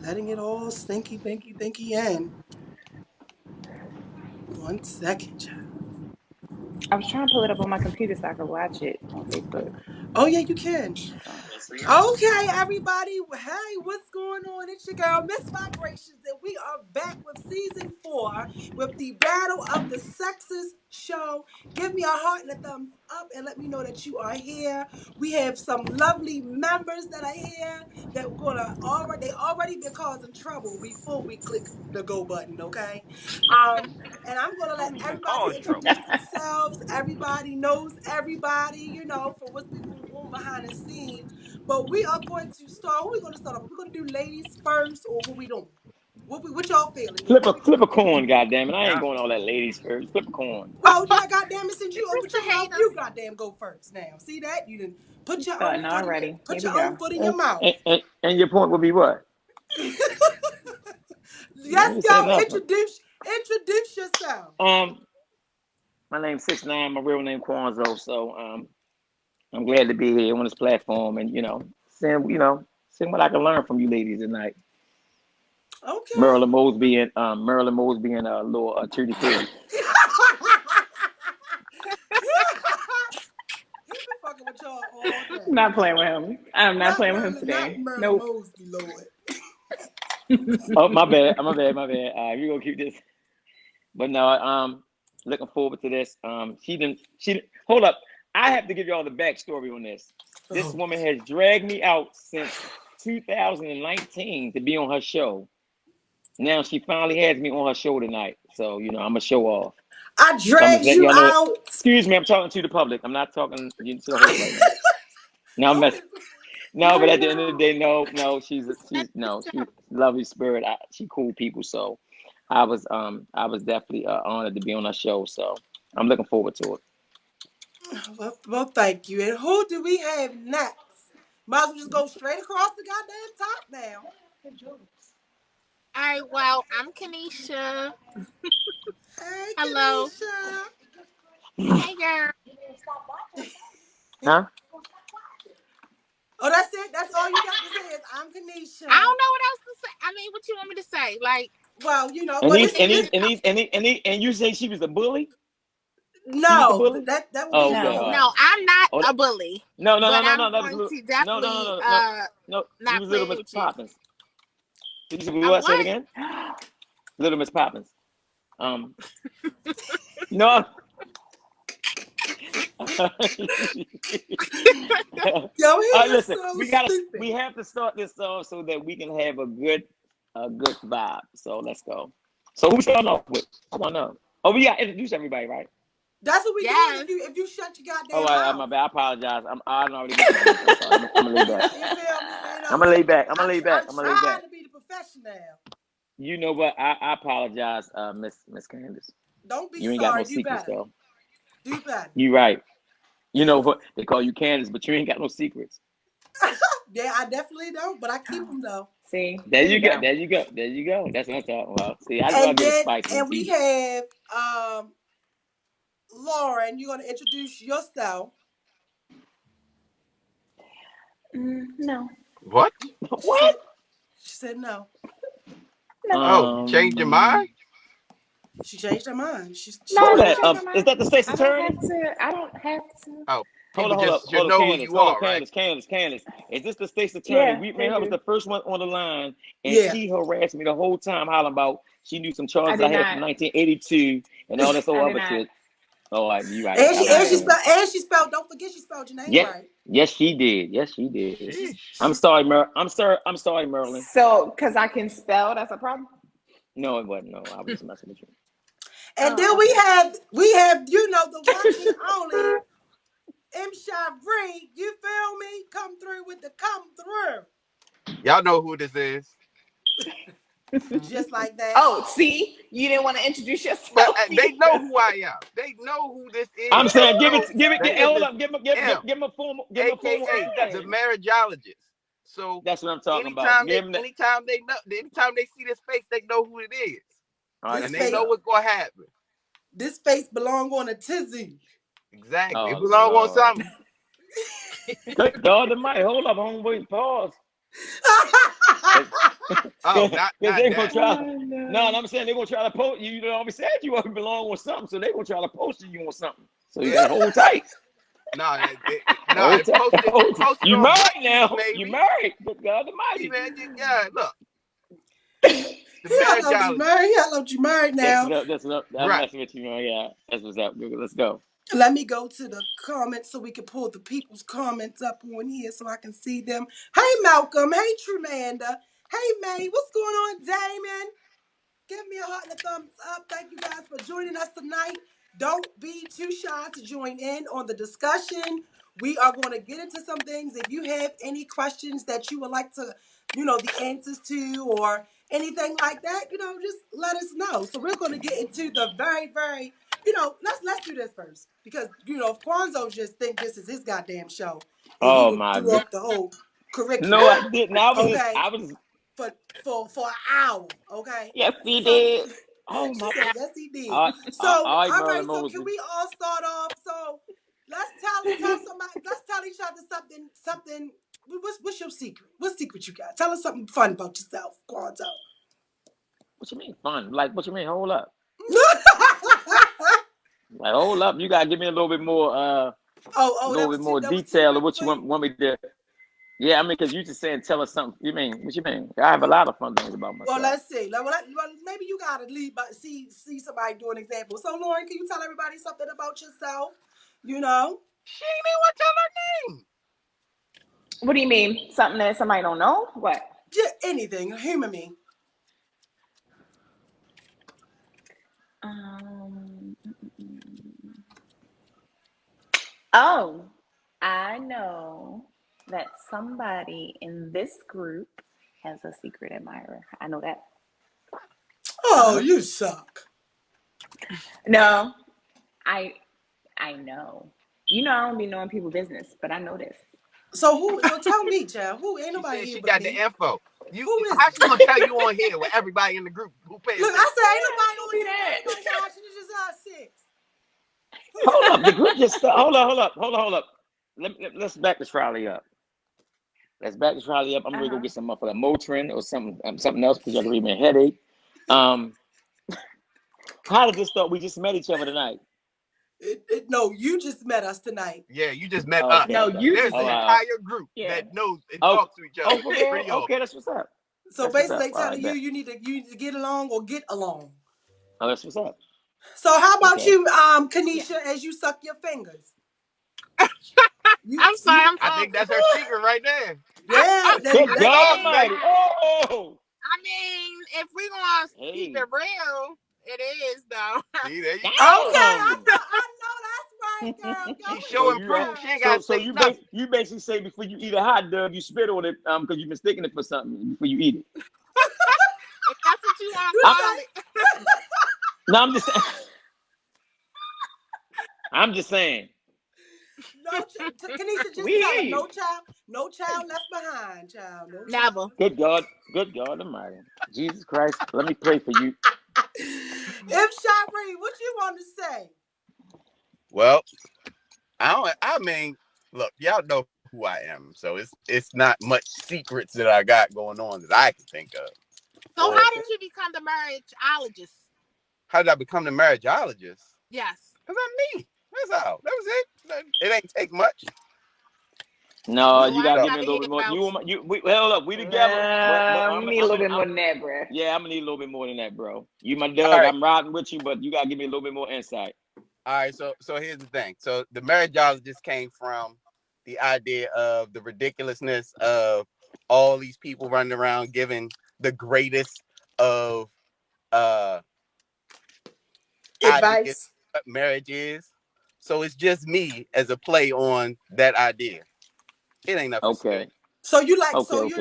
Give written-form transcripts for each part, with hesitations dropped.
Letting it all stinky, thinky in. 1 second, child. I was trying to pull it up on my computer so I could watch it on Facebook. Oh yeah, you can. Okay, everybody. Hey, what's going on? It's your girl, Miss Vibrations, and we are back with season 4 with the Battle of the Sexes show. Give me a heart and a thumbs up and let me know that you are here. We have some lovely members that are here that we're gonna already been causing trouble before we click the go button, okay? And I'm gonna let everybody introduce themselves. Everybody knows everybody, for what's been going on behind the scenes. But we are going to start. Who are we going to start off? Are we going to do ladies first, or what we doing? What y'all feeling? Flip a coin, goddamn it! I ain't going all that ladies first. Flip a coin. Well, yeah, goddamn it, since you over It's the your mouth, haters. you goddamn go first now. See that? You didn't put your Starting own foot in already. Here put we your own go. foot in your mouth. And your point would be what? You Let's ain't said go. nothing. Introduce yourself. My name's 6ix9ine. My real name Quanzo. So I'm glad to be here on this platform, and seeing what I can learn from you ladies tonight. Okay. Marilyn Mosby and little Tutti Frutti. He been fucking with y'all all day. Not playing with him. I'm not Not playing with him Merlin, not today. Merlin Nope. Mosby, Lord. Oh, my bad. My bad. You gonna keep this. But no, looking forward to this. Hold up. I have to give y'all the backstory on this. This Oh. woman has dragged me out since 2019 to be on her show. Now she finally has me on her show tonight. So, I'm gonna show off. I So I'm gonna dragged let you y'all know. out. Excuse me, I'm talking to the public. I'm not talking to the host right now. No, I'm Don't messing. be. No, but at the end of the day, no, she's lovely spirit. She cool people. So I was definitely honored to be on her show. So I'm looking forward to it. Well, thank you. And who do we have next? Might as well just go straight across the goddamn top now. All right, well, I'm Kanisha. Hey, Hello. Kanisha. Hey, girl. Huh? Oh, that's it? That's all you got to say is I'm I Kanisha. don't know what else to say. I mean, what you want me to say? Like, Well, And well, these this, and this, these and these and these, and, these, and you say she was a bully? She was a no, bully? that would be Oh, okay, No. all Lord. right. no, I'm not Oh, a bully, no, but no, I'm no. That was going to no, no, definitely no, no, no. No, you not was play Little Miss with you. Poppins. Did you say I'm what? Say it what? again. Little Miss Poppins. Um, no. All Yo, he right, is listen. so We stupid. have to start this off so that we can have a good vibe. So let's go. So who starting off with? I don't know. Oh, we got to introduce everybody, right? That's what we doing Yes. if you shut your Oh, goddamn my mouth. bad. I apologize. I already missed my beat. I'm sorry. I'm gonna lay back. You feel me? I'm gonna lay back. I'm gonna lay back. I'm I'm gonna lay back. trying to be the professional. You know what? I apologize, Miss Candace. Don't be You ain't got no sorry. Do secrets better. though. Do better. You right. You know what? They call you Candace, but you ain't got no secrets. Yeah, I definitely don't, but I keep them though. See, There here we you go. go. There you go. There you go. That's what I'm talking about. See, I just want And to get a then spice on and we TV. have Lauren. You're gonna introduce yourself. No. What? She What? said she said no. No. Oh, you changed your Um, mind? She changed her mind. She No, I who's said didn't that? no. change my Is mind. that the state's I don't attorney? have to. I don't have to. Oh, Hold people on, hold up, just should hold up, know who Candace, you hold up, are, right? Candace. Is this the state's attorney? Yeah, We they man, I was do. the first one on the line, and Yeah. she harassed me the whole time, hollering about she knew some I charges I did had from not. 1982 and all this I old did other not. shit. Oh, you right. And I she I and she understand. spelled didn't. don't forget she spelled your name Yes, right. yes, she did. Yes, she did. Sheesh. I'm She's sorry, I'm sorry. I'm sorry, Marilyn. So, because I can spell, that's a problem. No, it wasn't. No, I was just messing with you. and then Oh, okay. we have the one and only M. Shavri. You feel me? Come through with the come through. Y'all know who this is. Just like that. Oh, see, you didn't want to introduce But yourself they either. know who I am. They know who this I'm is. They saying, know that this hold is up, M, give him a formal aka the introduction. Yes. marriageologist. So That's what I'm talking about. anytime Give they him that. anytime they see this face, they know who it is. All right, This And that's they what's face know up. what's gonna happen. this face belong on a tizzy. Exactly. It Oh belong on Lord. something. Good God Almighty. Hold up, homeboy. Pause. Oh, Because not they're gonna that. try. Oh No, no. I'm saying they're gonna try to post you. You always said you already belong on something, so they're gonna try to post you on something. So you Yeah. gotta hold tight. No, Hold tight. Hold tight. posted You on married Breeze now. You maybe. married. Good God Hey Almighty. man, yeah, look, the He outlawed you marriageology. married. He outlawed you married That's now. what up. That's what up. I'm Right. messing with you, man. Yeah, that's what's up. Let's go. Let me go to the comments so we can pull the people's comments up on here so I can see them. Hey, Malcolm. Hey, Tremanda. Hey, May. What's going on, Damon? Give me a heart and a thumbs up. Thank you guys for joining us tonight. Don't be too shy to join in on the discussion. We are going to get into some things. If you have any questions that you would like to, the answers to or anything like that, just let us know. So we're going to get into the very, very, let's do this first because if Kwanzaa just think this is his goddamn show and he Oh done my threw God. off the whole No, curriculum, I didn't. I was just. okay, I was. for an hour, okay. Yes, he So did. Oh she my. said, yes, he did. All So, right, all right, all right. Merlin So, can Moses. we all start off? So, let's tell somebody. Let's tell each other something. Something. What's your secret? What secret you got? Tell us something fun about yourself, Quanto. What you mean fun? Like what you mean? Hold up. Like hold up. You gotta give me a little bit more. A That little was bit more that was too detail of quick what for you you. want me to. Yeah, I mean, because you just saying tell us something. You mean what you mean? I have a lot of fun things about Well, myself. let's see. Maybe you gotta lead, but see somebody do an example. So, Lauren, can you tell everybody something about yourself? You know, She ain't even want to tell her name. What do you mean? Something that somebody don't know? What? just anything. Humor me. Um. Oh, I know that somebody in this group has a secret admirer. I know that. Oh, you suck. No, I I know. You know, I don't be knowing people business, but I know this. So who? Well, tell me, child. Who? Ain't She nobody said here she but got the me. info. Who is How it? she gonna tell you on here with everybody in the group who pay Look, I attention? said ain't Yeah, nobody don't on be here. They that. ain't no watching. It's just us six. Who Hold is up, the it? group just hold up. Let's back this Riley up. Let's back this Riley up. I'm gonna go Uh-huh. get some for the Motrin or something else because y'all can read me a headache. Um, how did this start? We just met each other tonight. No, you just met us tonight. Yeah, you just met us. Okay, No, okay. you There's just an Oh, met. entire group Yeah. that knows and oh, talks to each other oh, for real? pretty often. Okay, that's what's up. So That's what's basically, up. they All telling right, you bet. you need to get along or get along. Oh, that's what's up. So how about Okay. you, Yeah. Kanisha? As you suck your fingers, you I'm sorry, you I'm I think hungry. that's her secret right there. yeah. Good That God I mean, Almighty. Oh, I mean, if we gonna keep hey, it real, it is though. See, there you okay. go. damn. I know that's right, girl. Go She's So showing ahead, you at proof. She girl. ain't gotta so say nothing. you basically say before you eat a hot dog, you spit on it because you mistaken it for something before you eat it. If that's what you wanna You I'm call say it. no, I'm just I'm just saying. no, Kanisha. We Just tell hear her you. no child left behind, child. No child. Never. Good God Almighty, Jesus Christ, let me pray for you. If Shari, what you want to say? Well, I mean, look, y'all know who I am, so it's not much secrets that I got going on that I can think of. So Or how did you become the marriageologist? how did I become the marriageologist? Yes. Because I'm me. That's all. That was it. It ain't take much. No, Oh, you I gotta ain't give me a never little hear bit more. about you. Hold up, we together, but We need a little bit more than that, bruh. yeah, I'm gonna need a little bit more than that, bro. You my All Doug, right. I'm riding with you, but you gotta give me a little bit more insight. All right. So here's the thing. So the marriageologist came from the idea of the ridiculousness of all these people running around giving the greatest of uh ideas Advice. what marriage is. So it's just me as a play on that idea. It ain't nothing Okay, serious. So you're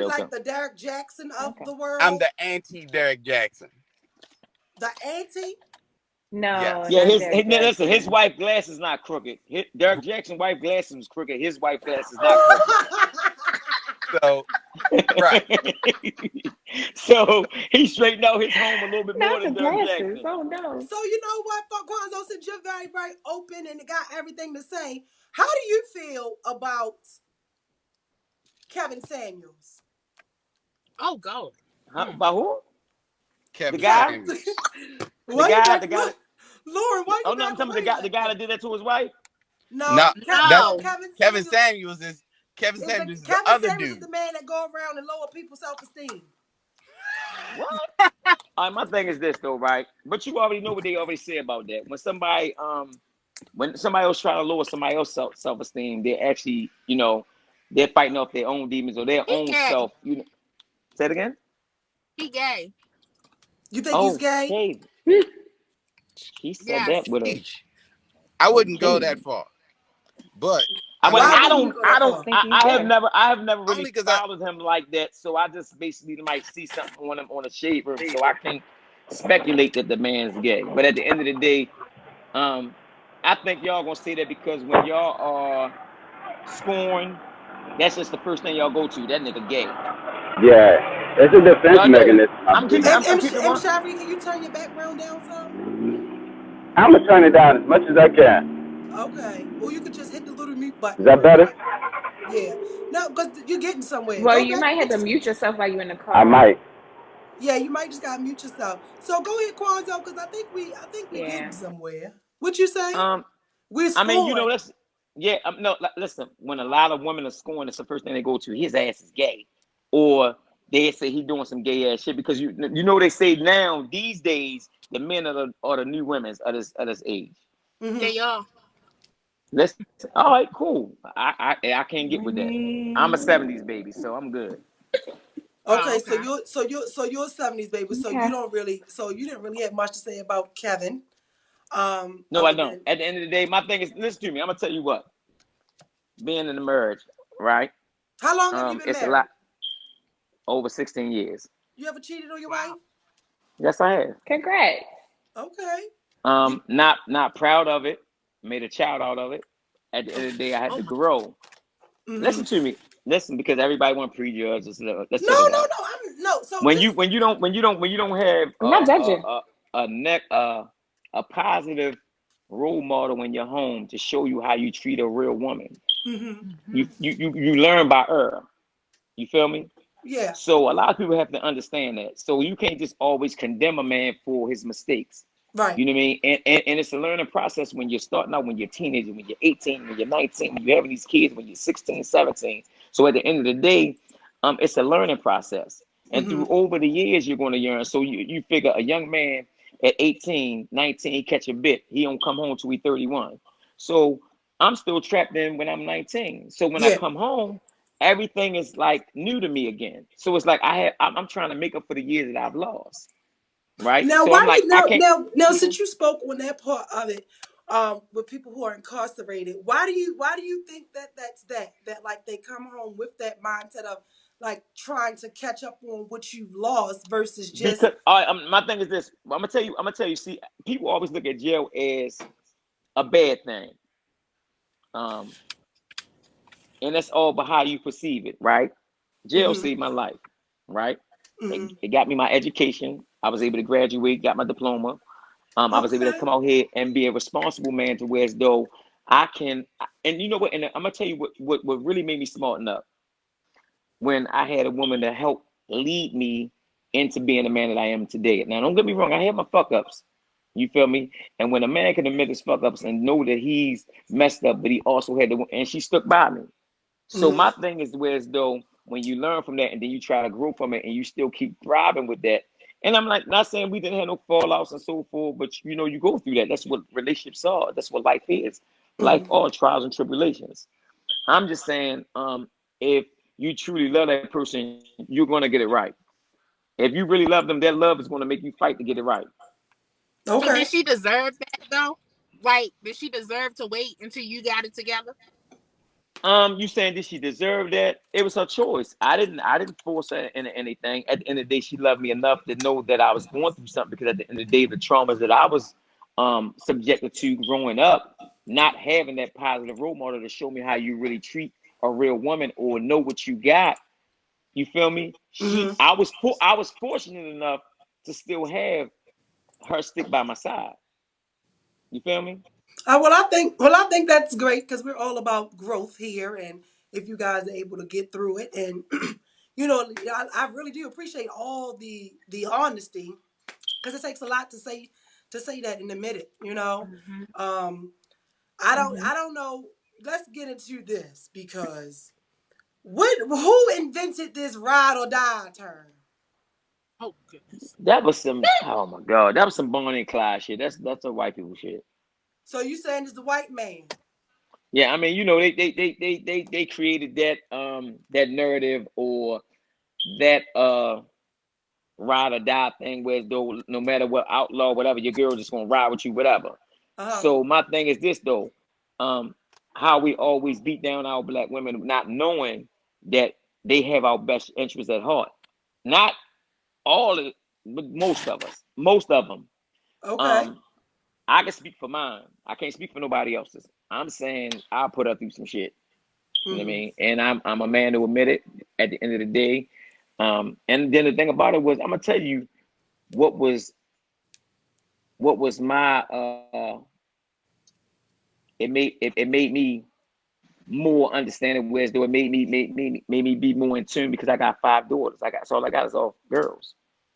okay. like the Derek Jackson of Okay. the I'm world, the anti Derek Jackson. the auntie. No, Yes. Yeah, not Derek listen, his Jackson. wife glass is not crooked. Derek Jackson wife glasses was crooked. His wife glass is not crooked. So right. So he straightened out his home a little bit more Not the than Derek glasses. Jackson. Oh no. So you know what, Kwanzaa, since you're very, very open and got everything to say, how do you feel about Kevin Samuels? Oh, God. Huh? By who? The Kevin guy? Samuels. The Why you guy? back? The guy? What? Lauren, why Oh you no, I'm back talking about away the like guy that that? did that to his wife. No, No, that's No. Kevin Kevin Samuels Samuels is Kevin is Samuels is the Kevin other Samuels is dude. the man that go around and lower people's self-esteem. What? My thing is this though, right? But you already know what they already say about that. When somebody else try to lower somebody else's self esteem, they're actually, they're fighting off their own demons or their He own gay. self. Say it again. He gay. You think he's gay? Okay, she said that Yes. with a I wouldn't go okay. that far, but I I would. mean, Why I wouldn't you don't. go I that don't. far? Think he's I have gay. never. I have never really only because followed him like that. So I just basically might see something on him on a shade room. So I can speculate that the man's gay. But at the end of the day, um, I think y'all gonna say that because when y'all are scorned, that's just the first thing y'all go to. That nigga gay. Yeah, it's a defense Y'all do. mechanism, I I'm keeping. believe. I'm keeping M. one. Shabby, can you turn your background down some? I'm gonna turn it down as much as I can. Okay. Or you could just hit the little mute button Is real that better? quick. Yeah. No, because you're getting somewhere. Well, Go you back. might have to mute yourself while you're in the I car. might. Yeah, you might just gotta mute yourself. So go ahead, Quanzo, because I think we getting Yeah. somewhere. What you say? Um, We're I mean, scoring. that's yeah. No, listen. When a lot of women are scoring, it's the first thing they go to. His ass is gay, or they say he doing some gay ass shit because they say now these days the men are the new women at this age. Mm-hmm. They are. Listen, all right, cool. I can't get with that. I'm a Mm, '70s baby, so I'm good. Okay, Oh, so okay. you're 70s baby, so okay. you didn't really have much to say about Kevin. No, I Other don't. than At the end of the day, my thing is listen to me. I'm gonna tell you what. Being in the marriage, right? how long have you been It's a lot married? over 16 years. You ever cheated on your wife? Wow. Yes, I have. Congrats. Okay. You Not proud of it. Made a child out of it. At the end of the day, I had Oh to my. grow. mm-hmm. Listen to me. Listen, because everybody want to prejudge. Let's No, take it no, down. no. I'm no. So When this. you don't have I'm not judging. a positive role model in your home to show you how you treat a real woman, Mm-hmm. you Mhm. you you, you learn by her. You feel me? Yeah. So a lot of people have to understand that. So you can't just always condemn a man for his mistakes. Right. You know what I mean? And it's a learning process when you're starting out, when you're a teenager, when you're 18, when you're 19, when you're having these kids, when you're 16, 17. So at the end of the day, it's a learning process. And Mm-hmm. through over the years, you're going to learn. So you figure a young man at 18, 19, he catch a bit. He don't come home till he 31. So I'm still trapped in when I'm 19. So when I Yeah. come home, everything is like new to me again. So it's like I'm trying to make up for the years that I've lost. Right. Now, So I'm why do like, you I now can't. now now Yeah. since you spoke on that part of it, with people who are incarcerated, why do you think that like they come home with that mindset of like trying to catch up on what you've lost versus just Because my thing is this. I'm gonna tell you. I'm gonna tell you. See, people always look at jail as a bad thing, um, and that's all about how you perceive it, right? Jail mm-hmm, saved my life, right? It, mm-hmm. it got me my education. I was able to graduate, got my diploma. I was able to Okay. come out here and be a responsible man to where as though I can. And you know what? And I'm gonna tell you what really made me smarten up when I had a woman to help lead me into being the man that I am today. Now, don't get me wrong, I had my fuck ups. You feel me? And when a man can admit his fuck ups and know that he's messed up, but he also had to, and she stuck by me. So Mm-hmm, my thing is where as though when you learn from that and then you try to grow from it and you still keep thriving with that. And I'm like, not saying we didn't have no fallouts and so forth, but you go through that. That's what relationships are. That's what life is. Life mm-hmm. are trials and tribulations. I'm just saying, if you truly love that person, you're gonna get it right. If you really love them, that love is gonna make you fight to get it right. So Okay. did she deserve that though? Like, did she deserve to wait until you got it together? You saying did she deserve that? It was her choice. I didn't force her into anything. At the end of the day, she loved me enough to know that I was going through something because at the end of the day, the traumas that I was subjected to growing up, not having that positive role model to show me how you really treat a real woman or know what you got. You feel me? Mm-hmm. I was fortunate enough to still have her stick by my side. You feel me? Well, I think that's great because we're all about growth here, and if you guys are able to get through it and you know, I really do appreciate all the honesty, because it takes a lot to say that and admit it. You know, Mm-hmm. um, Hmm. I don't know. Let's get into this because who invented this ride or die term? Oh goodness. That was some. Oh my god, that was some Bonnie and Clyde shit. That's a white people shit. So you saying it's the white man? Yeah, I mean, you know, they created that narrative or that ride or die thing where though no matter what outlaw whatever your girl just gonna ride with you whatever. Uh huh. So my thing is this though, um, how we always beat down our black women, not knowing that they have our best interests at heart. Not all of it, but most of them. Okay. Um, I can speak for mine. I can't speak for nobody else's. I'm saying I'll put her through some shit. You know what I Hmm. mean? And I'm a man to admit it at the end of the day. And then the thing about it was I'm gonna tell you what was my it made me more understanding, whereas though it made me be more in tune because I got 5 daughters. I got so all I got is all girls.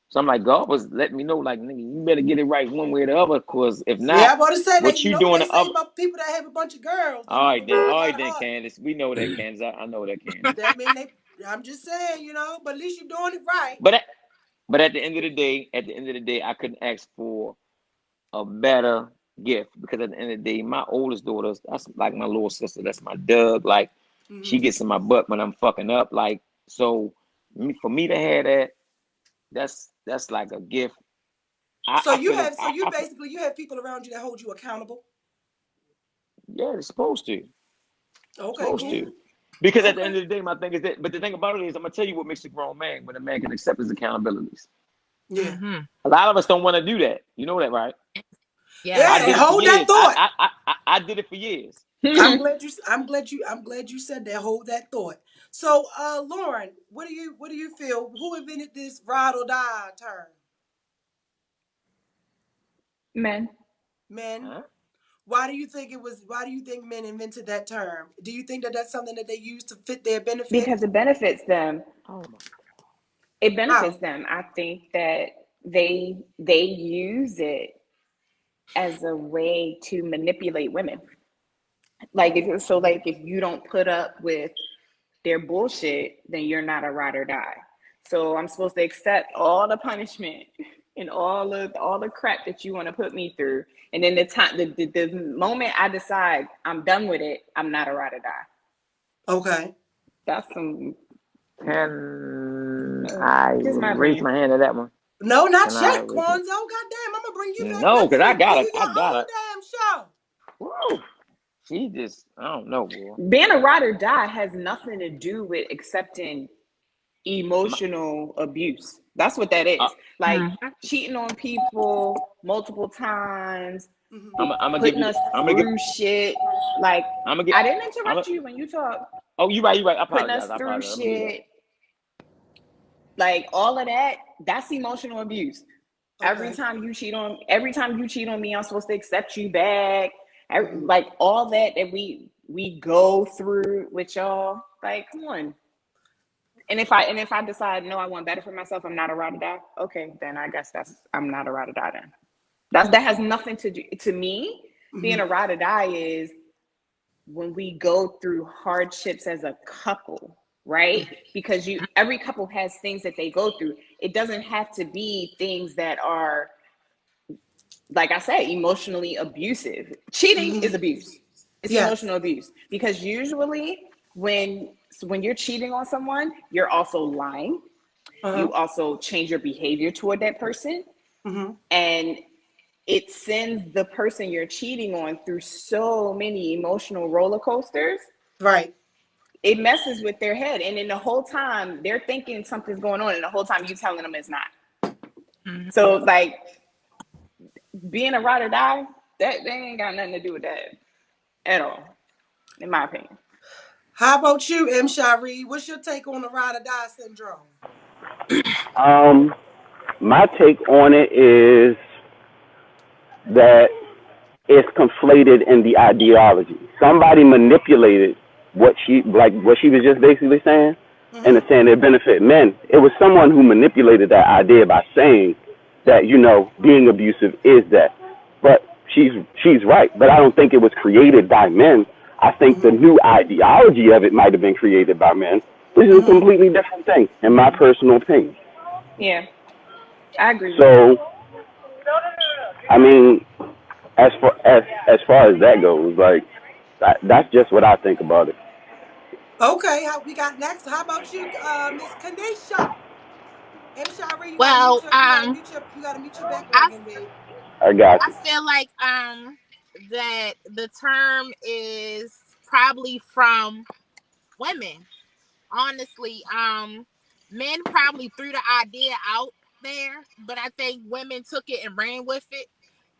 So I'm like, God was letting me know, like, nigga, you better get it right one way or the other, cause if Yeah, not, I'm about to say that. what You you know what doing they the say other. about people that have a bunch of girls? Them motherfuckers All got right a then, heart. Candace. We know that, Candace. I know that, Candace. That mean they. I'm just saying, you know. But at least you're doing it right. But at the end of the day, I couldn't ask for a better gift because at the end of the day, my oldest daughter, that's like my little sister. That's my Doug. Like she Hmm. gets in my butt when I'm fucking up. Like so, for me to have that, that's like a gift. I feel it. So you basically you have people around you that hold you accountable. Yeah, it's supposed to. Okay, Supposed cool. to. Because at the Okay. end of the day, my thing is that. But the thing about it is, I'm gonna tell you what makes a grown man when a man can accept his accountabilities. Yeah. Mm-hmm. A lot of us don't want to do that. You know that, right? I Yeah, Yes. and did it for hold that years. thought. I did it for years. I'm glad you said that. Hold that thought. So, Lauren, what do you feel? Who invented this ride or die term? Men. Men. Huh? Why do you think it was? Why do you think men invented that term? Do you think that that's something that they use to fit their benefit? Because it benefits them. Oh my. It benefits How? them. I think that they use it as a way to manipulate women. Like if so, like if you don't put up with their bullshit, then you're not a ride or die. So I'm supposed to accept all the punishment and all the crap that you want to put me through. And then the moment I decide I'm done with it, I'm not a ride or die. Okay. That's some Can I just my raise opinion. my hand to that one? No, not Can I yet, raise my? Kwanzaa. Oh, goddamn, I'm gonna bring you back No, next because I week. Give got it. you I your got own it. damn show. Whoa. She just, I don't know, boy. Being a ride or die has nothing to do with accepting My, emotional abuse. That's what that uh, is. Like Mm-hmm. cheating on people multiple times, Hmm. I'm gonna give putting you. us I'm gonna give. through shit. Like I'm gonna get. I didn't I'm gonna, interrupt you when you talk. oh, you right. You right. I Putting us apologize. I through apologize. I'm gonna give you that. shit, like all of that. That's emotional abuse. Okay. Every time you cheat on me, I'm supposed to accept you back. Hmm. Like all that we go through with y'all. Like, come on. And if I decide no, I want better for myself, I'm not a ride or die. Okay, then I guess I'm not a ride or die then. That has nothing to do to me. Hmm. Being a ride or die is when we go through hardships as a couple, right? Because you every couple has things that they go through. It doesn't have to be things that are, like I said, emotionally abusive. Cheating Hmm. is abuse. It's Yes. emotional abuse because usually when you're cheating on someone, you're also lying. Uh huh. You also change your behavior toward that person, Hmm. and it sends the person you're cheating on through so many emotional roller coasters. Right. It messes with their head, and then the whole time they're thinking something's going on, and the whole time you telling them it's not. Mm-hmm. So like being a ride or die, that they ain't got nothing to do with that at all, in my opinion. How about you, M. Shari? What's your take on the ride or die syndrome? Um, my take on it is that it's conflated in the ideology. Somebody manipulated what she was just basically saying. and it's saying it benefit men. It was someone who manipulated that idea by saying that, being abusive is that. But she's right. But I don't think it was created by men. I think the Mm-hmm. new ideology of it might have been created by men, which is a Mm-hmm. completely different thing, in my personal opinion. Yeah, I agree with that. So, I mean, as far as that goes, like that's just what I think about it. Okay, we got next. How about you, Miss Kanisha? M. Shari, Well, you gotta mute your back I organ, babe. I got I you. feel like that the term is probably from women. Honestly, men probably threw the idea out there, but I think women took it and ran with it,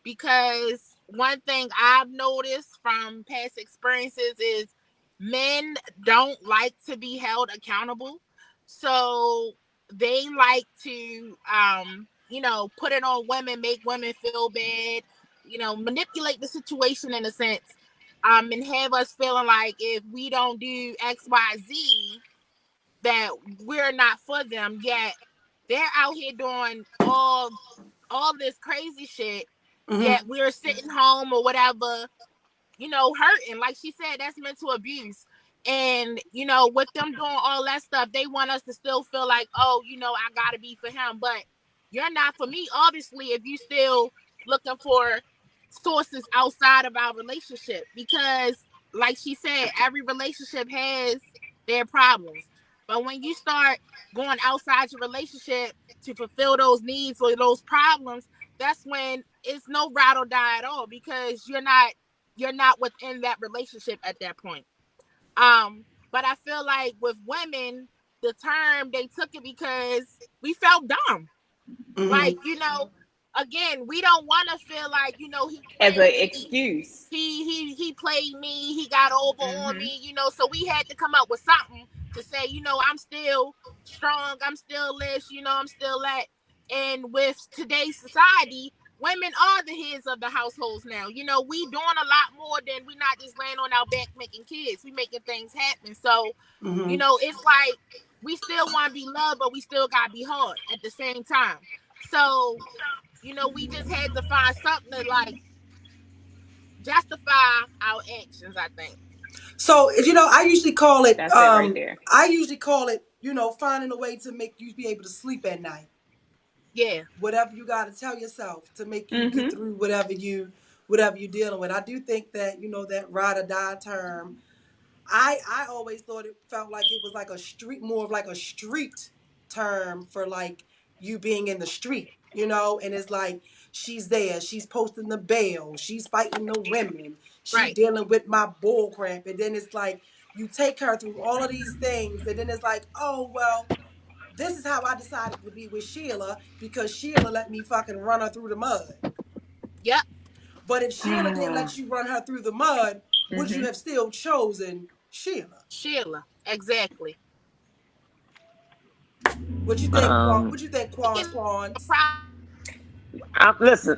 because one thing I've noticed from past experiences is men don't like to be held accountable. So they like to put it on women, make women feel bad, manipulate the situation in a sense, and have us feeling like if we don't do XYZ that we're not for them. Yet they're out here doing all this crazy shit, Mm-hmm. yet we're sitting home or whatever, hurting. Like she said, that's mental abuse. And, with them doing all that stuff, they want us to still feel like, oh, I gotta be for him. But you're not for me, obviously, if you still looking for sources outside of our relationship. Because, like she said, every relationship has their problems. But when you start going outside your relationship to fulfill those needs or those problems, that's when it's no ride or die at all, because you're not within that relationship at that point. But I feel like with women, the term they took it because we felt dumb. Mm-hmm. Like, again, we don't want to feel like, he As played an me. excuse. He played me. He got over on Mm-hmm. me. So we had to come up with something to say, I'm still strong. I'm still this. I'm still that. And with today's society, women are the heads of the households now. We doing a lot more than we not just laying on our back making kids. We making things happen. So, Mm-hmm. it's like we still want to be loved, but we still gotta be hard at the same time. So, we just had to find something to like justify our actions, I think. So I usually call it That's it right there. finding a way to make you be able to sleep at night. Yeah. Whatever you got to tell yourself to make you get Mm-hmm. through whatever you're dealing with. I do think that that ride or die term. I always thought it felt like it was like a street, more of like a street term for like you being in the street, and it's like she's there, she's posting the bail, she's fighting the women, she Right. dealing with my bull crap, and then it's like you take her through all of these things, and then it's like, oh well, this is how I decided to be with Sheila because Sheila let me fucking run her through the mud. Yep. But if Sheila didn't let you run her through the mud, would you Mm-hmm. have still chosen Sheila? Sheila. Exactly. What you think, Quan? Um, What you think, Thinking Quans?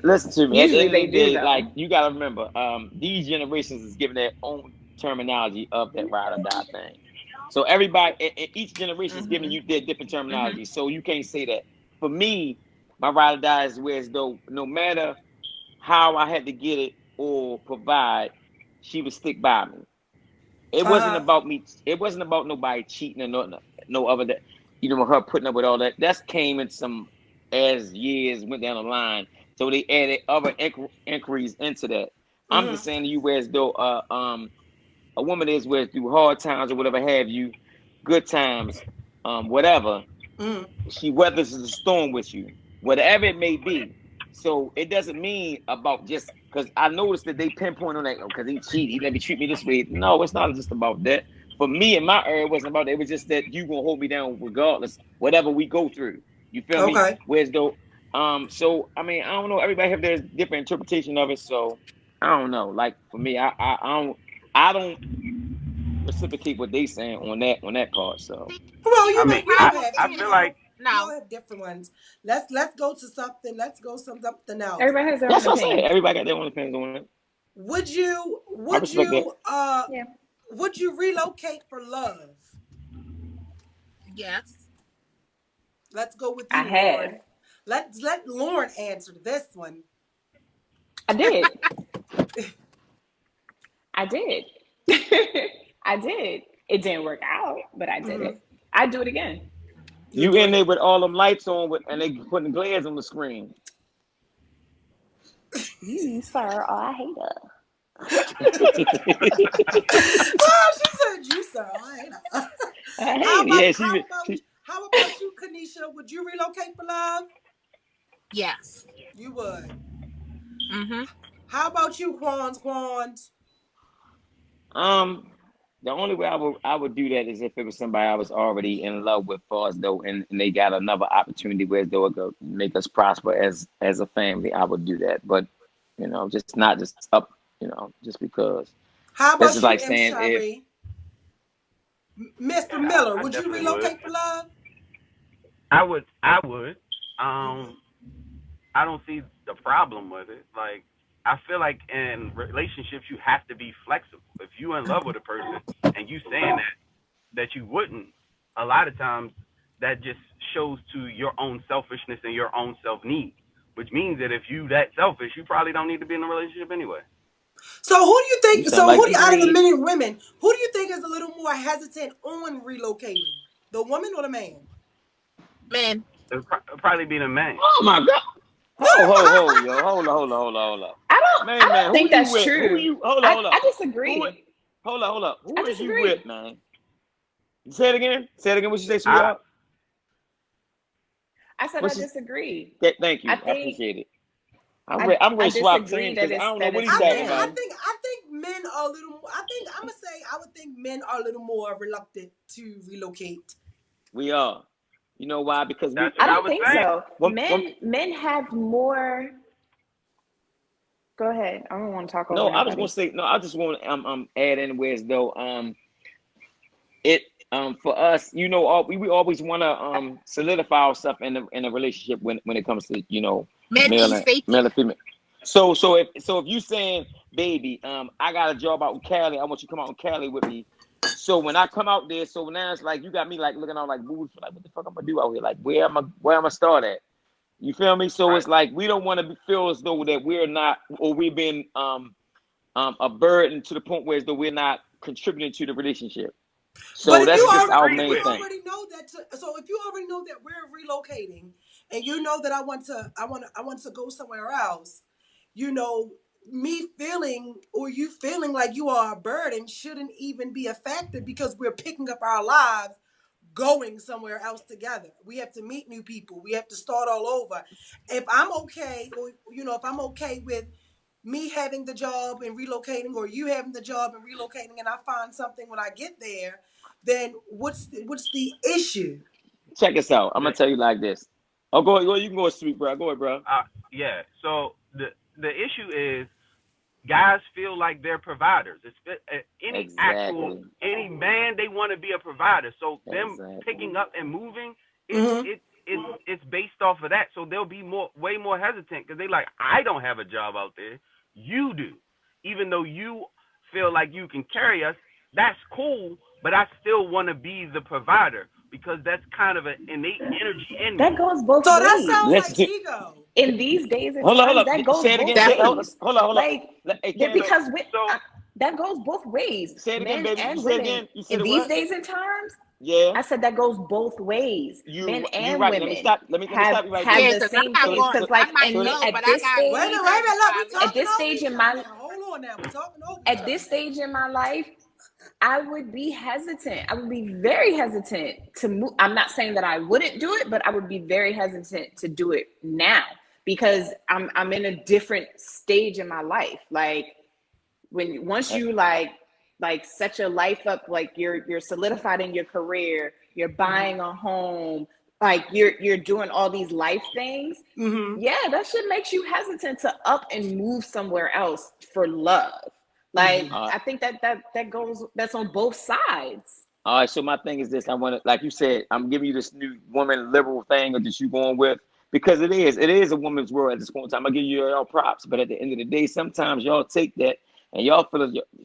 listen to me. At the Usually end of they the do day, like though. you gotta remember, these generations is giving their own terminology of that ride or die thing. So everybody, each generation is giving Mm-hmm. you their different Mm-hmm. terminology. So you can't say that. For me, my ride or die is where as though no matter how I had to get it or provide, she would stick by me. It Uh wasn't huh. about me. It wasn't about nobody cheating or no other that her putting up with all that. That's came in some as years went down the line. So they added other inquiries into that. I'm Mhm. just saying to you, whereas though a woman is where through hard times or whatever have you, good times, whatever, Mhm. she weathers the storm with you, whatever it may be. So it doesn't mean about just because I noticed that they pinpoint on that because he cheated, he let me treat me this way. No, it's not just about that. For me in my area, it wasn't about that. It was just that you gonna hold me down regardless, whatever we go through. You feel me? Okay. Whereas though, so I mean, I don't know. Everybody have their different interpretation of it. So I don't know. Like for me, I don't reciprocate what they saying on that part. So See, Well, see, I the mean, we I all problem have I two feel is like different. We all no. have different ones. Let's go to something. Let's go something else. Everybody has their own that's what I said. opinion. Everybody got their own opinions on it. Would you I would respect that. you uh Yeah. would you relocate for love? Yes. Let's go with I you, have. Lauren. Let Lauren answer this one. I did. I did. I did. It didn't work out, but I did Mm-hmm. it. I'd do it again. You'll You do in it. there with all them lights on with, and they putting glares on the screen. You, sir, are a hater. Oh, she said you, sir. I ain't know. I How hate it. about Yeah, how she, about she how about you, Kanisha? Would you relocate for love? Yes. You would. Mm-hmm. How about you, Quans? um the only way I would do that is if it was somebody I was already in love with, far as though, and they got another opportunity where as though it could make us prosper as a family. I would do that, but just not just up, just because. How This is about you, like M. saying if Shari? Mr. Yeah, Miller, I would you definitely would. relocate for love? I would. Mm-hmm. I don't see the problem with it. Like, I feel like in relationships you have to be flexible. If you're in love with a person and you saying that you wouldn't, a lot of times that just shows to your own selfishness and your own self need. Which means that if you that selfish, you probably don't need to be in a relationship anyway. So who do you you think? sound So like who do you, out of the Agreed. men and women, who do you think is a little more hesitant on relocating? The woman or the man? Men. It'll probably be the man. oh my god, ho yo, hold on. I Man, don't who think you that's with? Who true. you hold I up, who disagree. hold up, I who is you with, disagree. man? Say it again, what you say, I sweetheart? I said I What you disagree. thank I you, I think appreciate it. I'm I ready to swap disagree teams that because I don't know that what it's he's I that talking think I it's about. think I think men are a little more. I think I'm gonna say I would think men are a little more reluctant to relocate. We are. You know why? Because that's I what I don't was think saying. so. when Men have more. Go ahead. I don't want to talk over no, I was gonna nobody. say no. I just want to add in ways though. It for us, we always want to solidify ourselves in a relationship when it comes to Men male need and safety. female. So if you saying, baby, I got a job out in Cali, I want you to come out in Cali with me. So when I come out there, so now it's like you got me like looking out like boots, like what the fuck I'm gonna do out here? Like where am I start at? You feel me? So Right. it's like we don't want to feel as though that we're not, or we've been a burden to the point where as though we're not contributing to the relationship. But So if that's you Which is just a our already free if you main will. thing. already know that, so if you already know that we're relocating, and you know that I want to go somewhere else, you know, me feeling or you feeling like you are a burden shouldn't even be a factor because we're picking up our lives going somewhere else together. We have to meet new people. We have to start all over. If I'm okay, or if I'm okay with me having the job and relocating, or you having the job and relocating, and I find something when I get there, then what's the issue? Check us out. I'm The gonna tell you like this. Oh, go ahead. You can go sweet, bro. Go ahead, bro. yeah. So the issue is guys feel like they're providers. It's Exactly. any man they want to be a provider. So them Exactly. picking up and moving, Mm-hmm. it's based off of that. So they'll be way more hesitant because they like I don't have a job out there. You do, even though you feel like you can carry us. That's cool, but I still want to be the provider because that's kind of an innate energy in That me. goes both So that sounds ways. like Listen. ego. In these days and Hold times, up. that goes Say it both again. Say hold up. ways. Definitely. Hold up. Like Hey, So Candy. because so that goes both ways, Say it again, men baby. You and said it women. again. You said In it these what? days and times, Yeah. I said that goes both ways. Men You and right. Let me women stop. Let me stop you right have there. Yeah, the because I same got things. both. Because I like, might and go, at but I this got Wait a stage, minute, three wait a baby minute. Look, we fathers. at talking this over stage each in other my now. Hold on now. We talking over each at other this now. stage in my life, I would be hesitant. I would be very hesitant to move. I'm not saying that I wouldn't do it, but I would be very hesitant to do it now because I'm in a different stage in my life. Like once Uh, you like set your life up, like you're solidified in your career, you're Mm-hmm. buying a home, like you're doing all these life things. Mm-hmm. Yeah, that shit makes you hesitant to up and move somewhere else for love. Like Mm-hmm. uh, I think that goes that's on both sides. all right. So my thing is this. I want to, like you said, I'm giving you this new woman liberal thing that you going with because it is a woman's world at this point in time. I give you all props, but at the end of the day, sometimes y'all take that and y'all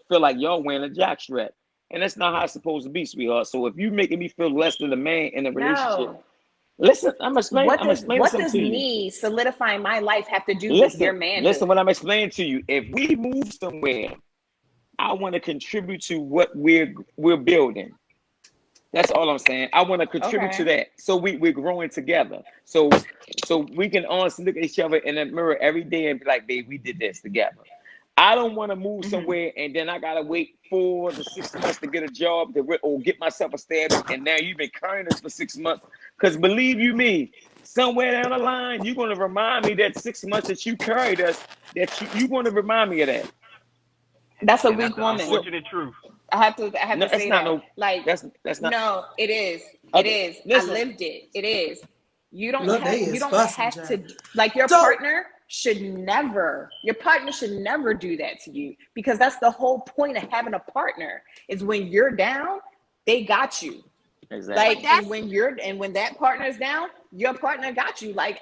feel like y'all wearing a jockstrap. And that's not how it's supposed to be, sweetheart. So if you making me feel less than a man in a relationship, No. listen, What I'm does explaining what something does to you. me solidifying my life have to do with your Listen manhood? what I'm explaining to you. If we move somewhere, I want to contribute to what we're building. That's all I'm saying. I want to contribute to Okay. that. So we're growing together. So we can honestly look at each other in the mirror every day and be like, babe, we did this together. I don't want to move Hmm. somewhere and then I gotta wait 4 to 6 months to get a job or get myself established. And now you've been carrying this for 6 months. Because believe you me, somewhere down the line, you're gonna remind me that 6 months that you carried us, that you're gonna remind me of that. That's a And that's weak the woman. So unfortunate truth. I have no, to that's say not that. no. Like, That's not. no, it is. It Okay, is. I listen. lived it. It is. Look, they You is don't fussing, have child. to, like, So your partner should never do that to you, because that's the whole point of having a partner, is when you're down, they got you. But Like, Exactly. and that's when that partner's down, your partner got you. Like,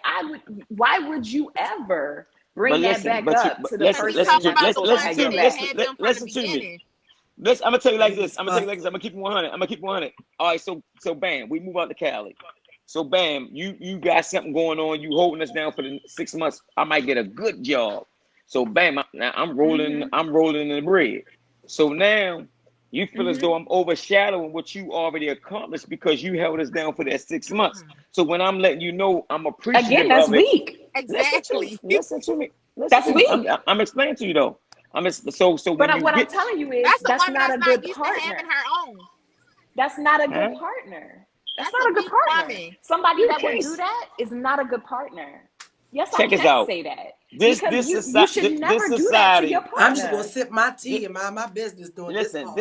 why would you ever But bring that listen, back but you, up but to the listen, because he's listen person talking to, that's about let's the supposed to listen ones have to your that me. didn't back? Listen, have them from the listen to me. beginning. Listen, I'm gonna tell you they like this. is I'm gonna tell you like fussing. this. I'm gonna keep it 100. I'm gonna keep it 100. All right, so bam, we move out to Cali. So bam, you got something going on. You holding us down for the 6 months. I might get a good job. So bam, now Mm-hmm. I'm rolling in the bread. So now you feel as though Mm-hmm. I'm overshadowing what you already accomplished because you held us down for that 6 months. Mhm. So when I'm letting you know I'm Again, appreciative that's of it, weak. listen to me. Exactly. Listen to me. Listen That's to me. weak. I'm explaining to you though. So when But you what I'm get, telling you is, That's a that's woman not that's a not good used to partner. having her own. That's not a good huh? partner. That's That's a not a good weak partner. woman. Somebody You that would can't do that is not a good partner. Yes, I check this can out. say that, This because this you should society. This never do that to your society. I'm just gonna partner. sip my This, tea and mind my business during this listen. part.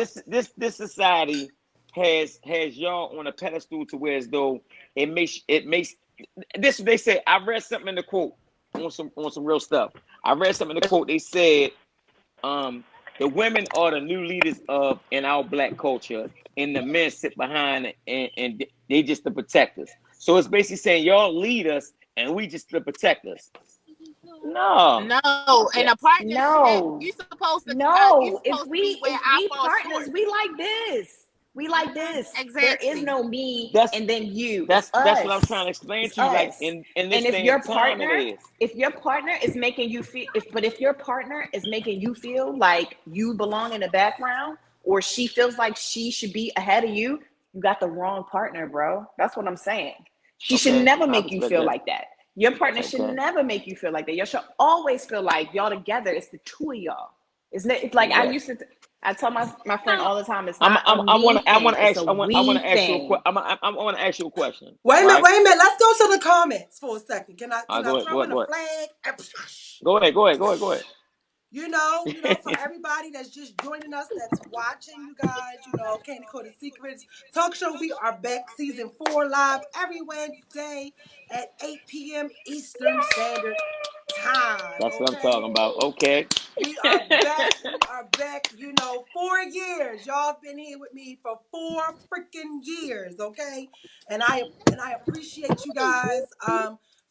This society has y'all on a pedestal to where as though it makes this. They say I read something in the quote on some real stuff. I read something in the quote. They said um the women are the new leaders of in our black culture, and the men sit behind and they just the protectors. So it's basically saying y'all lead us and we just the protectors. No, No, fuck in that. a partnership, No, you supposed to you no. If supposed to be we where if I we fall partners, short. we like this. We like this. There is Exactly. no me That's and then you. It's that's what I'm trying us. to explain It's to you. Like us. in this And day and time, it is. if your partner is making you feel, if your partner is making you feel like you belong in the background, or she feels like she should be ahead of you, you got the wrong partner, bro. That's what I'm saying. She should Okay, never I make you respect feel that. like that. Your partner should Okay, never make you feel like that. You should always feel like y'all together. It's the two of y'all. It's like I exactly. used to. I tell my friend No, all the time. It's I'm not a me I want thing. to It's ask a I want to we ask you a thing. I want to ask you a question, Wait a minute, right? wait a minute. Let's go to the comments for a second. Can I Go ahead, throw in a go ahead, flag? go ahead, go ahead, go ahead, go ahead. For everybody that's just joining us, that's watching, you guys, Candy Coated Secrets Talk Show. We are back, season 4, live every Wednesday at 8 p.m. Eastern Standard Time. That's what I'm Okay. talking about. Okay, We are back. We are back. 4 years. Y'all have been here with me for 4 freaking years. Okay. And I appreciate you guys.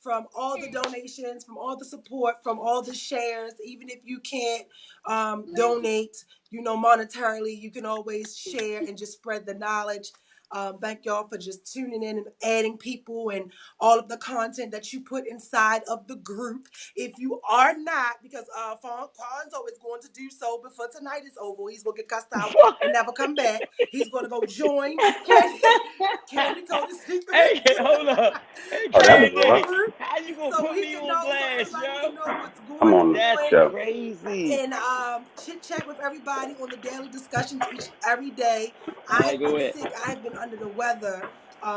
From all the donations, from all the support, from all the shares. Even if you can't donate, monetarily, you can always share and just spread the knowledge. Thank y'all for just tuning in and adding people and all of the content that you put inside of the group. If you are not, because Fonzo is going to do so before tonight is over. He's going to get cussed out fuck. and never come back. He's going to go join Candy, Candy Code Hey, Secrets. hold up. Hey, Oh, that was Facebook Candy, rough. group. how you gonna So put he me can on know, so blast, everybody yo? can know what's I'm going on That's on show. crazy. and chit chat with everybody on the daily discussions each every day. All I right, have go been ahead. sick. I have been under the weather.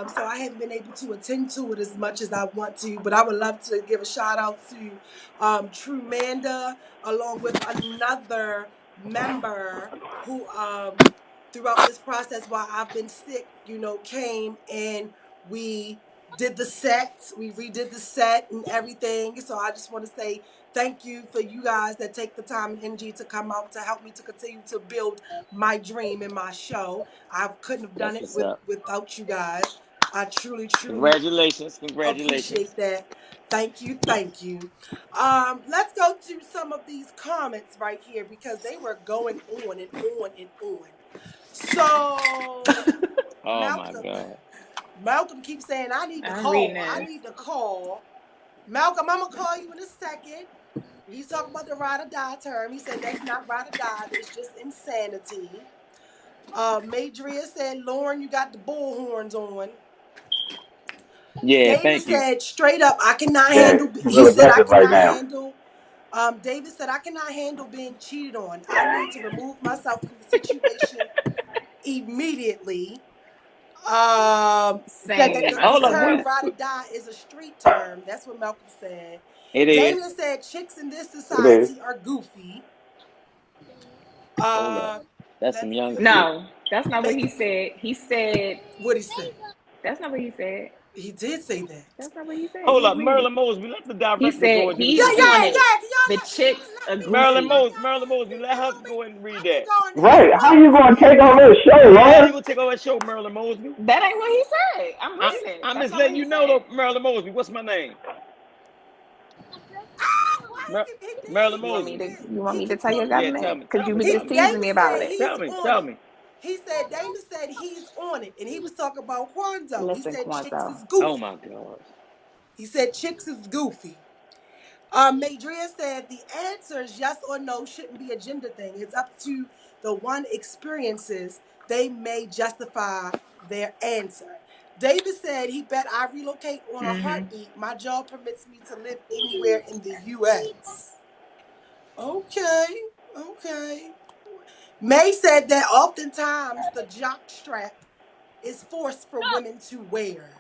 So I haven't been able to attend to it as much as I want to, but I would love to give a shout out to True Manda, along with another member who throughout this process while I've been sick, came and we did the set. We redid the set and everything. So I just want to say thank you for you guys that take the time and energy to come out to help me to continue to build my dream and my show. I couldn't have done That's it what's up. without you guys. I truly, truly Congratulations, congratulations. appreciate that. Thank you, thank you. Let's go to some of these comments right here because they were going on and on and on. So Oh my Malcolm, God. Malcolm keeps saying, I need to I'm reading call. I this. need to call. Malcolm, I'm gonna call you in a second. He's talking about the ride or die term. He said that's not ride or die, it's just insanity. Madria said, Lauren, you got the bullhorns on. Yeah, David thank you. said straight up, I cannot Yeah, handle. she's He real said I aggressive right cannot now. handle. David said I cannot handle being cheated on. I need to remove myself from the situation immediately. Said that Same. I the Hold up, said term that. ride or die is a street term. That's what Malcolm said. it is. Damien said chicks in this It is. society are goofy. Hold up. Uh, That's some let's young see. shit. No, that's not what he said. He said What he say? that's not what he said. He did say that. That's not what he said. Hold You up, read it. Merlin Mosby. Let the He director go said and do the Yeah, he's interview. on yeah, it. yeah. Can The y'all chicks let are me read? goofy. Merlin Mosby. Let her go and read Let me that. go on. Hey, Right. How you Malcolm, gonna take please. over the show, Yeah, how you Lauren? gonna take over that show, Merlin Mosby? That ain't what he said. I'm I, reading it. I'm That's just not what letting he you know, said. though, Merlin Mosby. What's my name? Why Mer- he Merlin You want keeps me Mosby. to being you want he me to keeps tell your calling me Yeah, government? tell Mel. me. Because you were He just teasing me David about said it. he's on Tell it. me. He said Damon said he's on it, and he was talking about Kwanzaa. He Listen, said chicks Quanzo. is Oh goofy. my gosh. He said chicks is goofy. Madria said the answer is yes or no shouldn't be a gender thing. It's up to the one experiences they may justify their answer. David said he bet I relocate on a Mm-hmm. heartbeat. My job permits me to live anywhere in the U.S. Okay, okay. May said that oftentimes the jock strap is forced for women to wear.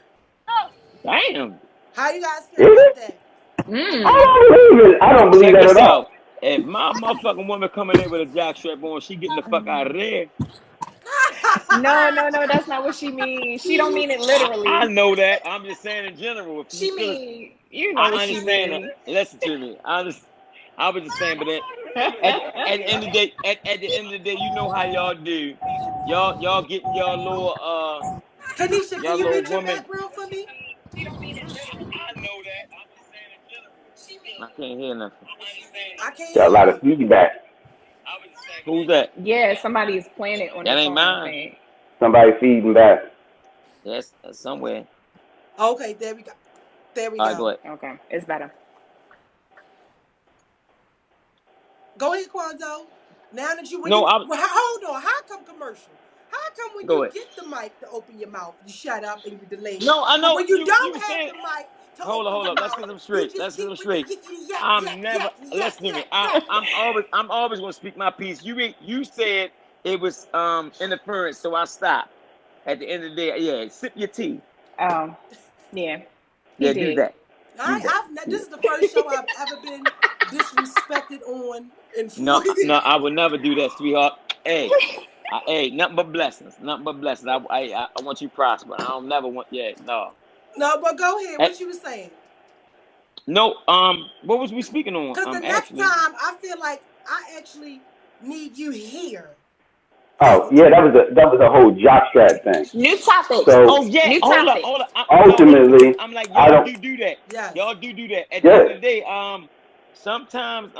Damn. How you guys Is feel about it? that? I Mm. don't believe it. I don't believe Check that this at out. all. If my motherfucking woman coming in with a jockstrap on, she getting the fuck out of there. No, no, no, that's not what she means. She don't mean it I literally. know that. I'm just saying in general. If you She feel it, mean you know what I she understand that. mean. Listen to me. I was just saying, but at the end of the day, at the end of the day, you know how y'all do. Y'all getting Kanisha, can y'all you little mute your woman. background for me? I know that. I'm just saying in general. I can't hear nothing. I can't Got a hear lot of you. feedback. Who's that? Yeah, somebody's playing it on That their ain't phone, I mine. think. Somebody feeding back. Yes, somewhere. Okay, there we go. There we All right, go go. ahead. Okay, it's better. Go ahead, Quanzo. Now that you when No, you I well, hold on, how come commercial? How come when go you ahead. get the mic to open your mouth, you shut up and you delay it? No, I But know when you you don't were have saying. the mic to Hold open your up. Let's mouth, get them you straight. just Let's get keep them with the straight. yickety yak yak I'm yak never yak listen to me. yak yak. I'm always gonna speak my piece. You said it was interference, so I stopped. At the end of the day, yeah, sip your tea. Oh, yeah, he Yeah, do did. that. Do that. This is the first show I've ever been disrespected on in No, 40 no, years. I would never do that, sweetheart. Hey, hey, nothing but blessings. Nothing but blessings. I want you to prosper. I don't never want. Yeah, no. No, but go ahead. Eh, What you were saying? no. What was we speaking on? Because the next Actually, time I feel like I actually need you here as Oh a yeah, that was a whole jockstrap thing. New topic. So oh yeah, New hold up, topic. hold up. No, hold up. ultimately, I'm like, I y'all don't. do that. yes. Y'all do that. At the Yeah, end of the day, sometimes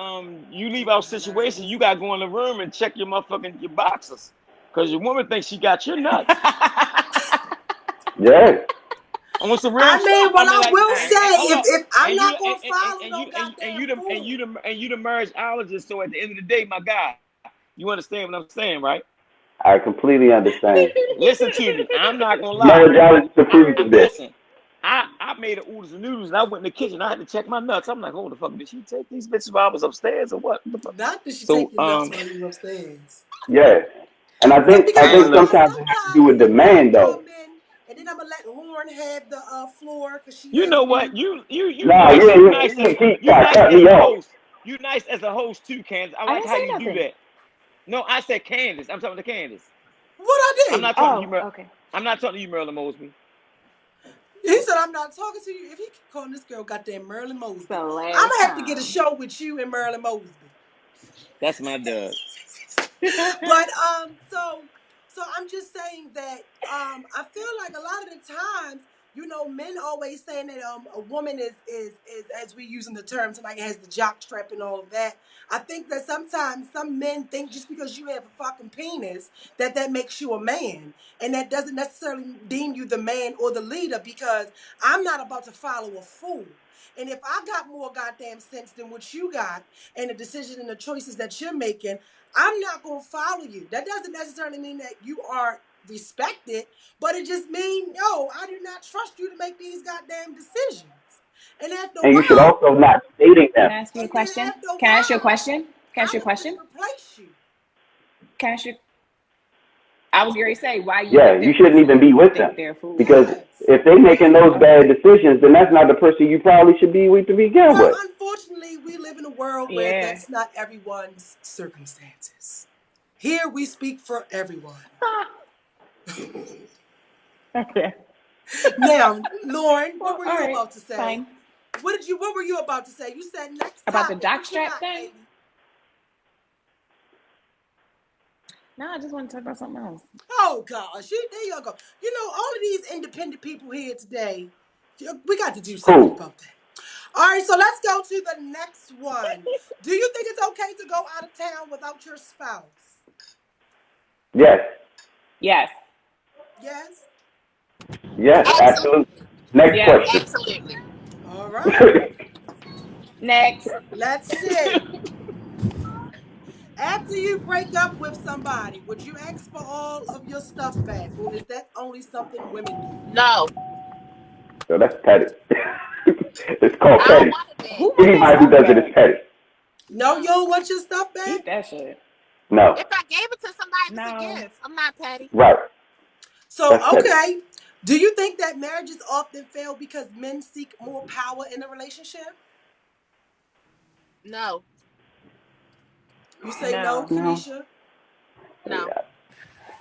you leave out situations, you gotta go in the room and check your boxes, cause your woman thinks she got your nuts. yeah. On some real I mean, talk. I well, mean, I like, will All say right. hold up. if I'm And you not gonna follow and no you goddamn fool. and you the marriageologist. So at the end of the day, my guy, you understand what I'm saying, right? I completely understand. Listen to me. I'm not gonna lie. Marriageologist approves of this. Listen, I made a oodles and noodles and I went in the kitchen. I had to check my nuts. I'm like, hold the fuck, did she take these bitches while I was upstairs or what? What the fuck? Not that she So take your nuts while you upstairs. Yeah, and I But think I because man, think sometimes, listen. sometimes it has to do with sometimes demand though. y'all men, and then I'm gonna let Lauren have the floor because she You has know what? new. You Nah, nice. yeah, yeah, keep You trying to nice cut as me a off. host. You nice as a host too, Candace. I I like didn't how say you do nothing. that. No, I said Candace. I'm talking to Candace. What I I'm did? not talking to you, Oh, okay. I'm not talking to you, Merlin Mosby. He said I'm not talking to you. If he keep calling this girl goddamn Merlin It's Mosby, the I'm last gonna have to get a time. show with you and Merlin Mosby. That's my dog. But so I'm just saying that I feel like a lot of the times Men always saying that a woman is as we using the term tonight has the jock strap and all of that. I think that sometimes some men think just because you have a fucking penis that makes you a man, and that doesn't necessarily deem you the man or the leader. Because I'm not about to follow a fool. And if I got more goddamn sense than what you got, and the decision and the choices that you're making, I'm not gonna follow you. That doesn't necessarily mean that you are respected, but it just means, yo, I do not trust you to make these goddamn decisions. And after a And you should while, also not stating Can them. I ask you a and then question? after a Can I ask you a while, question? Can I ask I you a will just question? replace you. Can I ask you? I was going to say why you Yeah, with you that shouldn't person even if be you with think them. they're fools. Because Yes. if they making those bad decisions, then that's not the person you probably should be with to begin Well, with. unfortunately, we live in a world where Yeah. that's not everyone's circumstances. Here we speak for everyone. Okay. Now, Lauren, what Well, were all you right. about to say? Fine. What were you about to say? You said next About the topic. jock What you strap got, thing? lady? No, I just want to talk about something else. Oh gosh, there you go. All of these independent people here today, we got to do something Who? about that. All right, so let's go to the next one. Do you think it's okay to go out of town without your spouse? Yes. Yes. Yes. Yes, absolutely. Absolutely. Next Yes. question. Absolutely. All right. Next. Let's see. After you break up with somebody, would you ask for all of your stuff back, or is that only something women do? No. So that's petty. It's called I don't petty. want it Who back. want their Anybody who stuff does it is back? petty. No, you No. don't want your stuff back? Keep that shit. No. If I gave it to somebody, it was a No. gift. I'm not petty. Right. So, That's petty. okay. Do you think that marriages often fail because men seek more power in a relationship? No. You say no, No. No. Kanisha? No.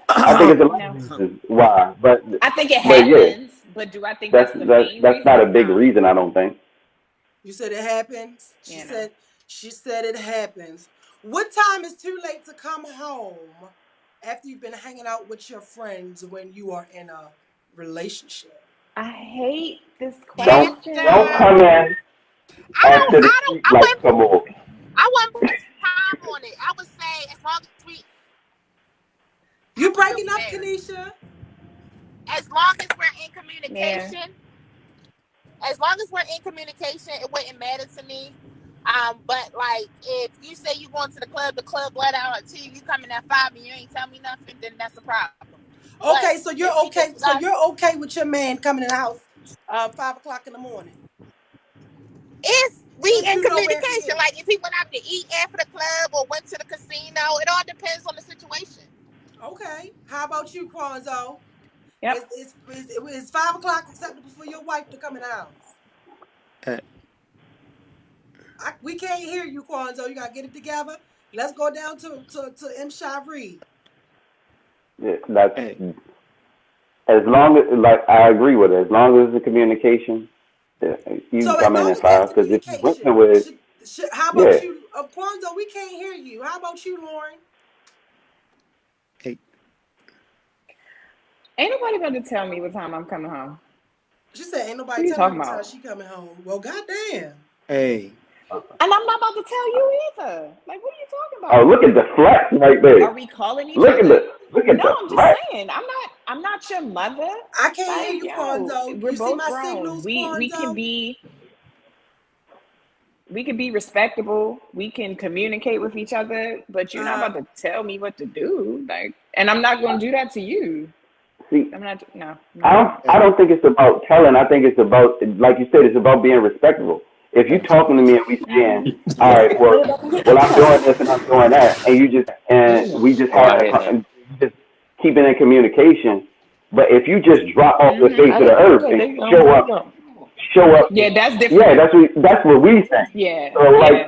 I think it's a lot of No. reasons why, but I think it yeah, happens, but do I think that's the main that's not reason? a big No. reason. I don't think. You said it happens. She Yeah, no. said she said it happens. What time is too late to come home after you've been hanging out with your friends when you are in a relationship? I hate this Don't question. After come in after the street I lights wouldn't come on. I wouldn't put time on it. I would say as long as we You have to still breaking be up, married. Kanisha? As long as we're in Yeah. communication, it wouldn't matter to me. But like if you say you going to the club let out at 2, you coming at 5 and you ain't tell me nothing, then that's a problem. But Okay, so if you're we okay. So discuss, you're okay with your man coming in the house 5 o'clock in the morning. if we If in you know where he communication, is. like if he went out to eat after the club or went to the casino, it all depends on the situation. Okay. How about you, Kwanzo? Yep. Is 5 o'clock acceptable for your wife to come in the house? Uh, We can't hear you, Kwanzo. You gotta get it together. Let's go down to M. Ryde. Yeah, that's hey, as long as like I agree with it. As long as the communication, yeah, you can So as come in long at as there's 5. Because if you went communication, to it, how about yeah, you, Kwanzo? We can't hear you. How about you, Lauren? hey, Ain't nobody about to tell me what time I'm coming home. She said, "Ain't What nobody are you telling her talking what time about? she coming home." Well, goddamn. hey. And I'm not about to tell you either. Like, what are you talking oh, about? look at the flex right Are there. we calling each Look at other? the No, I'm just flex. saying. I'm not your mother. I can't hear Like, you, yo, Kwanzo. we're You see both my grown. signals, We can Kwanzo? be respectable. We can communicate with each other, but you're not Uh, about to tell me what to do. Like, and I'm not going to do that to you. See, I'm not. No, I'm I not don't doing I Hey, don't think it's about telling. I think it's about like you said, it's about being respectable. If you talking to me and we that. saying, all right, well I'm doing this and I'm doing that, and we just Oh, I having a hear that. and just keeping in communication. But if you just drop off the face I of the hear earth that. and They gonna show break up, up. show up, Yeah, that's yeah, different. that's what we think. Yeah, So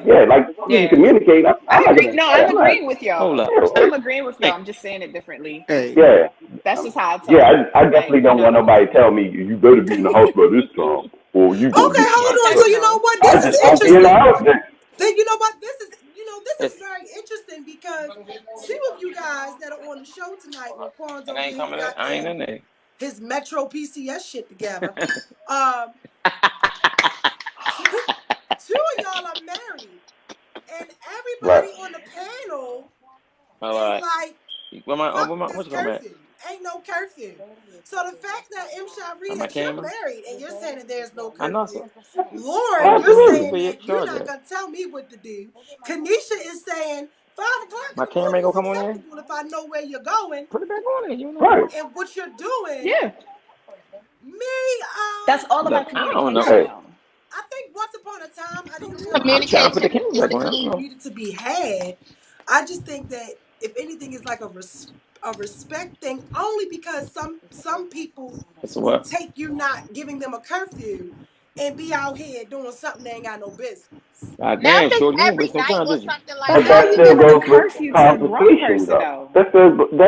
yeah, like as long as you yeah. communicate, I'm I not agree. gonna, No, yeah, I'm I'm not, agreeing with Hold y'all. up. I'm agreeing with y'all. hey, I'm just saying it differently. hey. yeah. That's just how I Yeah, talk. I Like, definitely you're don't not want about nobody to to tell me you better be in the house by this time or you gonna okay, get hold snatched on. So up. you know no. what? This is I won't be in the interesting. house then. Then you know what? This is It's, very interesting because two of you guys that are on the show tonight, well, it Kwanzo ain't get his coming in. I ain't goddamn in there. his Metro PCS shit together. Um, two of y'all are married, and Right. everybody on the panel All is right. like, Where fuck my this what's going back? curfew. Ain't no curfew. So the fact that M. On my Shariah, you're camera? married and you're saying that there's no I know. curfew. Lauren, Oh, you're damn, Absolutely. you saying better that you're charge not that. gonna tell me what to do. Kanisha is saying 5 o'clock in My the camera morning ain't gonna is come on there? acceptable if I know where you're going Put it back on there, you know. Right. and what you're doing. Yeah. Me, That's all Look, about I don't communication, know. Hey, though. I think once upon a time I didn't feel like I'm trying to put the Communication. camera was back the on. I don't issue know. needed to be had. I just think that if anything is like a respect thing, only because some people That's will what. take you not giving them a curfew and be out here doing something they ain't got no business. God Now, damn, if it's shorty, you didn't every waste no night time, or did you? something like But but how that, that you then still giving a goes maybe. with curfew to a grown conversation, person, though. though? That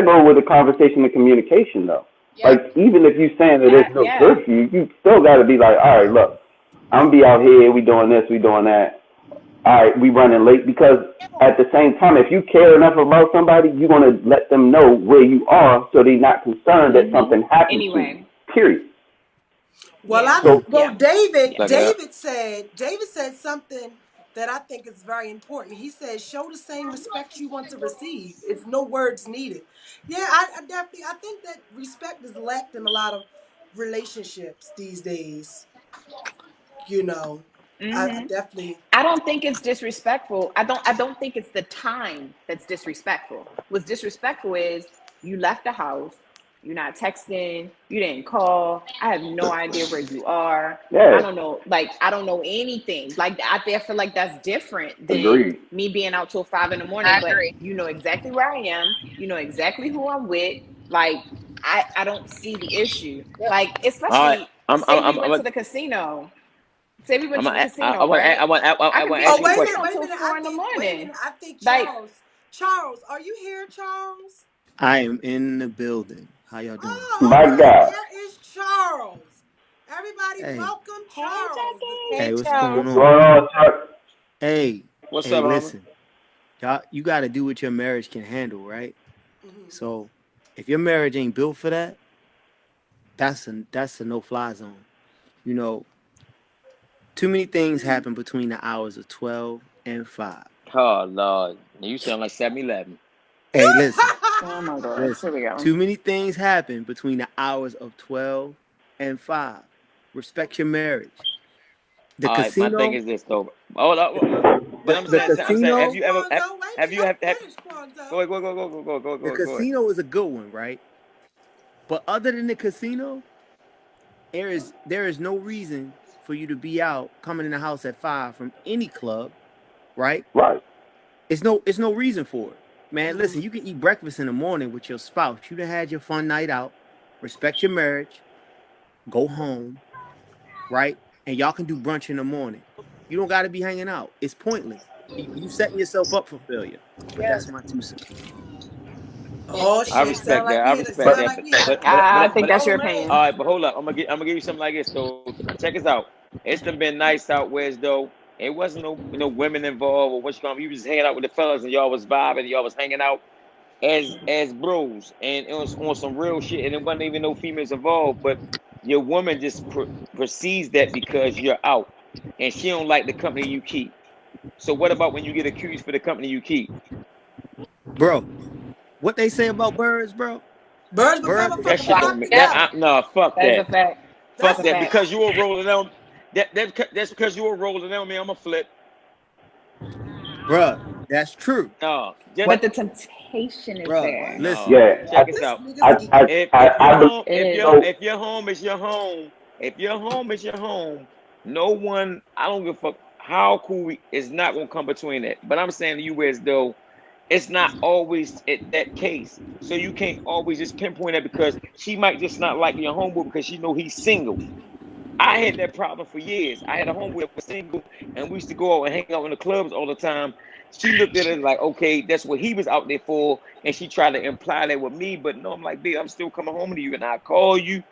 goes with the conversation and communication, though. Yep. Like, even if you're saying that That, there's no yeah. curfew, you still got to be like, all right, look, I'm gonna be out here, we doing this, we doing that. All right, we running late, because at the same time, if you care enough about somebody, you're gonna let them know where you are, so they're not concerned that Mm-hmm. something happens to you. Anyway. Period. Yeah. So Yeah. David Yeah. Suck it up. David said something that I think is very important. He said, show the same respect you want to receive. It's no words needed. Yeah, I definitely I think that respect is lacked in a lot of relationships these days. You know. I Mm-hmm. definitely I don't think it's disrespectful. I don't think it's the time that's disrespectful. What's disrespectful is you left the house, you're not texting, you didn't call. I have no idea where you are. I yeah, don't know, I don't know anything. Like I feel like that's different than agreed. me being out till 5 in the morning, I but agree. you know exactly where I am, you know exactly who I'm with. Like I don't see the issue. Yep. Like, All right. especially say we went to the casino. Say we went to the I casino, want, right? I I could want be to at Oh, ask the you a wait a question. minute, casino wait a till minute. I 4 in the think wait a morning. minute. I think Like, Charles, are you here, Charles? I am in the building. How y'all doing? Oh, My okay. God. There is Charles. Everybody Hey, welcome hey, Charles. Jackie. Hey, hey, what's Charles. going What's on? going on, Chuck? Hey, What's hey, up, homie? listen, y'all, you got to do what your marriage can handle, right? Mhm. So, if your marriage ain't built for that, that's a no-fly zone. You know, too many things happen between the hours of 12 and 5. Oh, Lord. You sound like 7-Eleven. Hey, listen, Oh my gosh, here listen. we go. Too many things happen between the hours of 12 and 5. Respect your marriage. The All right, my thing casino, is this, though. Hold up. But the I'm saying, Wait, casino, Quanzo. Wait a have minute. you, Let him have, finish, go Quanzo. ahead, the go ahead. casino is a good one, right? But other than the casino, there is no reason for you to be out coming in the house at 5 from any club, right? Right. It's no reason for it. Man, Mhm. listen, you can eat breakfast in the morning with your spouse. You done had your fun night out. Respect your marriage. Go home, right? And y'all can do brunch in the morning. You don't got to be hanging out. It's pointless. You setting yourself up for failure. But Yeah. that's my 2 cents. Oh I shit! respect that. I respect Sound that. like we had a I conflict. think But that's Oh your man. opinion. all right, but hold up. I'm gonna give you something like this though. Check us out. It's done been nice out where as though it wasn't no women involved or what you call 'em. You was hanging out with the fellas and y'all was vibing and y'all was hanging out as bros and it was on some real shit and it wasn't even no females involved. But your woman just perceives that because you're out and she don't like the company you keep. So what about when you get accused for the company you keep? Bro, what they say about birds, bro? Birds of a feather Birds, That fucking shit Flock don't flock make that. together. together. No, fuck That is that. a fact. That's That's Fuck a a that. fact. Because fact. you were rolling on that's because you were rolling on me. I'm a flip. bruh, that's true. No, just But the temptation is Bruh, there. listen, no. Yeah. Check us This out. nigga's geeking. If your Believe home It is. so. if your home is your home, if your home is your home, no one. I don't give a fuck how cool is not gonna come between it. But I'm saying to you as though it's not always that case. So you can't always just pinpoint that because she might just not like your homeboy because she know he's single. I had that problem for years. I had a homeboy that was single, and we used to go out and hang out in the clubs all the time. She looked at it like, okay, that's what he was out there for, and she tried to imply that with me. But no, I'm like, babe, I'm still coming home to you, and I call you.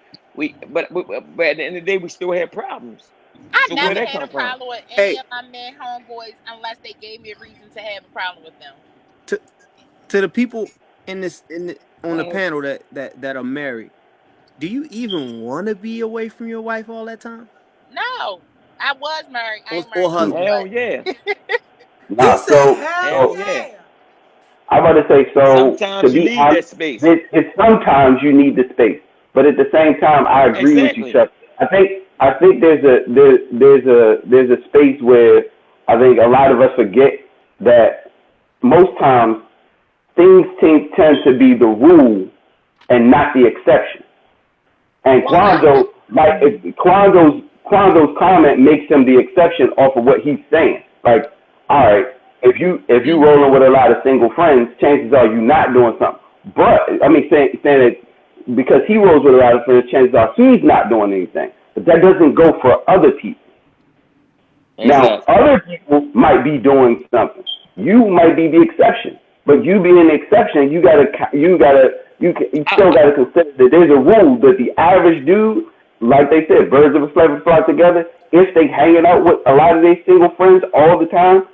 But at the end of the day, we still had problems. I So where never that had a come from? problem with any hey, of my men homeboys unless they gave me a reason to have a problem with them. to the people in this on the Hey, panel that are married, Do you even want to be away from your wife all that time? No, I was married. I Or, ain't or married no more, husband? Hell but yeah. He Nah, said, so hell Hell so yeah. yeah. I'm about to say, so to Sometimes you be need that honest, space. it's sometimes you need the space, but at the same time, I agree with you, Exactly. Chuck. I think there's a space where I think a lot of us forget that most times things tend to be the rule and not the exception. And well, I Quanzo's comment makes him the exception off of what he's saying. Like, all right, if you rolling with a lot of single friends, chances are you not doing something. But I mean, saying that because he rolls with a lot of friends, chances are he's not doing anything. But that doesn't go for other people. Now, Exactly. other people might be doing something. You might be the exception, but you being the exception, you I, still gotta consider that there's a rule that the average dude, like they said, birds of a feather flock together. If they hanging out with a lot of their single friends all the time,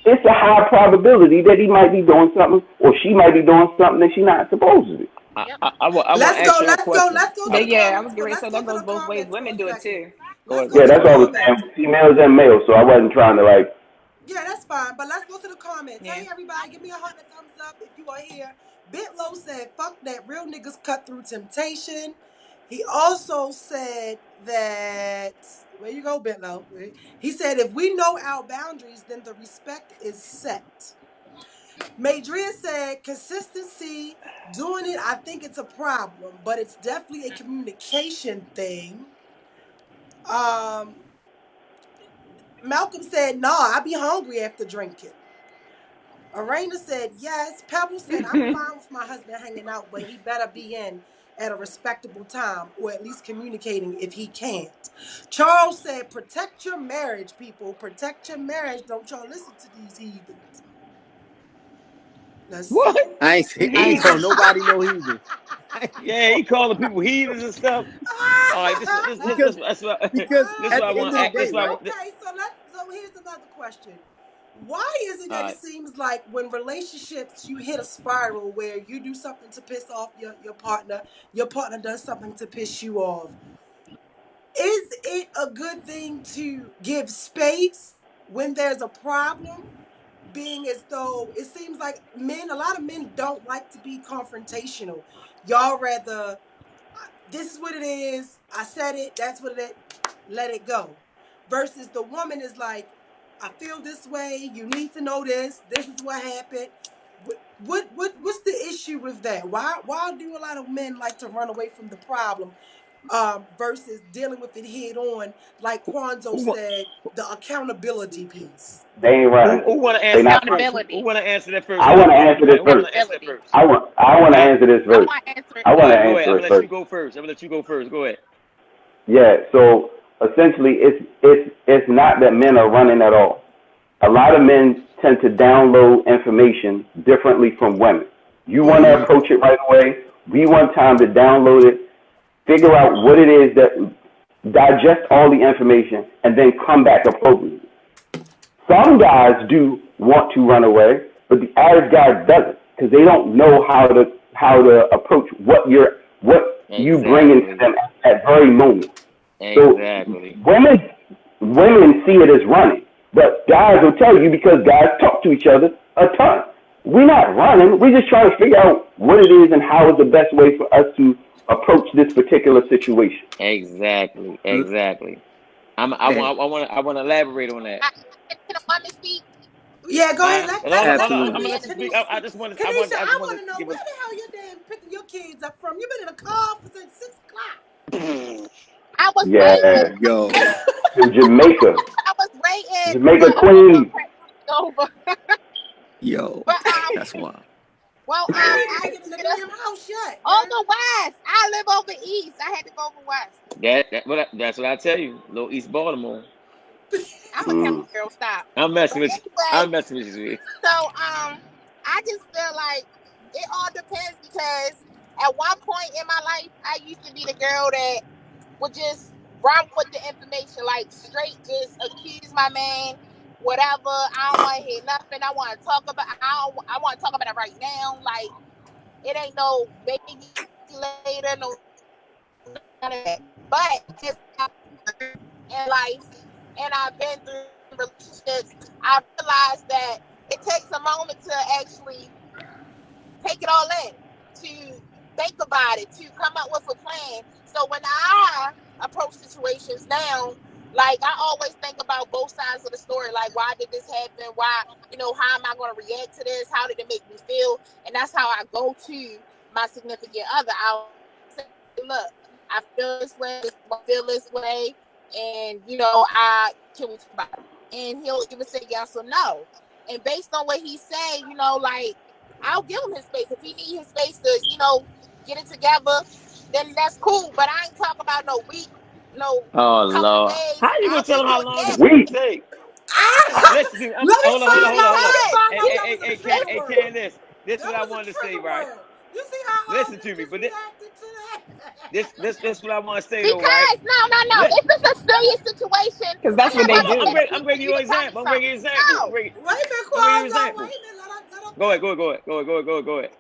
it's a high probability that he might be doing something or she might be doing something that she's not supposed to be. yep. I want to ask y'all a question. Let's go to But the yeah, I comments was getting ready to let's say go that to goes the both ways. comments for Women a do it second. too. Go Let's ahead, go go Yeah, to ahead, the that's go all I ahead. was comments. saying. Females and males, so I wasn't trying to like. Yeah, that's fine. But let's go to the comments. Yeah. Hey, everybody, give me a heart and a thumbs up if you are here. Bitlow said, fuck that. Real niggas cut through temptation. He also said that, where you go, Bitlow? He said, if we know our boundaries, then the respect is set. Madria said, consistency, doing it, I think it's a problem, but it's definitely a communication thing. Um, Malcolm said, nah, I be hungry after drinking. Arena said yes. Pebble said, I'm fine with my husband hanging out, but he better be in at a respectable time or at least communicating if he can't. Charles said, protect your marriage, people. Protect your marriage. Don't y'all listen to these heathens. Let's What? see. I ain't call Heathens? nobody no heathen. I ain't Yeah, he call calling people heathens and stuff. All right, because that's what because this is at what I the end want. of the This day, is what right? Okay, so here's another question. Why is it all that it right. seems like when relationships you hit a spiral where you do something to piss off your partner does something to piss you off? Is it a good thing to give space when there's a problem? Being as though it seems like a lot of men don't like to be confrontational. Y'all rather this is what it is. I said it. That's what it is. Let it go. Versus the woman is like, I feel this way. You need to know this. This is what happened. What's the issue with that? Why do a lot of men like to run away from the problem, versus dealing with it head on? Like Quanzo Who want said, the accountability piece. They ain't running. who want to They answer not that running. first? Who Accountability. want to answer that first? I Let want them to go. answer this Who want first. to answer that Accountability. first? I want to Huh? answer this I first. want to answer it I All want to right, first. go ahead. answer I'm it gonna let you first. go first. I'm gonna let you go first. Go ahead. Yeah. So essentially, it's not that men are running at all. A lot of men tend to download information differently from women. You want to Mm-hmm. approach it right away. We want time to download it, figure out what it is that, digest all the information, and then come back appropriately. Some guys do want to run away, but the average guy doesn't because they don't know how to approach what you bring into Exactly. them at that very moment. So Exactly. women women see it as running, but guys will tell you because guys talk to each other a ton. We're not running. We're just trying to figure out what it is and how is the best way for us to approach this particular situation. Exactly. Uh, Exactly. Hey, I want to elaborate on that. Can a woman speak? Yeah, go ahead. Huh? Let's Hold let on. I'm absolutely. gonna Kanisha let you speak. Kanisha I speak. just want to. Kanisha, I just I want want to to know give where us. the hell your damn picking your kids up from. You've been in a car since 6 o'clock. I was Yeah, waiting. Yo, to Jamaica, I was waiting for Jamaica Queen. over. yo, But that's wild. You I ain't had even get in the to get damn house yet, over girl. west. I live over east. I had to go over west. That's what I tell you. Little East Baltimore. I'm a county Mm. girl. Stop. I'm messing But with you. anyway, I'm messing with you. so I just feel like it all depends because at one point in my life, I used to be the girl that would just run with the information, like straight, just accuse my man, whatever. I don't want to hear nothing. I want to talk about. I want to talk about it right now. Like it ain't no maybe later, no maybe later. I want to talk about it right now. Like. And I just feel like it all depends because at one point in my life, I used to be the girl that would just run with the information, like straight, just accuse my man, whatever. I don't want to hear nothing. I want to talk about it right now. Like, it ain't no maybe none of that. But as I've learned in life and I've been through relationships, I realized that it takes a moment to actually take it all in, to think about it, to come up with a plan. So when I approach situations now, like I always think about both sides of the story. Like, why did this happen? Why, how am I going to react to this? How did it make me feel? And that's how I go to my significant other. I'll say, look, I feel this way. I feel this way, and I can we talk about it? And he'll either say yes or no. And based on what he said, like I'll give him his space. If he need his space to, get it together, then that's cool. But I ain't talking about no week, no Oh couple of Lord, days. how you gonna I'll tell give them you how a long yes. it's gonna Weak. take? Ah, Listen to me. let me Hold on, hold on, find hold on, out. hold Let on. me Because find Hey, out hey, that hey, was a hey, trigger hey, word. Candace. This is That what I was a wanted to say, trigger right? word. You see how Listen you to me, just but reacted to this what I want to say though, right? because no. Let If it's a serious situation, Because I'm that's then what not. they what I'm, is I'm do. it bringing. a I'm need for bringing you you an to tell me example. I'm bringing something? you an example. No. that? Wait a minute, I'm bringing you an Quazo. example. Wait a minute. Let her Go ahead. finish. Go ahead. Go ahead. Go ahead. Go ahead. Go ahead. Go ahead.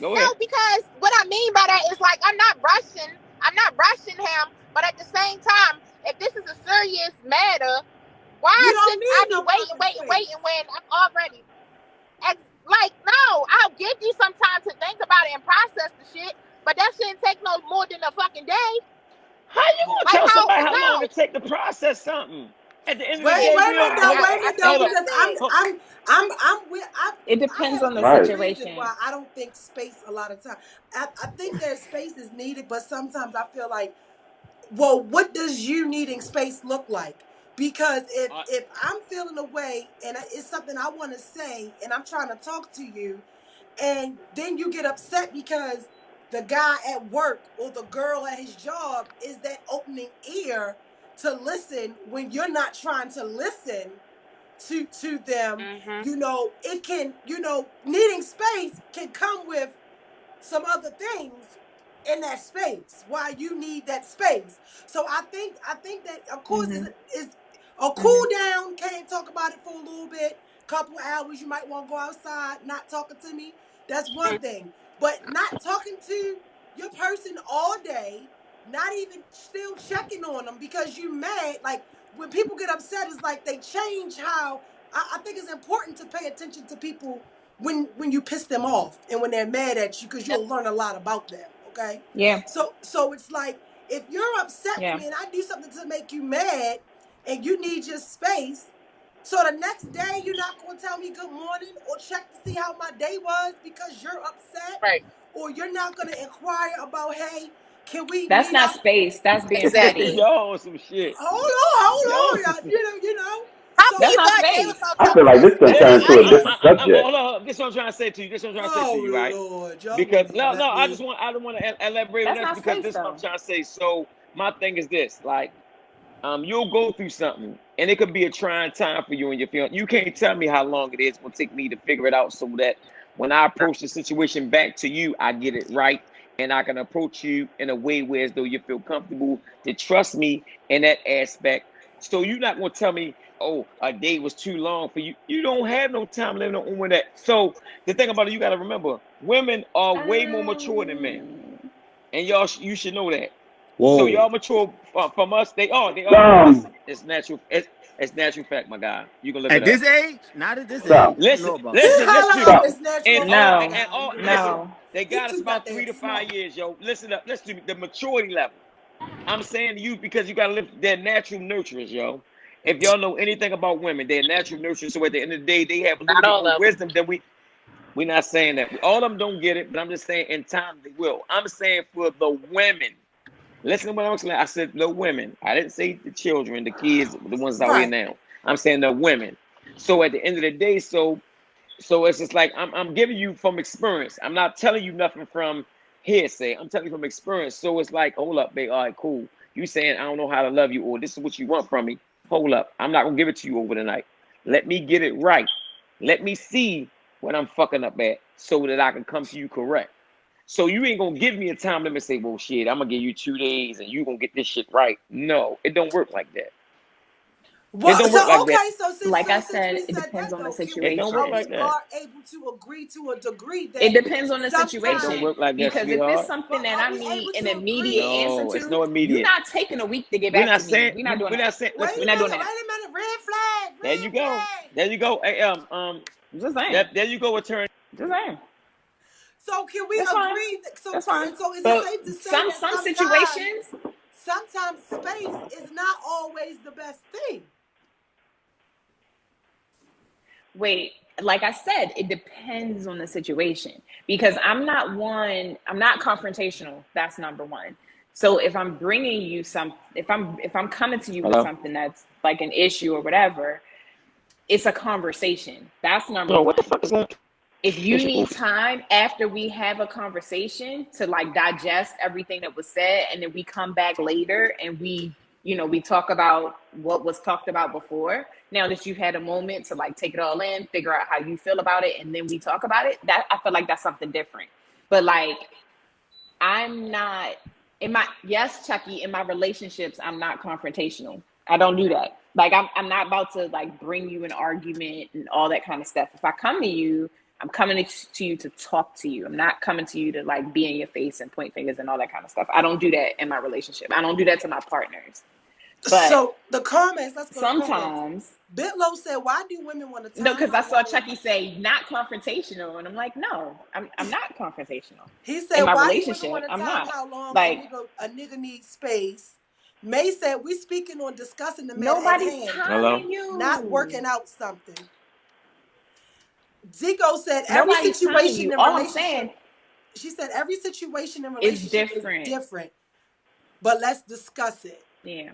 Go No, ahead. because what I mean by that is like I'm not rushing. I'm not rushing him, but at the same time, if this is a serious matter, why You don't should I need be no fucking space. waiting when I'm already like no? I'll give you some time to think about it and process the shit, but that shouldn't take no more than a fucking day. How you gonna Like tell how somebody how long no? it take to process something? At the end of the Wait, day, wait we a minute don't. though. Hold Wait up. a I minute though, said Hold up. because that then. I'm with It I depends have on a the good Right. reason situation. why I don't think space a lot of time. I think there's space is needed, but sometimes I feel like, well, what does you needing space look like? Because Uh, if I'm feeling a way and it's something I want to say and I'm trying to talk to you, and then you get upset because the guy at work or the girl at his job is that opening ear to listen when you're not trying to listen to them, Mhm. it can, needing space can come with some other things in that space why you need that space. So I think that of course Hmm. is a cool Hmm. down. Can't talk about it for a little bit, couple hours. You might want to go outside, not talking to me. That's one thing. But not talking to your person all day, not even still checking on them because you mad. Like when people get upset, it's like they change how. I think it's important to pay attention to people when you piss them off and when they're mad at you because you'll learn a lot about them. Okay, Yeah. so it's like if you're upset with Yeah. me and I do something to make you mad and you need your space, so the next day you're not going to tell me good morning or check to see how my day was because you're upset, Right. or you're not going to inquire about, hey, can we That's meet not up? space. That's being petty. Exactly. y'all on some shit. Y'all on Hold some on, shit. How can That's So you not go a day space. without I talking feel to like us? this gonna Listen, turn That's into a crazy. different subject. hold on. This is what I'm trying to say to you. This is what I'm trying to say to oh you, right? Lord, y'all Because gonna just no, let I me. just want. I don't want to elaborate on That's this not because space this is what I'm though. trying to say. So my thing is this: like, you'll go through something, and it could be a trying time for you and your family. You can't tell me how long it is going to take me to figure it out, so that when I approach the situation back to you, I get it right, and I can approach you in a way where as though you feel comfortable to trust me in that aspect. So you're not going to tell me, oh, a day was too long for you. You don't have no time living on that. So the thing about it, you got to remember, women are way more mature than men, Um, and you should know that. So Whoa. y'all mature from us. They are from us. Some, It's natural. It's natural fact, my guy. You can look it At up. this age? Not at this age. some, I don't Listen, know about He that. listen, listen to me. holla out some. his natural fact, my no. guy. You Listen. know, No. They he got us too about three goddamn to five smart. years, yo. Listen up. Listen to me. The maturity level. I'm saying to you because you gotta live. They're natural nurturers, yo. If y'all know anything about women, they're natural nurturers. So at the end of the day, they have a little Not bit all more of them. wisdom than we. We're not saying that all of them don't get it, but I'm just saying in time they will. I'm saying for the women. Listen to what I'm saying. I said the women. I didn't say the children, the kids, the ones out here Right. now. I'm saying the women. So at the end of the day, so it's just like I'm giving you from experience. I'm not telling you nothing from hearsay. I'm telling you from experience. So it's like, hold up, babe. All right, cool. You saying I don't know how to love you, or this is what you want from me. Hold up. I'm not gonna give it to you over the night. Let me get it right. Let me see what I'm fucking up at so that I can come to you correct. So you ain't gonna give me a time limit and say, well, shit, I'm gonna give you 2 days and you gonna get this shit right. No, it don't work like that. It Well, don't so work like that. okay, so Like I since said, we it said depends that on the though, can It we don't work situation. we like that. are able to agree to a degree It that depends on the It sometimes, don't situation. work like that, Because if it's sweetheart. something but that are I we need able an to agree? immediate answer No, it's to, no you're immediate. not taking a week to get We're back not to me. saying We're not doing we're that. not saying. Wait Listen, a We're not doing minute, that. wait a minute. Red flag, there you red go. flag. There you go. Hey, Just saying. there you go, attorney. Just saying. So can we That's fine. agree? That's fine. So is it But safe to say some that some situations, sometimes space is not always the best thing? wait, like I said, it depends on the situation. Because I'm not confrontational. That's number one. So if I'm bringing you if I'm coming to you with Hello. something that's like an issue or whatever, it's a conversation. That's number No, what the one. fuck is going? If you Issue. need time after we have a conversation to like digest everything that was said, and then we come back later and we talk about what was talked about before, now that you've had a moment to like take it all in, figure out how you feel about it, and then we talk about it, that I feel like that's something different. But like, I'm not yes, Chucky, in my relationships, I'm not confrontational. I don't do that. Like, I'm not about to like bring you an argument and all that kind of stuff. If I come to you, I'm coming to you to talk to you. I'm not coming to you to like be in your face and point fingers and all that kind of stuff. I don't do that in my relationship. I don't do that to my partners. But So the comments, let's go to comments. sometimes, Bitlow said, "Why do women want to no, time because I out saw while Chucky say not confrontational, and I'm like, no, I'm not confrontational he in said, my why do women want relationship. to I'm time not. how long Like, a nigga needs space?" May said, "We speaking on discussing the matter at nobody's hand, Hello. timing not you. working out something." Zico said, "Every Nobody's timing situation you. in All I'm relationship." saying She said, "Every situation in is relationship is different. different, but let's discuss it." Yeah.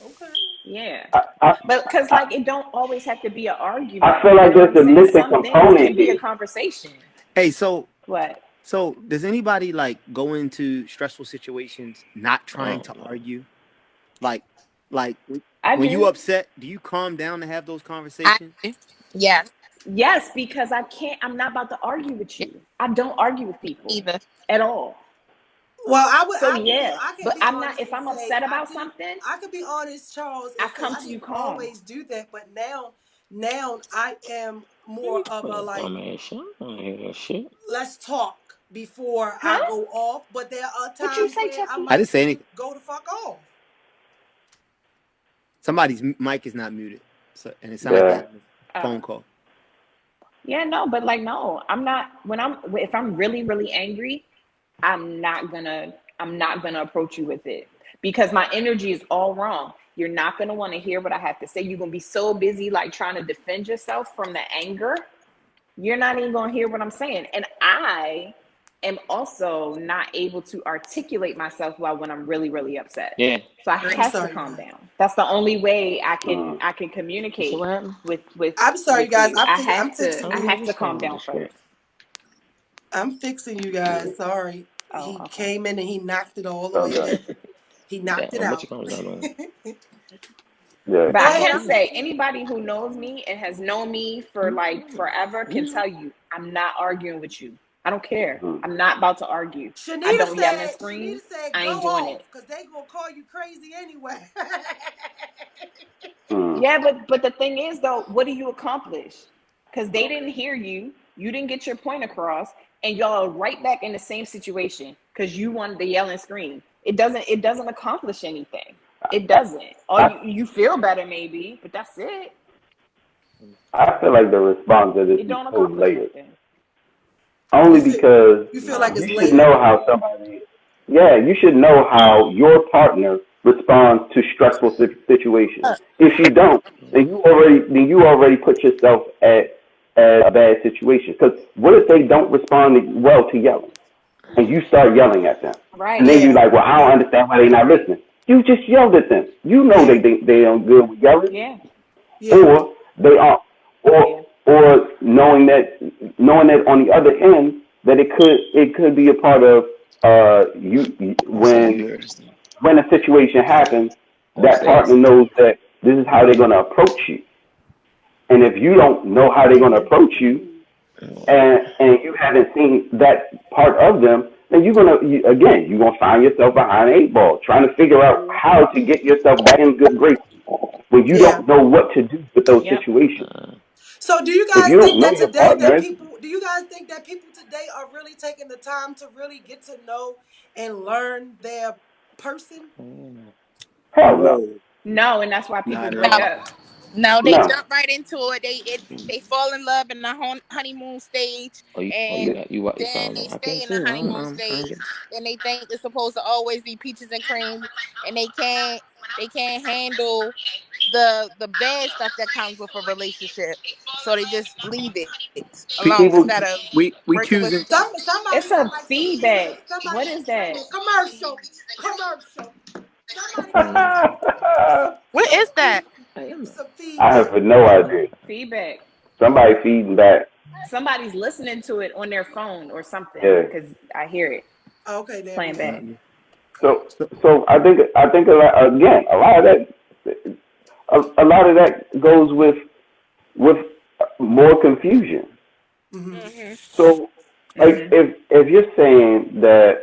Okay. Yeah. I, I, But because, I like, it don't always have to be an I argument. feel You like know what there's I'm the saying? missing Some things component can be a here. conversation. Hey, so What? does anybody like go into stressful situations not trying Oh to no. argue? Like like I when you do. upset, do you calm down to have those I conversations? do. Yes. Yes, because I'm not about to argue with Yeah, you. I don't argue with people either. at all. Well, So, yeah. I can But be I'm not, honest if and I'm say upset about something, I can be honest, Charles, I and say come I to you didn't calm. always do that, but now I am Let more me of put a a like, dumb ass shit. I don't hear that shit. let's talk before I Huh? go off. But there are What you times say, where I Chucky? I didn't might say anything. go the fuck off. Somebody's mic is not muted. So and it sounded like they Yeah. had a Oh. phone call. Yeah, no, but like, no, I'm not, if I'm really, really angry, I'm not gonna approach you with it because my energy is all wrong. You're not gonna want to hear what I have to say. You're gonna be so busy like trying to defend yourself from the anger. You're not even gonna hear what I'm saying. And I am also not able to articulate myself well when I'm really, really upset. Yeah. So I I'm have to sorry, calm guys. down. That's the only way Mm. I can So communicate what happened? I'm sorry, with guys. you. Oh, I yeah, have you to calm saying down this shit. first. I'm fixing you Yeah. guys. Sorry. Oh, He okay. came in and he knocked it all Oh, away. good. He Yeah. knocked it But out. you calm down. Yeah. But Go I ahead. can I'm say fixing you. anybody who knows me and has known me for like forever can tell you I'm not arguing with you. I don't care. Mm. I'm not about to argue. I Shanita don't yell and said, scream. I go ain't doing off it. because they gonna call you crazy anyway. Mm. Yeah, but the thing is though, what do you accomplish? Because they didn't hear you. You didn't get your point across, and y'all are right back in the same situation because you wanted to yell and scream. It doesn't accomplish anything. It doesn't. Or I you feel better maybe, but that's it. I feel like the response to this It is don't so accomplish layered. anything. Only you feel because you feel like Nah. it's you should know layered? how somebody. Yeah, you should know how your partner responds to stressful situations. If you don't, then you already put yourself at a bad situation. Because what if they don't respond well to yelling, and you start yelling at them, and Right. then you Yeah, like, well, I don't understand why they're not listening. You just yelled at them. You know yeah, they don't good with yelling, Yeah. yeah, or they are, Yeah. or knowing that on the other end that it could be a part of you So you hear this thing. when a situation happens, What's that partner this? knows that this is how they're going to approach you, and if you don't know how they're going to approach you, and you haven't seen that part of them, then you're gonna find yourself behind an 8 ball, trying to figure out how to get yourself back in good graces when you Yeah. don't know what to do with those Yep. situations. So do you If guys you don't think know that your today that partner, people do you guys think that people today are really taking the time to really get to know and learn their person? hell no, Whoa, No, and that's why people not at No, break all. up. no, they no. jump right into it. They fall in love in the honeymoon stage, and You then sound they like I stay can't in the see. honeymoon I'm trying to stage, get. and they think it's supposed to always be peaches and cream, and they can't handle the bad stuff that comes with a relationship, so they just leave it alone instead People, of We working with choosing each other. It's Somebody a sound like some feedback. feedback. Somebody What is screaming that? commercial, commercial. Somebody got Mm, What is that? I am not. some I feedback. have no idea. Feedback. Somebody feeding back. Somebody's listening to it on their phone or something Yeah. because I hear it Okay, there we playing go. back. Mhm. So So, so I think a lot of that a lot of that goes with more confusion. Hmm. Hmm. So like Mm-hmm. if you're saying that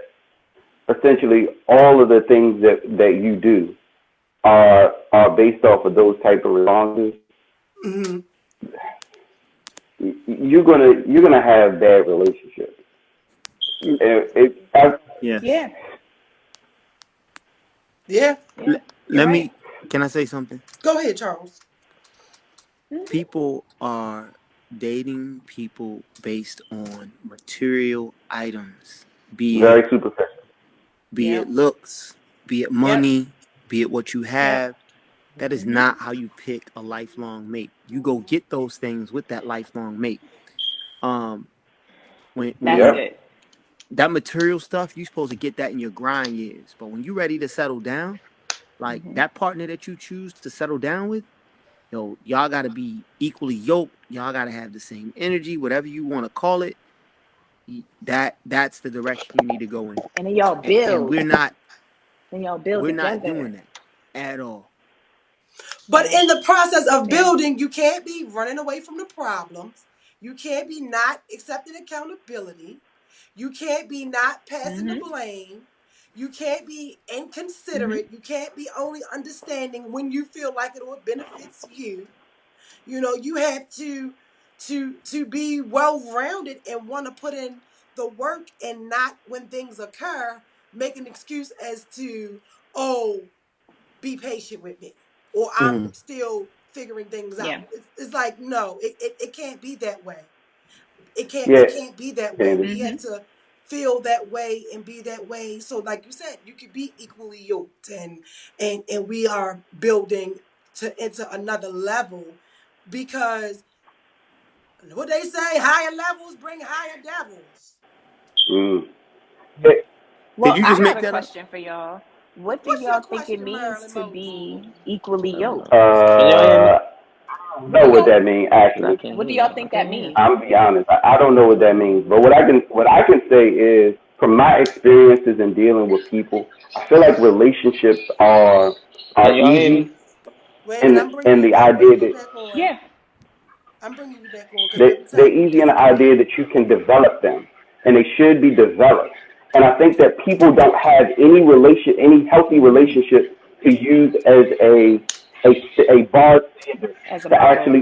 essentially all of the things that you do are based off of those type of responses, Hmm. you're gonna have bad relationships. I, yes. Yeah. Yeah. Yeah. You're Let right. me. Can I say something? Go ahead, Charles. Mm-hmm. People are dating people based on material items, be it very superficial. be Yep. it looks, be it Yep. money, be it what you Yep. have. That is Mm-hmm. not how you pick a lifelong mate. You go get those things with that lifelong mate. Um, when That's Yep. you it. that material stuff, you supposed to get that in your grind years. But when you're ready to settle down, like Mm-hmm. that partner that you choose to settle down with, y'all got to be equally yoked. Y'all got to have the same energy, whatever you want to call it. That's the direction you need to go in. And then y'all And build. Then y'all build we're not together. doing that at all. But Yeah. in the process of Yeah. building, you can't be running away from the problems. You can't be not accepting accountability. You can't be not passing the Mm-hmm. blame. You can't be Mm-hmm. inconsiderate. You can't be only understanding when you feel like it or benefits you. You know, you have to be well rounded and want to put in the work and not when things occur make an excuse as to, oh, be patient with me or I'm Mm, still figuring things out. Yeah. It's like no, it can't be that way. Yeah. It can't be that way. Candy. We Mm-hmm. have to feel that way and be that way. So like you said, you could be equally yoked and we are building to into another level because what they say, higher levels bring higher devils. Mm. Yeah, did Well, you I just have make a that up? question for y'all. What do What's your y'all think it question, means Marilyn to Moses? be equally I don't yoked? know. Can y'all hear me? I don't know what that means Cause I actually. can't What do hear. y'all I think that can't hear. means? I'm gonna be honest. I don't know what that means. But what I can say is from my experiences in dealing with people, I feel like relationships Can are y'all hear me? easy Wait a in minute, the, in the I'm idea bringing you that back on. Yeah. I'm bringing you back on because They, every they're time you easy in the idea disappear. that you can develop them, and they should be developed. And I think that people don't have any healthy relationship to use as a, a bar standard As a to model.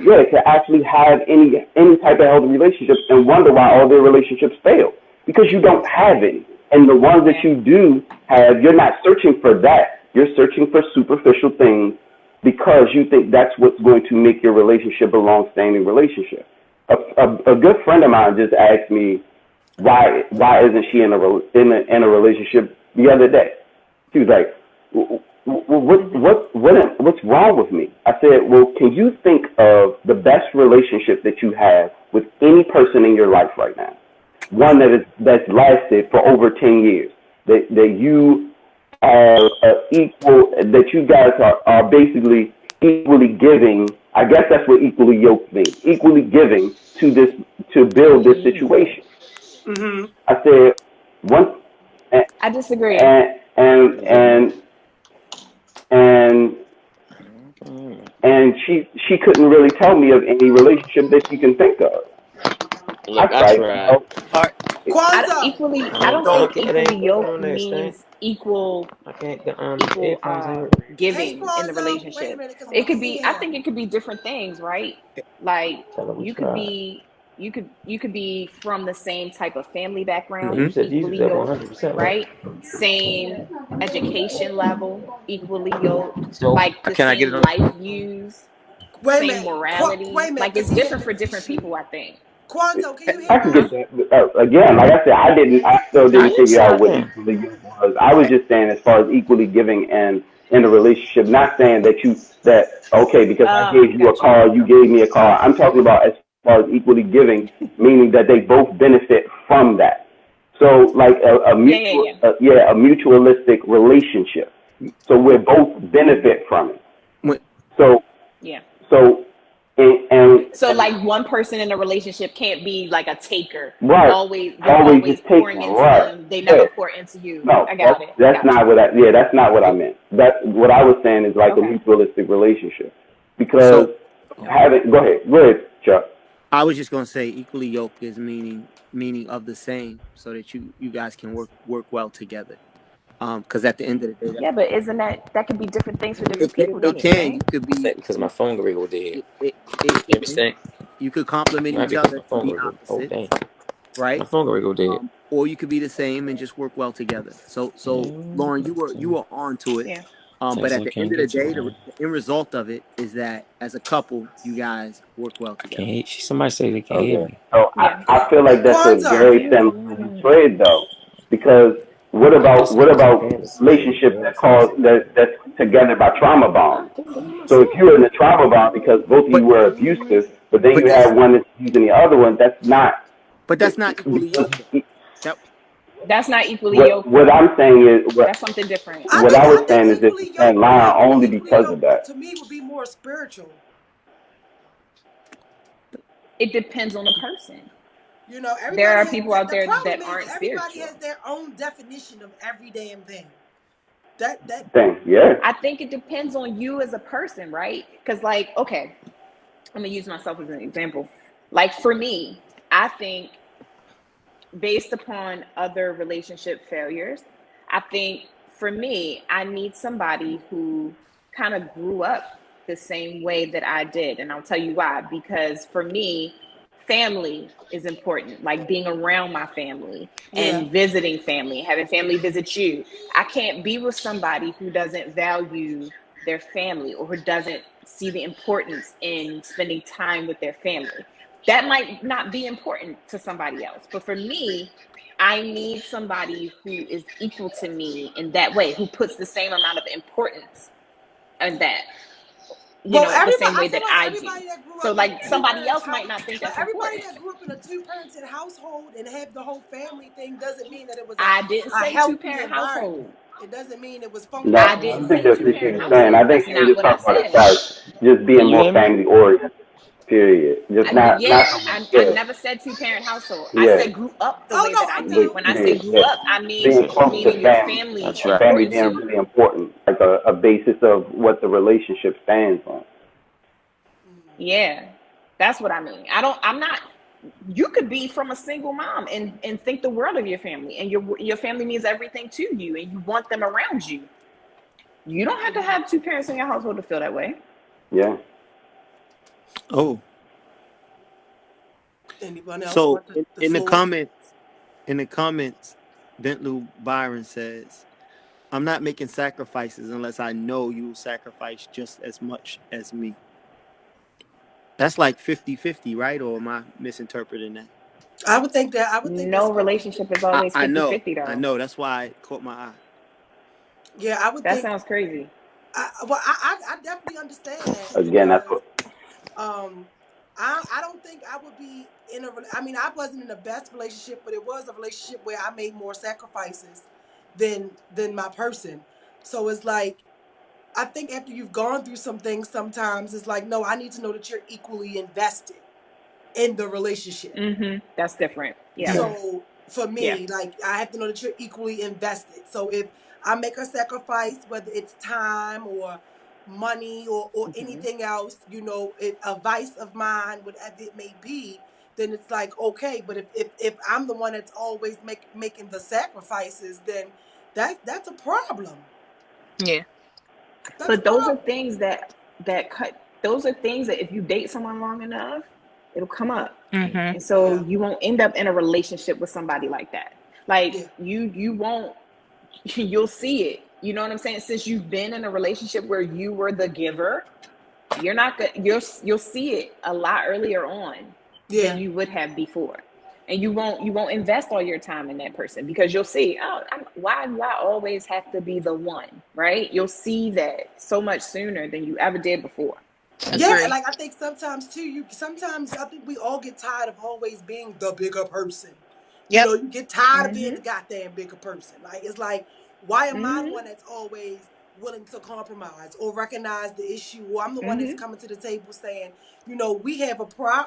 actually have any type of healthy relationship, and wonder why all their relationships fail because you don't have any. And the ones that Yeah. you do have, you're not searching for that. You're searching for superficial things because you think that's what's going to make your relationship a long-standing relationship. A good friend of mine just asked me why isn't she in a relationship the other day. She was like, Mm-hmm. what's wrong with me? I said, well, can you think of the best relationship that you have with any person in your life right now? One that's lasted for over 10 years. That you are equal. That you guys are basically equally giving. I guess that's what equally yoked means. Equally giving to build this situation. Mm-hmm. I said one, and I disagree. and and and, and and she couldn't really tell me of any relationship that she can think of. Look, I tried. You tried. know, All right. Kwanzaa. I don't So think It ain't equally working yoked on that stand. means equal I can't. The equal earphones ain't working. Hey giving in the Kwanzaa, wait a relationship. minute, because It we could can't be, hear I him. think it could be different things, right? Like Tell her we you could tried. be you could be from the same type of family No, background, you said Jesus equally at yoked, 100%, right? right? Same education level, equally yoked, So like the can I get it same on the life speakerphone? views, Wait a same minute. Wait morality. a minute, Like because it's he getting different a for different feature. people, I think. Kwanzaa, can you I hear can us? get that. Again, like I said, I still I didn't am figure sure I out what can. equally giving was. I was just saying as far as equally giving and in a relationship, not saying that okay, because I gave you a Got you. car, you gave me a car. I'm talking about as far as equally giving, meaning that they both benefit from that. So like a Yeah. a mutualistic relationship. So we both benefit from it. when, So Yeah. so So and like one person in a relationship can't be like a taker. right, You're always always just taking pouring into right. them. They Yeah. never pour into you. No, I got it. I that's got you. not what that's not what I meant. That what I was saying is like a Okay. mutualistic relationship. Because so go ahead, Chuck. I was just gonna say equally yoked is meaning of the same, so that you guys can work well together. Because at the end of the day, Yeah, but isn't that could be different things for different people it though, can. right? You could Say be because my phone gonna go dead. it You hear me can. saying? You could complement Might each be because other my and phone be gonna go. Oh opposites, dang, my right? phone gonna go dead. Or you could be the same and just work well together. So Yeah. Lauren, you were on to it. Yeah. But at Tesla the end can't of the get to day, it. the end result of it is that as a couple, you guys work well I can't together. hear. Somebody say they can't hear Okay. me. So Yeah. I feel like that's a Kwanzaa. very thin thread though. Because I just what said it's about okay to say. relationships that cause that's together by trauma bonds? I did it So if you're myself. in a trauma bond because both of you But were abusive, but then but you have one that's using the other one, that's not that's not equally because yoked though. That That's not equally yoked what though. I'm saying is That's something different. what I was I think saying is it's a equally thin yoked. line only Equally because of yoked that. to me would be more spiritual. It depends on the person. You know, There everybody are has people out the there problem that is aren't everybody has spiritual. their own definition of every damn thing. That Thing, yeah. I think it depends on you as a person, right? Because like, okay, I'm gonna use myself as an example. Like for me, I think based upon other relationship failures, I think for me, I need somebody who kind of grew up the same way that I did. And I'll tell you why. Because for me, family is important, like being around my family yeah. and visiting family, having family visit you. I can't be with somebody who doesn't value their family or who doesn't see the importance in spending time with their family. That might not be important to somebody else, but for me, I need somebody who is equal to me in that way, who puts the same amount of importance in that, Well, the everybody, same I way feel that like I do. everybody that grew So up in like a somebody two-parent else house, might not think but that's everybody important. that grew up in a two-parented household and had the whole family thing doesn't mean that it was I didn't a say two healthy parent environment. household. It doesn't mean it was No, I functioning. I didn't don't think say that's two what she parent was saying. I household. think That's she was not just what I talking about said. it as just Can being you more hear me? family oriented. Period. Just not Yeah, so much. I Yeah, never said two parent household. I yeah. said grew up the Oh way no, that I I'm did. But down. When I say being grew yeah, up, I mean being close to your family, I family's tried. family important to being you. really important, like a basis of what the relationship stands on. Yeah, that's what I mean. I'm not, you could be from a single mom and think the world of your family and your family means everything to you and you want them around you. You don't have to have two parents in your household to feel that way. Yeah. Oh, Anyone else so want the in the floor? comments, Bentley Byron says, "I'm not making sacrifices unless I know you will sacrifice just as much as me." That's like 50-50, right? Or am I misinterpreting that? I would think that's No 50-50. relationship is always I 50 know, 50 I though. know. That's why it caught my eye. Yeah, I would That think. sounds crazy. I definitely understand that Again, that's because what. um, I don't think I would be in a. I mean, I wasn't in the best relationship, but it was a relationship where I made more sacrifices than my person. So it's like I think after you've gone through some things, sometimes it's like, no, I need to know that you're equally invested in the relationship. That's different. Yeah. Yeah. So for Yeah. me, like I have to know that you're equally invested. So if I make a sacrifice, whether it's time or money or anything else, you know, a vice of mine, whatever it may be, then it's like okay. But if I'm the one that's always making the sacrifices, then that's a problem. Yeah. That's a But those are problem. things that cut. Those are things that if you date someone long enough, it'll come up, Mm-hmm. and so Yeah, you won't end up in a relationship with somebody like that. Like yeah, you won't. You'll see it. You know what I'm saying? Since you've been in a relationship where you were the giver, you're not good. You'll see it a lot earlier on than yeah. you would have before, and you won't invest all your time in that person because you'll see. Oh, why do I always have to be the one? Right? You'll see that so much sooner than you ever did before. Yeah, and Agree. like I think sometimes too, sometimes I think we all get tired of always being the bigger person. You Yep. know, you get tired of being Mm-hmm. the goddamn bigger person. Like it's like, why am I the Mm-hmm. one that's always willing to compromise or recognize the issue? Or I'm the one that's Mm-hmm. coming to the table saying, we have a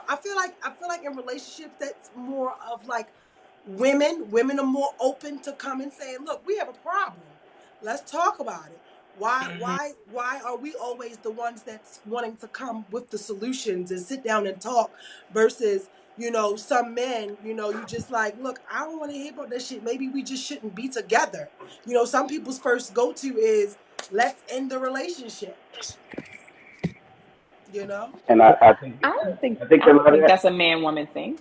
I feel like in relationships that's more of like women. Women are more open to coming saying, look, we have a problem. Let's talk about it. Why Mm-hmm. why why are we always the ones that's wanting to come with the solutions and sit down and talk versus, some men, you just like, look, I don't want to hear about that shit. Maybe we just shouldn't be together. Some people's first go to is let's end the relationship, you know? And I don't think I think I a don't lot of think that. that's a man woman thing.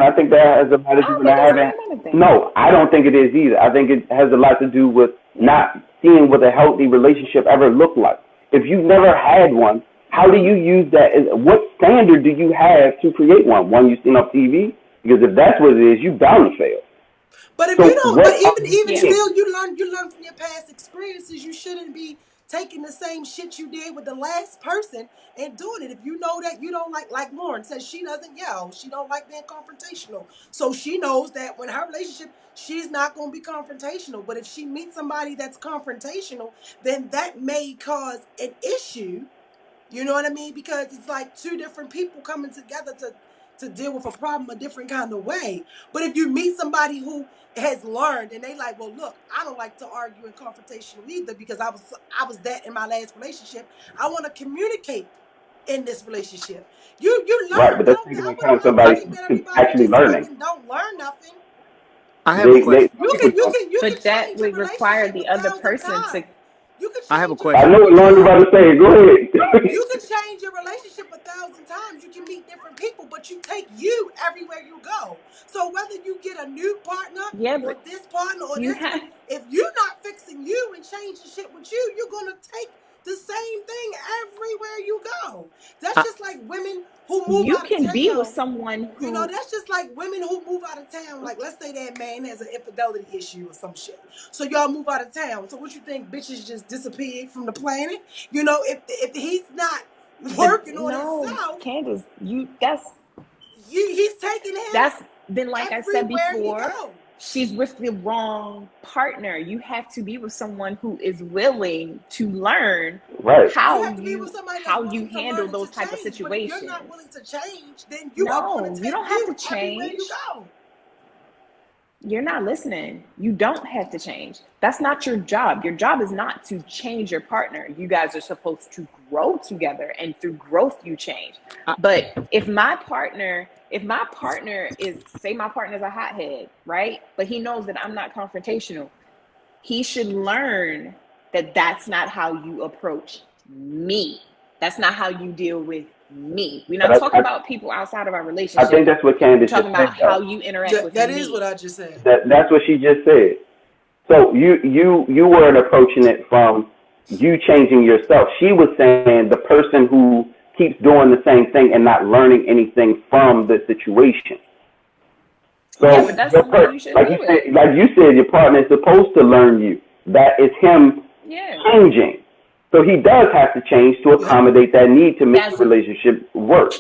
I think that has a lot to I do don't with think not that's a having. man woman thing. No, I don't think it is either. I think it has a lot to do with Yeah. not seeing what a healthy relationship ever looked like. If you've never had one, how do Mm-hmm. you use that? What standard do you have to create one? One you've seen on TV? Because if that's what it is, you bound to fail. But if you So don't, but what are you even Yeah. seeing? still, you learn from your past experiences. You shouldn't be taking the same shit you did with the last person and doing it. If you know that you don't like Lauren says she doesn't yell, she don't like being confrontational. So she knows that when her relationship, she's not going to be confrontational. But if she meets somebody that's confrontational, then that may cause an issue. You know what I mean? Because it's like two different people coming together to deal with a problem a different kind of way. But if you meet somebody who has learned and they like, well, look, I don't like to argue and confrontational either because I was that in my last relationship. I want to communicate in this relationship. You Right, learn. but that's taking into account I don't somebody think that who's everybody actually just learning. fucking don't learn nothing. I have a They question. some You people can you don't. can you can But that change your would require relationship a the other thousand person to. times. You can I have a change your I question. know what Lauren's relationship. about to say. Go ahead. You can change your relationship a thousand times. You can meet different people, but you take you everywhere you go. So whether you get a new partner Yeah, or but this partner or you this one, have. if you're not fixing you and changing shit with you, you're gonna take the same thing everywhere you go. That's I, just like women who move You out of can be with town. someone who. That's just like women who move out of town. Like, let's say that man has an infidelity issue or some shit. So y'all move out of town. So what you think? Bitches just disappeared from the planet? If he's not But working on no, himself, Candace, you. he's taking him That's then, like I said everywhere he before, go. she's with the wrong partner. You have to be with someone who is willing to learn Right. You how have to be with you somebody that's how you willing to learn handle and to those type of change. But if you're not situations. willing to change, then you are going to No, you take don't have you to everywhere you change. go. You're not listening. You don't have to change. That's not your job. Your job is not to change your partner. You guys are supposed to grow together, and through growth you change. I, But if my partner is, say my partner's a hothead, right? But he knows that I'm not confrontational. He should learn that that's not how you approach me. That's not how you deal with me. We're not But talking about people outside of our I think relationship. that's what We're Candace just talking about said, how though. you interact That, with that is what me. I just said. That's what she just said. So you weren't approaching it from you changing yourself. She was saying the person who keeps doing the same thing and not learning anything from the situation. Yeah, So but Yeah. that's somebody you shouldn't be with. like you said, your partner is supposed to learn you. That is him Yeah. changing. So he does have to change to Yep. accommodate that need to make the That's relationship work.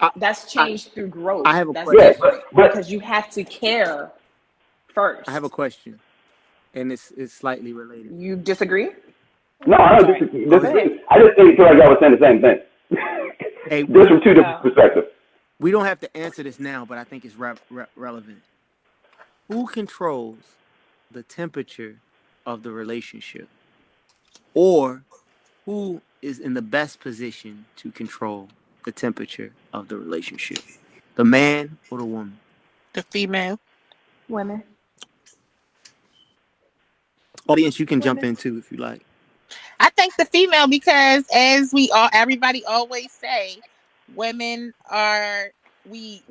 I, that's I, changed through growth. I have a That's Yeah, question. different but because you have to care I have a first. question, and it's slightly related. You disagree? no, I'm I don't sorry. disagree. Go ahead. I just feel like y'all were saying the same thing, Hey, just from two different Oh. perspectives. we don't have to answer this now, but I think it's relevant. Who controls the temperature of the relationship, or who is in the best position to control the temperature of the relationship? The man or the woman? The female. Women. Audience, you can jump Women. in too if you like. I think the female because as everybody always say, women are we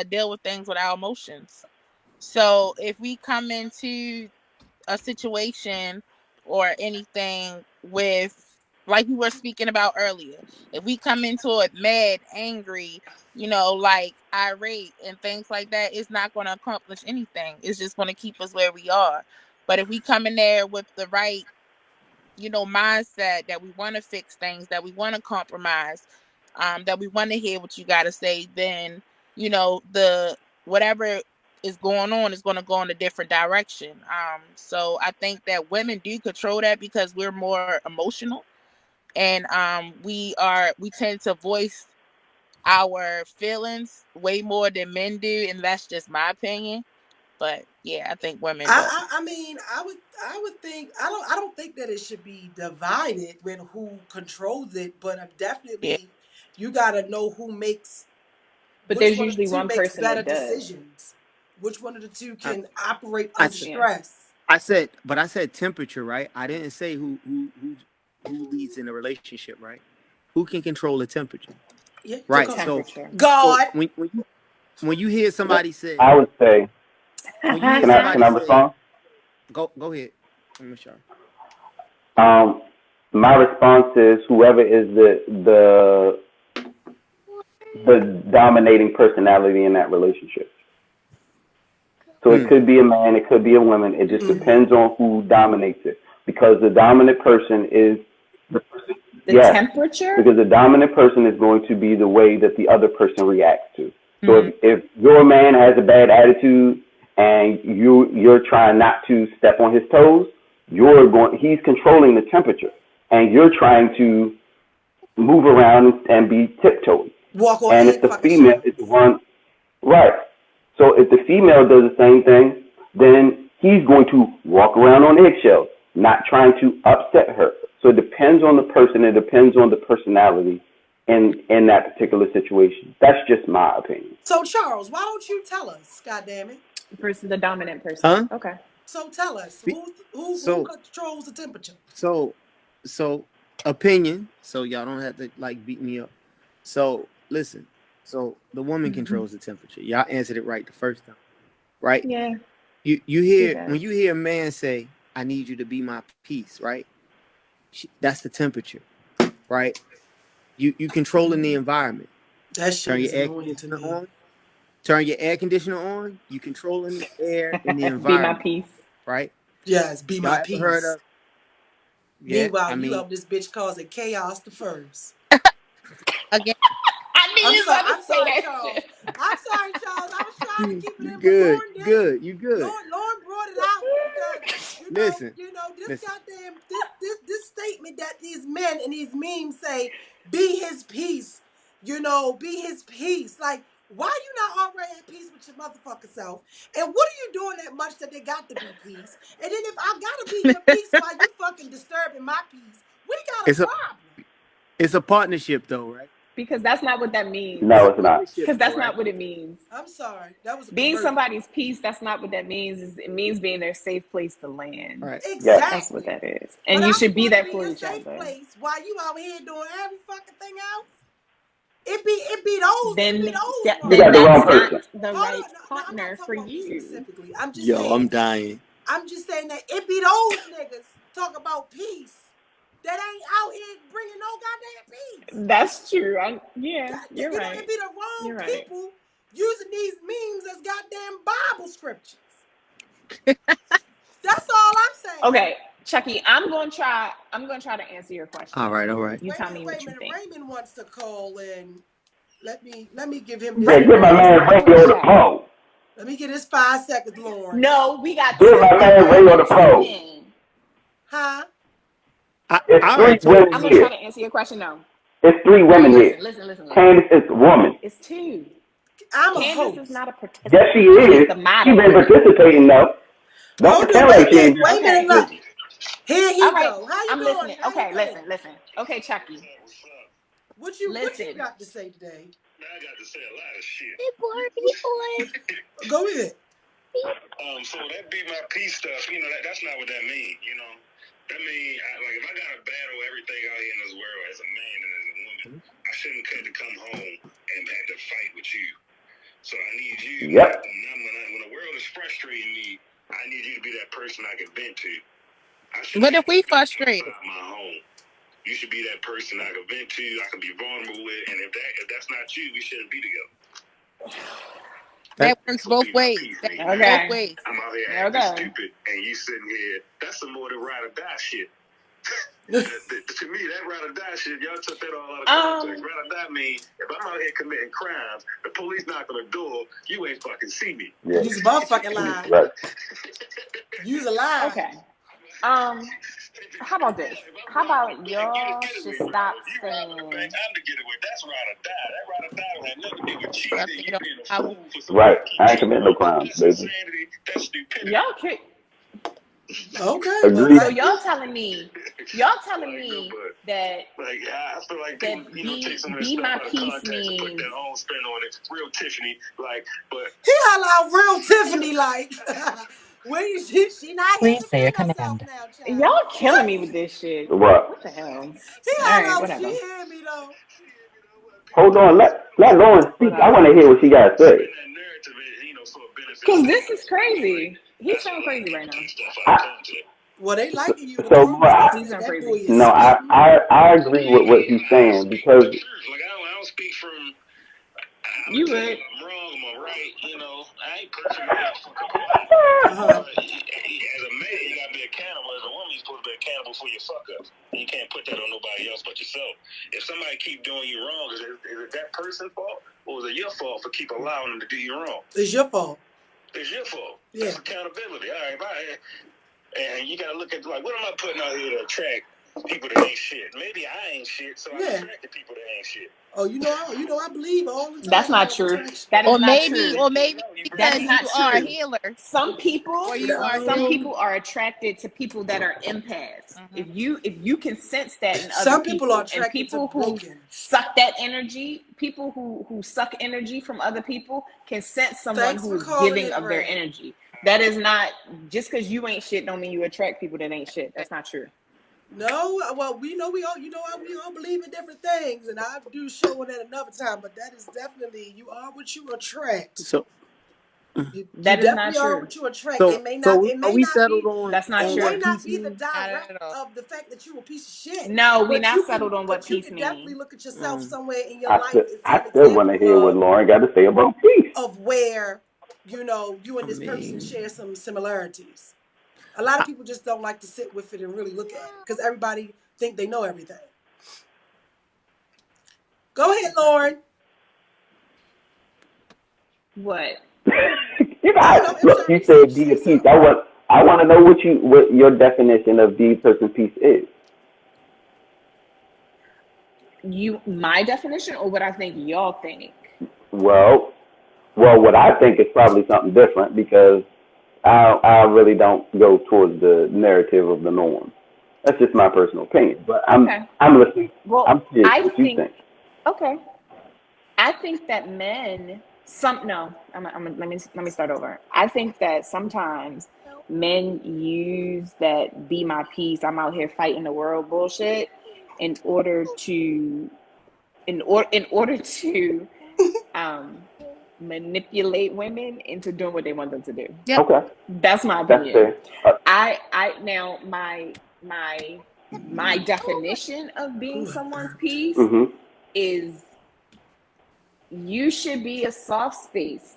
deal with things with our emotions. So if we come into a situation or anything with, like we were speaking about earlier, if we come into it mad, angry, like irate and things like that, it's not going to accomplish anything. It's just going to keep us where we are. But if we come in there with the right mindset that we want to fix things, that we want to compromise, that we want to hear what you got to say, then the whatever is going on is going to go in a different direction. So I think that women do control that because we're more emotional, and we tend to voice our feelings way more than men do, and that's just my opinion. But yeah, I think women don't. I mean, I would think I don't think that it should be divided with who controls it, but Yeah. definitely you got to know who makes But which there's one of the usually two one makes person better that does. decisions. Which one of the two I, can operate I, under Yeah. stress? I said temperature, right? I didn't say who leads in a relationship, right? Who can control the temperature, Yeah, The right? temperature. So God. when you hear somebody say, I would say, when you hear can somebody I say, respond? go ahead, I'm sure. Um, my response is whoever is the dominating personality in that relationship. So it could be a man, it could be a woman. It just depends on who dominates it. Because the dominant person is the person. The Yes, temperature? because the dominant person is going to be the way that the other person reacts to. So Mhm. if your man has a bad attitude and you're trying not to step on his toes, he's controlling the temperature, and you're trying to move around and be tiptoeing. Walk on And if egg the fucking female is the shells. one, right? So if the female does the same thing, then he's going to walk around on eggshells, not trying to upset her. So it depends on the person. It depends on the personality in that particular situation. That's just my opinion. So Charles, why don't you tell us? God damn it. Versus the dominant person. Huh? Okay. So tell us Be- who So controls the temperature? so so opinion. So y'all don't have to like beat me up. So listen. So the woman controls the temperature. Y'all answered it right the first time, right? Yeah, You she hear does. when you hear a man say, "I need you to be my peace," right? That's the temperature, right? You controlling the environment. That shit Turn your is air annoying to conditioner me. on. Turn your air conditioner on. You controlling the air in the Be my environment, peace. right? Yes, be Y'all my ever heard peace. of? Yeah, I Meanwhile, you mean, up this bitch causing chaos the first. Again. I knew you was about to I'm say sorry, that Charles. shit. I'm sorry, Charles. I was trying to keep it you in, but good, Lauren you did. good, you good. Lauren brought it out because Listen, this listen. goddamn this statement that these men and these memes say, be his peace, be his peace. Like, why you not already at peace with your motherfucking self? And what are you doing that much that they got to be peace? And then if I gotta be your peace while you fucking disturbing my peace, we got a It's a problem. it's a partnership though, right? Because that's not what that It's No, means. a it's not. partnership Because though, that's right? not what it means. I'm sorry. That was a Being commercial. somebody's peace, that's not what that means. It means being their safe place to land. All right. Yes. That's what Exactly. that is. But And you I should just be want to that be for your each safe other. place while you out here doing every fucking thing else. It be those You ones. got Then the wrong that's not person. the Hold right on, no, I'm not partner for talking about me you. specifically. I'm just Yo, I'm saying. dying. I'm just saying that it be those niggas talk about peace that ain't out here bringing no goddamn peace. That's true. Yeah, That, you're right. it be the wrong You're right. people using these memes as goddamn Bible scriptures. That's all I'm saying. Okay, Chucky, I'm gonna try to answer your question All right, now. all right. You tell me Wait what a you minute. think. Raymond wants to call in. Let me give him this. Yeah, give Raymond my is man not Ray on the on the show. phone. Let me get his 5 seconds, Lauren. No, we got Give two my man women Ray on the and two phone. men. Huh? It's I three already told women I'm him. gonna try here. to answer your question now. It's three All right, women here. listen. Candace is a woman. It's two. I'm a Candace is host. not a Yes, she participant. She's is. the She been moderator. participating though. Don't Hold on. pretend Wait like a she minute. ain't been Wait a minute. Okay. Look. participating. Here All he right. go. How you I'm doing? listening. How you Okay, been? listen. Okay, Chucky. What you Listen. got to say today? Now I got to say a lot of shit. Go ahead. So that be my peace stuff, you know, that's not what that means, you know. That means, like, if I got to battle everything out here in this world as a man and as a woman, I shouldn't have to come home and have to fight with you. So I need you, Yep. when the world is frustrating me, I need you to be that person I can vent to. What if we frustrated? My home. You should be that person I can vent to, I can be vulnerable with, and if that's not you, we shouldn't be together. That works both ways. Okay. Both ways. I'm out here acting stupid, and you sitting here. That's some more than ride or die shit. To me, that ride or die shit, y'all took that all out of context. Ride or die means if I'm out here committing crimes, the police knock on the door, you ain't fucking see me. Yeah. You's a motherfucking lie. Right. You's a lie. Okay. How about this? How about y'all should stop saying? I'm the getaway. That's ride or die. That ride or die don't have nothing to do with cheating. You being a fool for somebody. Right. I ain't committing no crimes, That's baby. insanity. That's stupidity. Y'all kick. Okay. Agreed. So y'all telling me that like I feel like that people, take some of this be stuff my out of peace context and put means their own spin on it. Real Tiffany, like, but He holla out real Tiffany like. Where is she not here Please to say a defend herself command. now, child. y'all killing me with this shit. What? What the hell? He All right, holla out whatever. she hear me though. Hold on. Let Lauren speak. I want to hear what she got to say. Because this is crazy. He sounds crazy right now. Well, they liking you. The So, comments, they He's said sound that crazy. boy is no, spitting. I agree with what he's saying because like I don't speak from. You would. I'm wrong, I'm right. You know, I ain't perfect. Uh-huh. But as a man, you gotta be accountable. As a woman, you're supposed to be accountable for your fuck ups. And you can't put that on nobody else but yourself. If somebody keep doing you wrong, is it that person's fault, or is it your fault for keep allowing them to do you wrong? It's your fault. It's your fault. Yeah. That's accountability. All right, bye. And you gotta look at like, what am I putting out here to attract people that ain't shit? Maybe I ain't shit, so I attract the people that ain't shit. Oh, you know, I believe all the time. That's not true. That is not true. Or maybe That because is not you are a true. healer. Some people Or you are are attracted to people that are empaths. If you can sense that in Some other people are and attracted people to who broken. suck that energy, people who suck energy from other people can sense someone Thanks who for is calling giving in, of their Ray. energy. That is not just because you ain't shit don't mean you attract people that ain't shit. That's not true. No, well, we all believe in different things, and I do show on that another time. But that is definitely you are what you attract. So You That is not definitely are true. what you attract. so It may so not. we, It are may we not settled be. on That's not It true. may what not peace be the means? direct of the fact that you a piece of shit. No, we But not you settled can. on what But you peace can definitely means. look at yourself somewhere in your life and see I an still want to hear what example Lauren got to say about peace. of where you and this person share some similarities. A lot of people just don't like to sit with it and really look at it because everybody think they know everything. Go ahead, Lauren. What? You I know, don't know. If look, you Sharice said be say the peace. something. I want to know what your definition of be person peace is. My definition or what I think y'all think? Well, what I think is probably something different because I really don't go towards the narrative of the norm. That's just my personal opinion. But I'm listening. Well, I'm curious I what you think think. okay. I think that men let me start over. I think that sometimes men use that be my peace, I'm out here fighting the world bullshit in order to manipulate women into doing what they want them to do. Yep. Okay. That's my That's opinion. fair. I now my definition of being someone's peace is you should be a soft space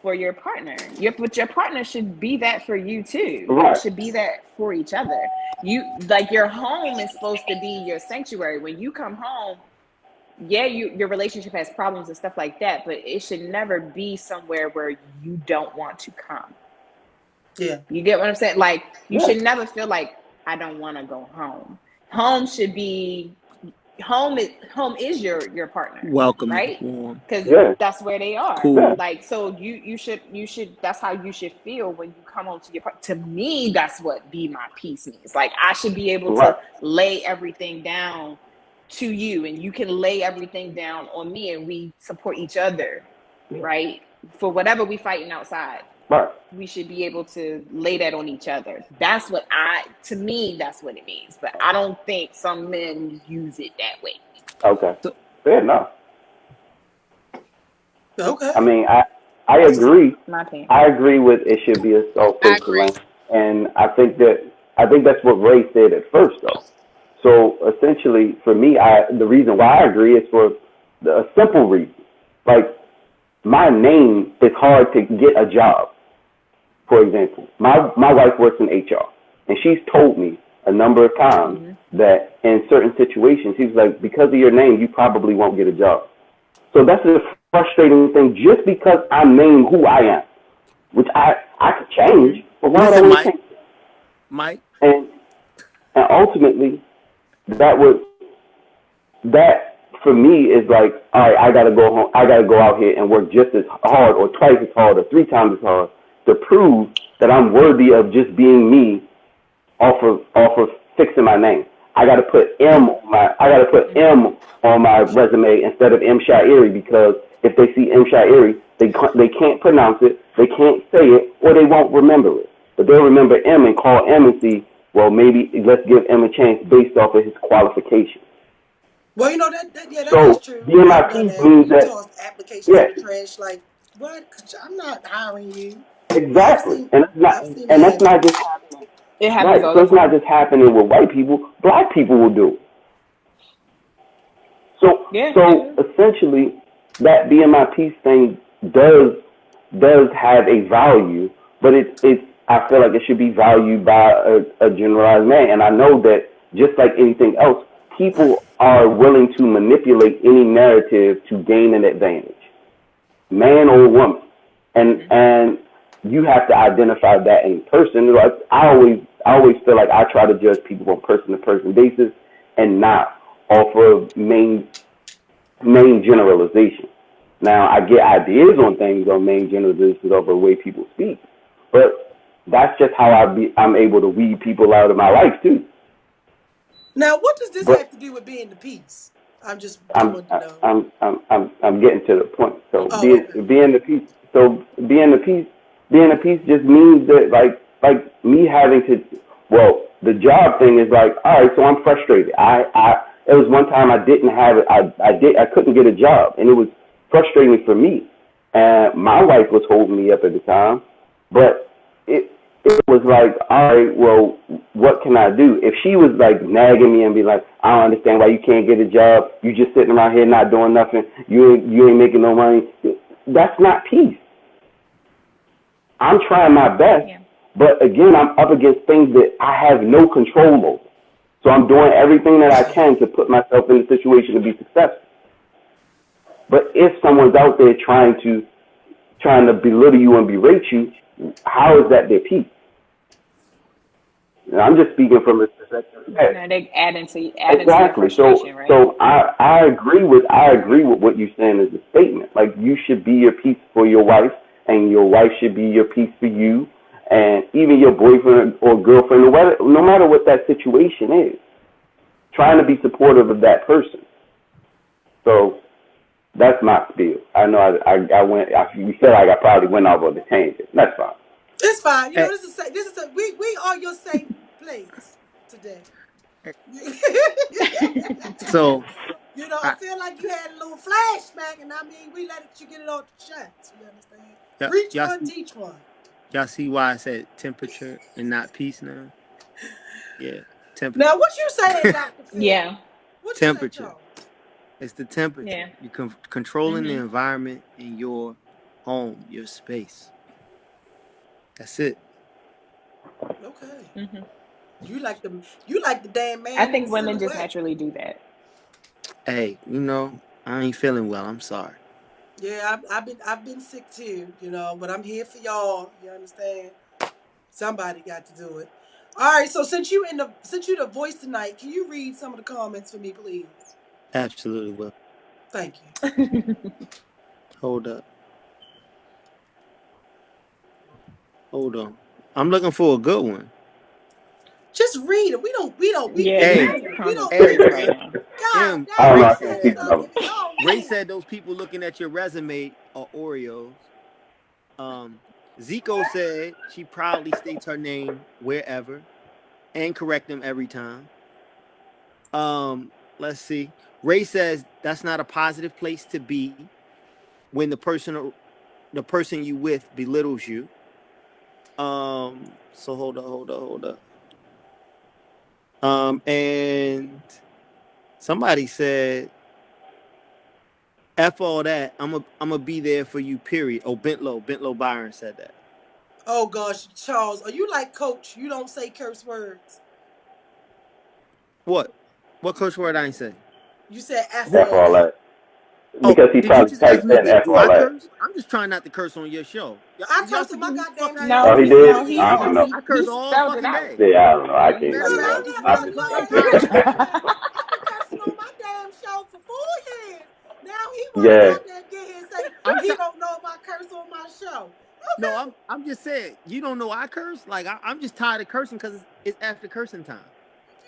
for your partner. But your partner should be that for you too. Right. Y'all should be that for each other. Your home is supposed to be your sanctuary. When you come home, yeah, your relationship has problems and stuff like that, but it should never be somewhere where you don't want to come. Yeah. You get what I'm saying? Like, you should never feel like I don't want to go home. Home should be home is your partner. Welcome, right? warm. Because that's where they are. Cool. Like, so you should that's how you should feel when you come home to your partner. To me, that's what be my peace means. Like, I should be able to lay everything down to you, and you can lay everything down on me, and we support each other, right? For whatever we fighting outside, Right. we should be able to lay that on each other. That's what to me, that's what it means. But I don't think some men use it that way. Okay. So, Fair enough. Okay. I mean, I That's just agree. my opinion. I agree with it should be a I agree. self-fulfilling, and I think that's what Ray said at first, though. So essentially, for me, the reason why I agree is for a simple reason. Like, my name is hard to get a job. For example, my wife works in HR, and she's told me a number of times that in certain situations, she's like, because of your name, you probably won't get a job. So that's a frustrating thing just because I'm named who I am, which I could change, but why would I listen, want to change? Mike. And ultimately, that for me is like, all right, I gotta go home. I gotta go out here and work just as hard, or twice as hard, or three times as hard to prove that I'm worthy of just being me off of fixing my name. I gotta put M on my resume instead of M Shairi, because if they see M Shairi, they can't pronounce it, they can't say it, or they won't remember it. But they'll remember M and call M and see, well, maybe let's give M a chance based off of his qualifications. Well, you know that is So true. being my I've done piece that. means You that, toss applications in yeah, the trash, like what? I'm not hiring you. Yeah, exactly. And I've seen that that's happen. not just happening. It happens Right. all So the it's not time. just happening with white people. Black people will do it. Yeah. So essentially, that being my peace thing does have a value, but it's I feel like it should be valued by a generalized man, and I know that just like anything else, people are willing to manipulate any narrative to gain an advantage, man or woman, and you have to identify that in person. Like I always feel like I try to judge people on person to person basis and not off of main generalization. Now, I get ideas on things on main generalizations of the way people speak, but that's just how I'm able to weed people out of my life too. Now, what does this But have to do with being the peace? I'm just I'm wanting to know. I'm getting to the point. So Oh, okay. being the peace. So being the peace just means that like me having to. Well, the job thing is like, all right. So I'm frustrated. It was one time I didn't have it. I couldn't get a job, and it was frustrating for me. And my wife was holding me up at the time, but it was like, all right, well, what can I do? If she was like nagging me and be like, I don't understand why you can't get a job. You just sitting around here not doing nothing. You ain't making no money. That's not peace. I'm trying my best, Yeah. but again, I'm up against things that I have no control over. So I'm doing everything that I can to put myself in a situation to be successful. But if someone's out there trying to belittle you and berate you, how is that their peace? And I'm just speaking from a perspective. Yeah, No, they add into your exactly. frustration, right? So I agree with what you're saying as a statement. Like, you should be your peace for your wife, and your wife should be your peace for you, and even your boyfriend or girlfriend, no matter what that situation is, trying to be supportive of that person. So that's my spiel. I know I went. You feel like I probably went off on the tangent. That's fine. It's fine. You know, Hey, we are your safe place today. so You know, I I, feel like you had a little flashback, and I mean, we let you get it off the chest. You understand? y'all, Preach y'all one, see teach one. y'all see why I said temperature and not peace now? Yeah, Now, temperature. what you saying, Doctor Phil? Yeah. What you say, Temperature. Charles? It's the temperature. Yeah. You controlling the environment in your home, your space. That's it. Okay. hmm you like the damn I man in the think women just silhouette. naturally do that. Hey, I ain't feeling well. I'm sorry. Yeah, I've been sick too, you know, but I'm here for y'all. You understand? Somebody got to do it. All right, so since you the voice tonight, can you read some of the comments for me, please? Absolutely well. Thank you. Hold up. Hold on. I'm looking for a good one. Just read it. We Yeah, Hey, you're we kind of don't hey, crazy think right now. God M. I don't damn, know. Ray I look can't at said, speak that for stuff. them. If y'all Ray read. said those people looking at your resume are Oreos. Zico said she proudly states her name wherever and correct them every time. Let's see. Ray says that's not a positive place to be when the person you with belittles you. So hold up. And somebody said, F all that. I'm a be there for you, period. Oh, Bentlow Byron said that. Oh gosh, Charles, are you like Coach? You don't say curse words. What? What curse word I ain't say? You said F F all all that. that. Oh, Because he did you probably just ask typed me in F do all I that. curse? I'm just trying not to curse on your show. I Y'all curse on my forget who goddamn fucking name. Oh, No, he You did? no, bullying he I me. don't no, know. he I he curse all spelled it fucking out. day. Yeah, I don't know. I Yeah, he can't Girl, spelled do it that. out. I'm I not just, lying. Trying to I've been cursing on my damn show for 4 years. Now he wanna yeah. goddamn get here and say I'm he trying don't know if I curse on my show. No, Okay. I'm just saying, you don't know I curse? Like I'm just tired of cursing because it's after cursing time.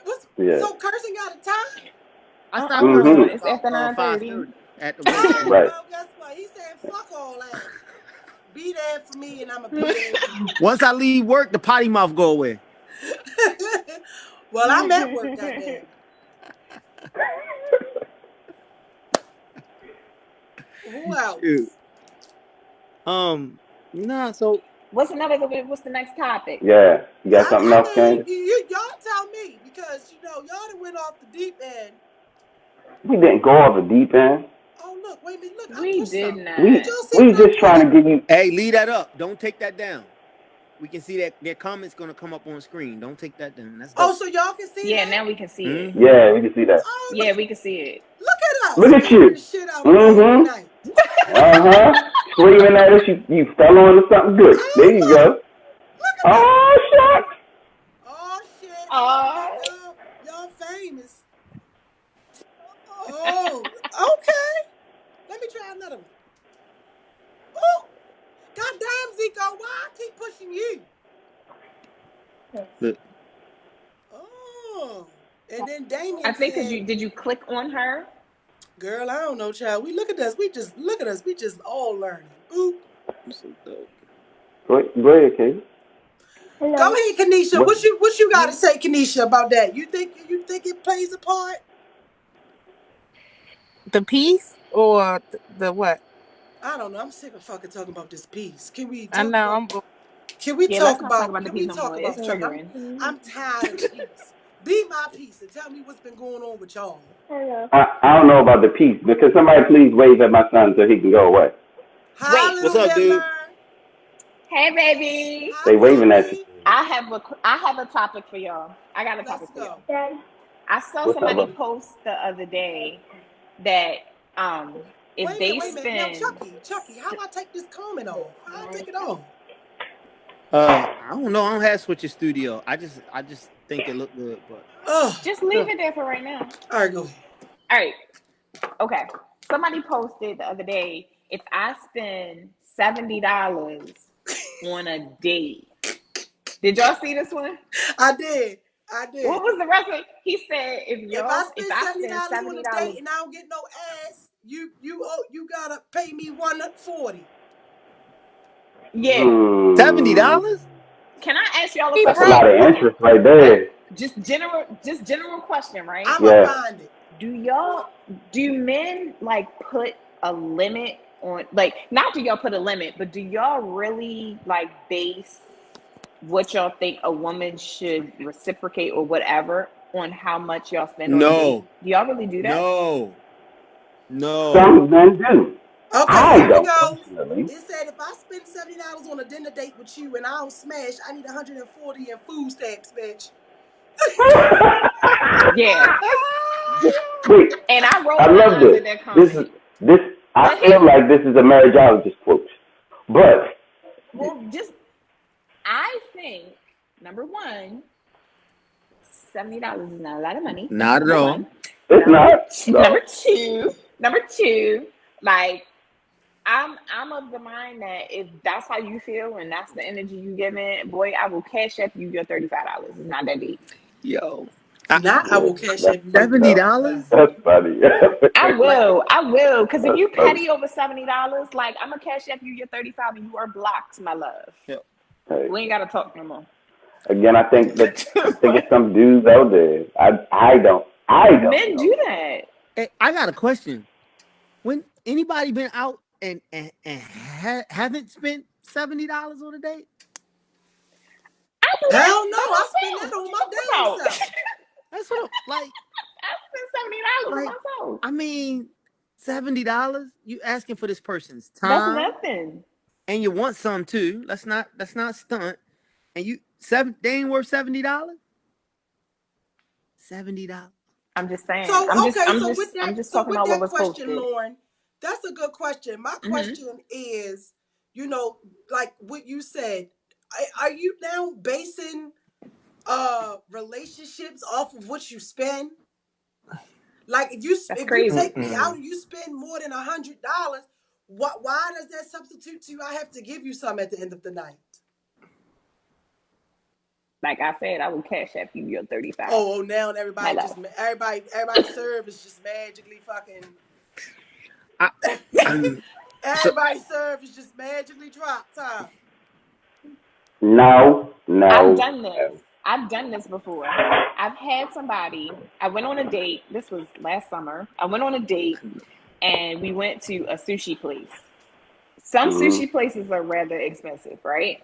What's Yeah. so cursing out of time? I stopped cursing Mm-hmm. It's after about 9:30. 5:30 at the weight Oh, room. Right. well, guess what? He said, fuck all that. Be there for me and I'ma be there for you. Once I leave work, the potty mouth go away. Well, I'm at work, goddamn. Who Shoot. else? Nah, so What's the next topic? Yeah. You got something I else, mean, Candy? y'all tell me because y'all done went off the deep end. We didn't go off the deep end. Oh look, wait a minute, look, I We pushed did something. Did not. y'all see We what I just trying pushed? to give you. hey, leave that up. Don't take that down. We can see that their comments gonna come up on screen. Don't take that down. That's Oh, dope. so y'all can see Yeah, that? now we can see it. Mm-hmm. Yeah, we can see that. Oh, Yeah, we can see it. look at Look us at figuring you. shit out Mm-hmm. overnight. Uh-huh. Screaming at us, you fell on to something good. There Oh you look, go. look at that. Oh, shucks. Oh shit, I'm about to Oh, make y'all famous. Oh, okay. Let me try another one. Oh, goddamn Zico, why I keep pushing you? Look. Oh, and then I Damien think because said, did you click on her? "Girl, I don't know, child. We look at us. We just look at us. We just all learning." Boop. So dope. Go ahead, Katie. Go ahead, Kanisha. What? What you got to say, Kanisha, about that? You think it plays a part? The piece or the what? I don't know. I'm sick of fucking talking about this piece. Can we I talk know about? I'm bored. Can we Yeah, let's talk not talk about? about the Can piece we no talk more. It's about something? triggering. I'm tired of the piece. Be my piece and tell me what's been going on with y'all. I don't know about the peace. Because somebody please wave at my son so he can go away. Wait, Hi, What's little up, dude? Hitler. hey baby. Hi, They waving at you. baby. I have a topic for y'all. I got a Let's topic for go. y'all. I saw What's up, somebody love? post the other day that if Wait a minute. they Wait a minute. Now, spend Chucky, how I take this comment off? How I take it off? I don't know. I don't have Switcher Studio. I just think it looked good, but Oh, just leave so it there for right now. all right. Go ahead. All right. Okay. Somebody posted the other day, if I spend $70 on a date. Did y'all see this one? I did. I What did. was the rest of it? He said if If I I spend spend $70 on a $70, date and I don't get no ass, you gotta pay me 140. yeah. Hmm. $70? Can I ask y'all a He That's a question? lot broke. of interest right Like there. just general question, right? I'ma Yeah. find it. Do men like put a limit on, like, not do y'all put a limit, but do y'all really like base what y'all think a woman should reciprocate or whatever on how much y'all spend on a date? No, Do y'all really do that? no, no. Some men do. Okay, I here we don't go. personally. It said if I spend $70 on a dinner date with you and I don't smash, I need 140 in food stamps, bitch. Yeah. Wait, And I I roll my love eyes this. at that This comment. is this. I But feel here, like this is a marriageologist quote. But well, just I think number one, $70 is not a lot of money. That's Not at number all. one. it's Number not. two, No. number two, like I'm I'm of the mind that if that's how you feel and that's the energy you give in, boy, I will cash up you your $35. It's not that deep. Yo, Not I will cash That's up you. $70. that's funny. I Like, will, because if That's you funny. petty over $70, like I'm gonna cash up you your 35 and you are blocked, my love. Yo. Hey, We ain't gotta talk no more. again, I think it's some dudes out there. I don't Men know. do that. Hey, I got a question. When anybody been out and haven't spent $70 on a date? I do that hell no, by I spend myself. that What on you my talking damn about? self. That's what I'm like. I spent $70 on Like, myself. I mean, $70. You asking for this person's That's time, nothing. and you want some too. Let's not stunt. And they ain't worth $70. $70. I'm just saying. So okay, so with I'm that, just talking about what was question, posted. Lauren, that's a good question. My question is, like what you said, are you now basing relationships off of what you spend? Like That's if you crazy. take me out and you spend more than $100, why does that substitute to I have to give you some at the end of the night? Like I said, I will cash app you your 35. Oh, now My everybody love. everybody serve is just magically fucking. So, Everybody serve is just magically dropped, huh? No. I've done this. I've done this before. I've had somebody, I went on a date. This was last summer. I went on a date and we went to a sushi place. Some Mm-hmm. sushi places are rather expensive, right?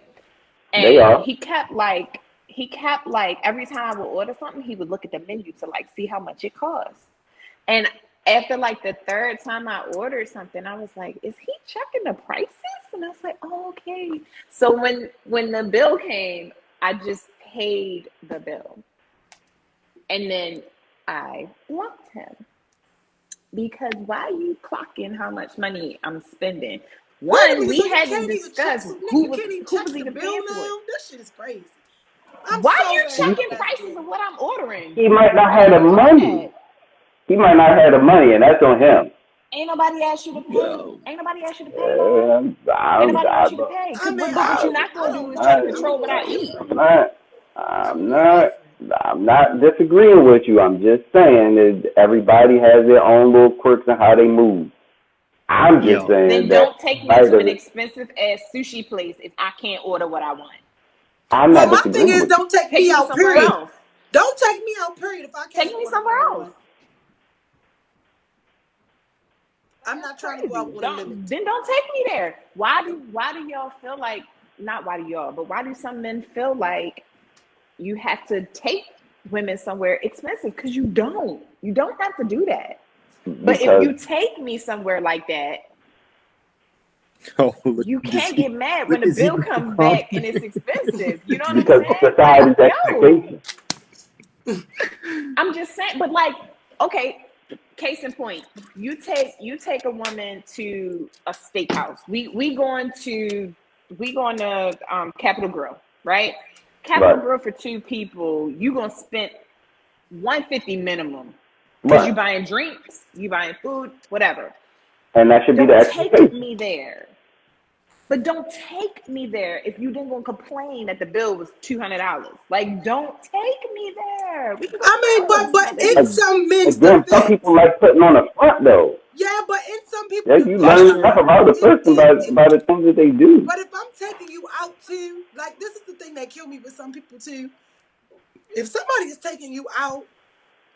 They And are. he kept like every time I would order something, he would look at the menu to like see how much it costs. And after like the third time I ordered something, I was like, is he checking the prices? And I was like, oh, okay. So when the bill came, I just paid the bill. And then I blocked him. Because why are you clocking how much money I'm spending? Wait a One, minute, so we you had to can't even check, discuss so nigga, you can't even who check was the even bill paying for it. now? This shit is crazy. I'm Why are so you mad at checking Best prices Buy. of what I'm ordering? He might not Why have are the you doing money. that? He might not have the money, and that's on him. Ain't nobody asked you to pay. yo, Ain't nobody asked you to pay, Lauren. Ain't nobody asked you to pay. I Cause mean, but what I you're don't, not I gonna do don't, is I'm, try to I'm a control what little I eat. different. I'm a I'm little different. not disagreeing with you. I'm just saying that everybody has their own little quirks and how they move. I'm just yo. saying Then that don't take me somebody to an doesn't. expensive ass sushi place if I can't order what I want. I'm Well, not my thing disagreeing is, with you. don't take Take me me out. somewhere Period. else. Don't take me out. Period. If I Take can't me order what somewhere I else. want, I'm That's not trying to go out crazy. on a limit. Don't take me there. Why do y'all feel like, not why do y'all, but why do some men feel like you have to take women somewhere expensive? Because you don't. You don't have to do that. But if Because you take me somewhere like that, Oh, look you at this. can't get mad when Look the at bill Zico comes back and comment. it's expensive. You know what I'm because saying? Like, society's yo, expectation. I'm just saying. But like, okay, case in point, you take a woman to a steakhouse. We going to Capitol Grill, right? Capitol Right. Grill for two people, you gonna spend $150 minimum because you Right. buying drinks, you buying food, whatever. And that should be the Don't take expectation. me there. But don't take me there if you didn't gonna complain that the bill was $200. Like, don't take me there. We can go I mean, somewhere else. but It's not that in deep. some men's Again, some people defense, like putting on a front though. yeah, but in some Yeah, people's you defense, learn That's enough true. about the person if by the things that they do. but if I'm taking you out too, like this is the thing that killed me with some people too. If somebody is taking you out,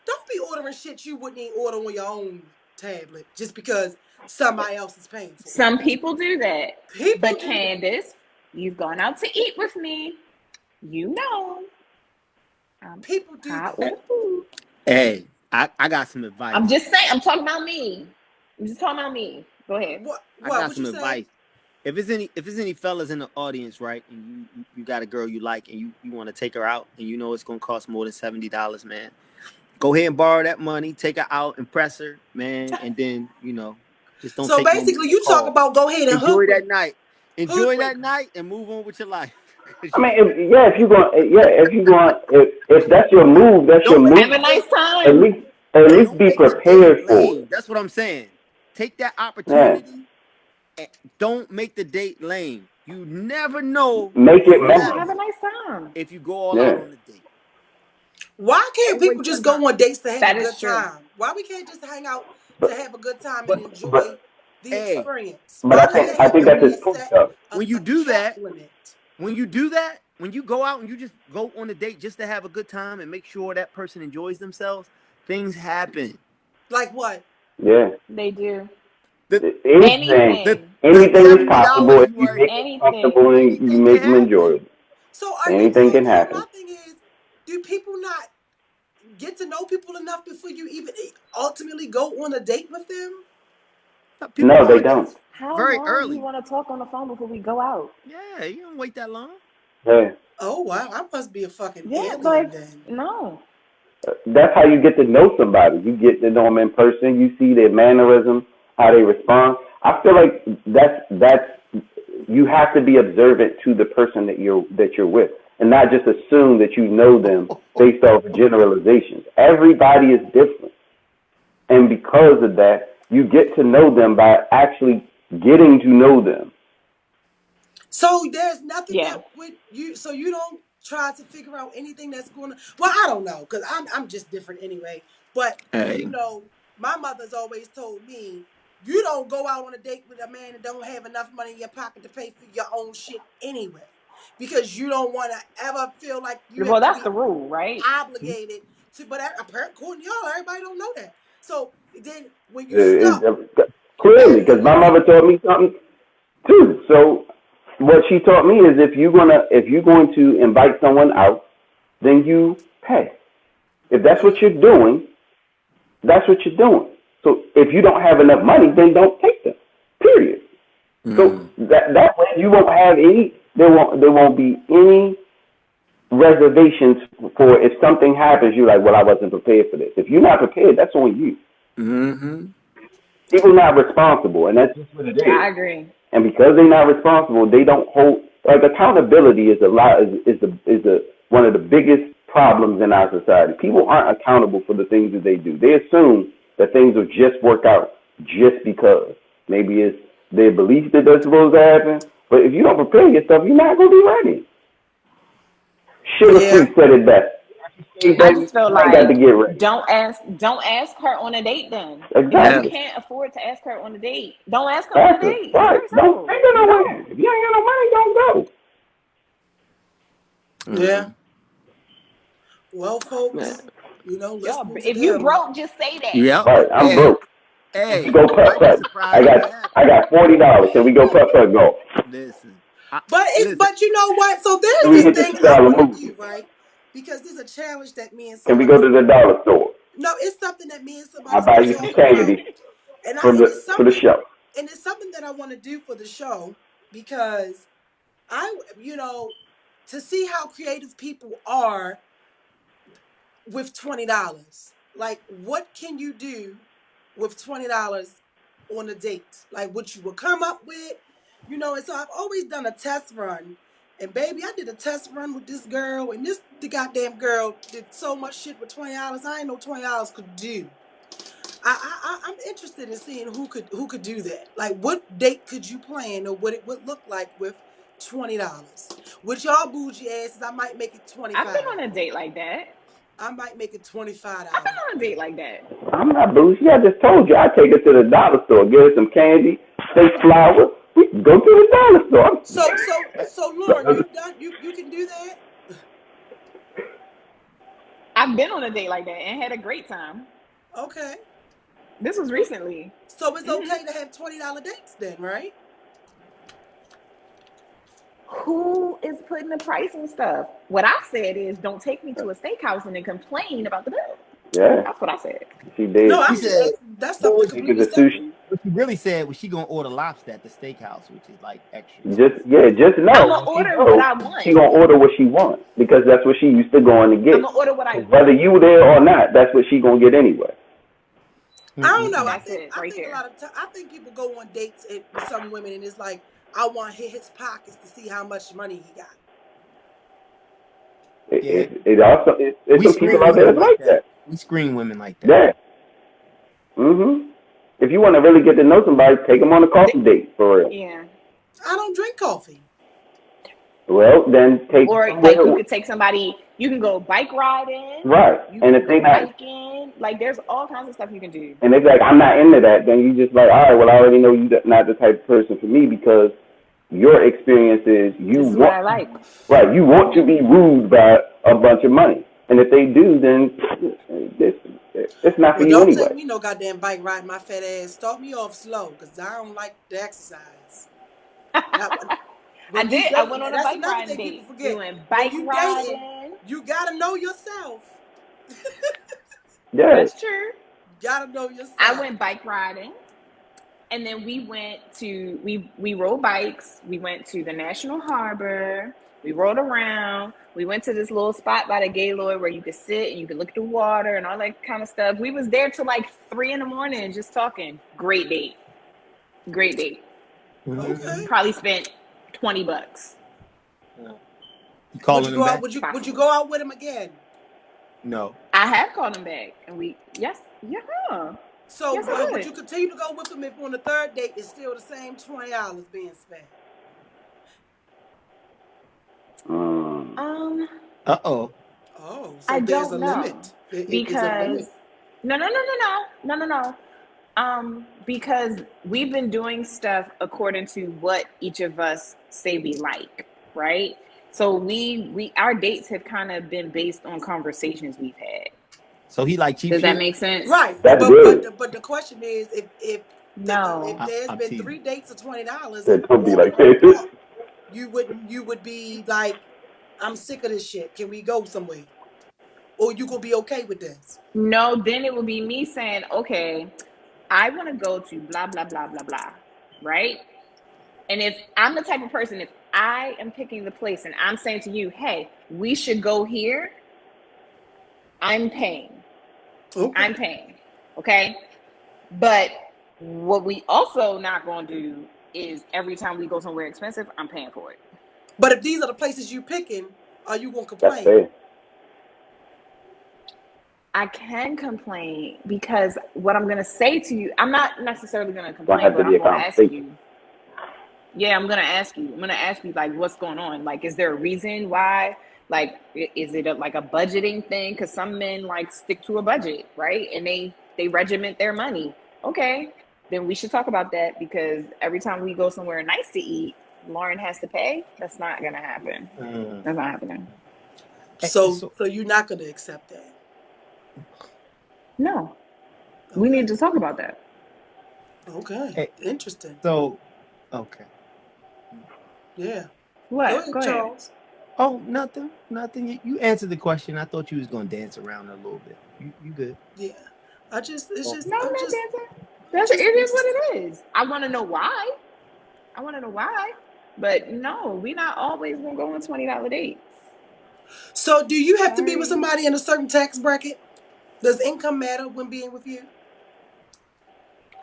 don't be ordering shit you wouldn't even order on your own tablet just because somebody else is paying for it. Some people do that. People But do that. Candace, you've gone out to eat with me. You know I'm People do hot that. with the food. Hey, I got some advice. I'm just saying, I'm talking about me. I'm just talking about me. Go ahead. I got What you some say? advice. If there's any fellas in the audience, right, and you got a girl you like and you want to take her out and you know it's gonna cost more than $70, man, go ahead and borrow that money, take her out, impress her, man, and then just don't So take no more basically, you talk calls. about go ahead and Enjoy that night. hood Enjoy with that her. night and move on with your life. I mean, if that's your move, that's your Don't move. Have a nice At time. least, at Hey, least don't be make the date prepared for it. lame. That's what I'm saying. Take that Yeah. opportunity Don't make the date lame. You never know Make what it will Yeah, memorable. have a happen nice time. if you go all out Yeah. on the date. Why can't Don't people waste your just go time. on dates to have a That is good true. time? Why we can't just hang out to But have a good time and but enjoy the Hey, experience? but Why I does think there I have think to that's be his a truth set though. when you a do cap that, limit? when you go out and you just go on a date just to have a good time and make sure that person enjoys themselves, things happen. Like what? Yeah. They do. The Anything the Anything. the anything is possible $70 if you you worth, make them comfortable Anything. and you anything can make them happen. enjoyable. So Anything can so my happen. thing is, do people not get to know people enough before you even ultimately go on a date with them? People No, go they on don't. dates How very long do you early. want to talk on the phone before we go out? Yeah, you don't wait that long. Yeah. Oh wow, I must be a fucking Yeah, alien like then. no. That's how you get to know somebody. You get to know them in person. You see their mannerisms, how they respond. I feel like that's you have to be observant to the person that you're with, and not just assume that you know them based off generalizations. Everybody is different, and because of that, you get to know them by actually getting to know them. So there's nothing Yeah. that would you. So you don't try to figure out anything that's going to. Well, I don't know because I'm just different anyway. But Hey, my mother's always told me you don't go out on a date with a man that don't have enough money in your pocket to pay for your own shit anyway, because you don't want to ever feel like you Well, have to that's be the rule, right? obligated to. But according to y'all, everybody don't know that. So then when you It, stuck it, clearly, and because you my mother taught me something too. So what she taught me is if you're going to invite someone out, then you pay. If that's what you're doing, that's what you're doing. So if you don't have enough money, then don't take them. Period. So that way you won't have any. There won't be any reservations for if something happens. You're like, well, I wasn't prepared for this. If you're not prepared, that's on you. mm-hmm. People are not responsible, and that's just what it is. I agree. And because they're not responsible, they don't hold like accountability is a lot is the one of the biggest problems in our society. People aren't accountable for the things that they do. They assume that things will just work out just because. Maybe it's their belief that that's supposed to happen. But if you don't prepare yourself, you're not gonna be ready. Sugar Free yeah. said it best. Hey, I baby, just feel you ain't got to like get ready. don't ask her on a date then. If you Yeah. Exactly. can't afford to ask her on a date, don't ask her on a That's it. date. It's Right. very Don't simple. ain't got You nowhere. don't. If you ain't got no money, don't go. Yeah. Well, Man. folks, Y'all, listening to if you them. broke, just say that. Yep. Right. I'm Hey, broke. We hey, go you putt might be putt. I surprised got what happens. I got $40. Can we go putt putt golf? Listen, listen. But you know what? So Can there's we this hit the thing I $2 want to movie? do, right? Because there's a challenge that me and Can we somebody. go to the dollar store? No, it's something that me and I'll somebody's buy been you some talking about, candy and I for and the it's for the something show. and it's something that I want to do for the show because to see how creative people are with $20. Like, what can you do with $20 on a date? Like, what you would come up with, And so I've always done a test run, and baby, I did a test run with this girl, and the goddamn girl did so much shit with $20. I ain't know $20 could do. I'm interested in seeing who could do that. Like, what date could you plan, or what it would look like with $20? With y'all bougie asses, I might make it I've been 25. on a date like that. I might make it $25. I've been on a date like that. I'm not bougie. I just told you I take her to the dollar store, get her some candy, fake flowers. We can go to the dollar So Lauren, store. you done you can do that? I've been on a date like that and had a great time. Okay. This was So recently. so it's Hmm. okay to have $20 dates then, right? Who is putting the price on stuff? What I said is, don't take me to a steakhouse and then complain about the bill. Yeah, That's what I said. she No, did. She I'm just said, asking. That's well, something Take her completely to sushi. separate. what she really said was she gonna order lobster at the steakhouse, which is like extra Just expensive. yeah, just I'm know gonna when she order what goes, I she want. gonna order what she wants because that's what she used to going to I'm get. gonna order what I So whether want. you there or not, that's what she gonna get anyway. I don't know. I That's think it I right think a there. lot of time I think people go on dates with some women and it's like I want to hit his pockets to see how much money he got. Yeah, It's we some people screen out there women that's like like that. that. We screen women like that. Yeah. Mhm. If you want to really get to know somebody, take them on a coffee date for real. Yeah. I don't drink coffee. Well, then take Or like you somewhere. could take somebody, you can go bike riding, Right. you And can if they go not, hiking. Like there's all kinds of stuff you can do. and they be like, I'm not into that, then you just like, all right, well, I already know you're not the type of person for me because your experience is you This is what want, I like. right, you want to be wooed by a bunch of money. And if they do, then it's not for Well, you don't take anyway. me no goddamn bike riding my fat ass. Start me off slow, cause I don't like the exercise. That one. When you I dating, went on a that's bike another riding thing people date. We forget. went When bike you dating, riding. you gotta know yourself. Yeah. That's true. You gotta know I yourself. went bike riding. And then we rode bikes. We went to the National Harbor. We rode around. We went to this little spot by the Gaylord where you could sit and you could look at the water and all that kind of stuff. We was there till like 3 a.m. just talking. Great date. Great date. Okay. Probably spent $20. You calling him back? Would you go out with him again? No. I have called him back, and yeah. So Yes, I would would. you continue to go with him if on the third date it's still the same $20 being spent? Uh-oh. Oh, so I there's a don't limit. know It is a because limit. no. Because we've been doing stuff according to what each of us say we like, right? So our dates have kind of been based on conversations we've had. So he like cheap Does that shit? make sense? Right, That's good. but the question is, if No. there's I'm been teasing. 3 dates of $20 That and don't be walking like on the this. park, you would be like, I'm sick of this shit. Can we go somewhere? Or you gonna be okay with this? No, then it would be me saying, okay, I want to go to blah, blah, blah, blah, blah, right? And if I'm the type of person, if I am picking the place and I'm saying to you, hey, we should go here, I'm paying. Okay. Okay? But what we also not going to do is every time we go somewhere expensive, I'm paying for it. But if these are the places you picking, are you gonna That's complain? fair. I can complain because what I'm going to say to you, I'm not necessarily going to Gonna complain, have to but be I'm a going to ask conversation. you. Yeah, I'm going to ask you. I'm going to ask you, like, what's going on? Like, is there a reason why? Like, is it like a budgeting thing? Because some men, like, stick to a budget, right? And they regiment their money. Okay, then we should talk about that because every time we go somewhere nice to eat, Lauren has to pay. That's not going to happen. That's not happening. So you're not gonna accept that? No. Okay. We need to talk about that. Okay. Interesting. So, okay. Yeah. What? Go ahead, Go ahead. Charles. Oh, nothing. You answered the question. I thought you was gonna dance around a little bit. You good? Yeah. No, I'm not dancing. I'm It just is what interested. it is. I want to know why. But no, we're not always gonna go on $20 dates. So do you have to be Sorry. with somebody in a certain tax bracket? Does income matter when being with you?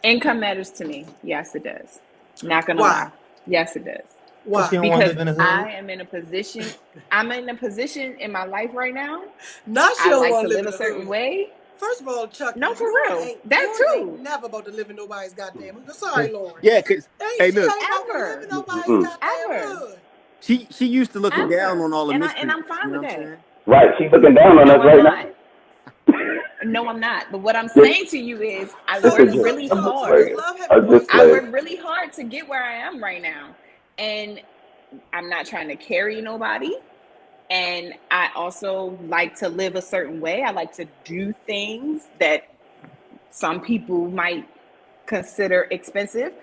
Income matters to me. Yes, it does. Not gonna Why? lie. Yes, it does. Cause she Why? don't want to Because live in a hood. I am in a position. I'm in a position in my life right now. Not she I don't like want to to live live in a the certain hood. way. First of all, Chucky, No, for real. That Lauren too. ain't never about to live in nobody's goddamn hood. Sorry, Lauren. Yeah, cause hey, She look, ain't about to live in Ever. nobody's goddamn Ever. hood. she used to looking down Ever. on all the And miscreants. I'm fine You know with what I'm that. saying? Right. She's looking down on No, us I'm right not. now. No, I'm not. But what I'm saying to you is I worked really So does hard. love have I a price just I tag? worked really hard to get where I am right now. And I'm not trying to carry nobody. And I also like to live a certain way. I like to do things that some people might consider expensive.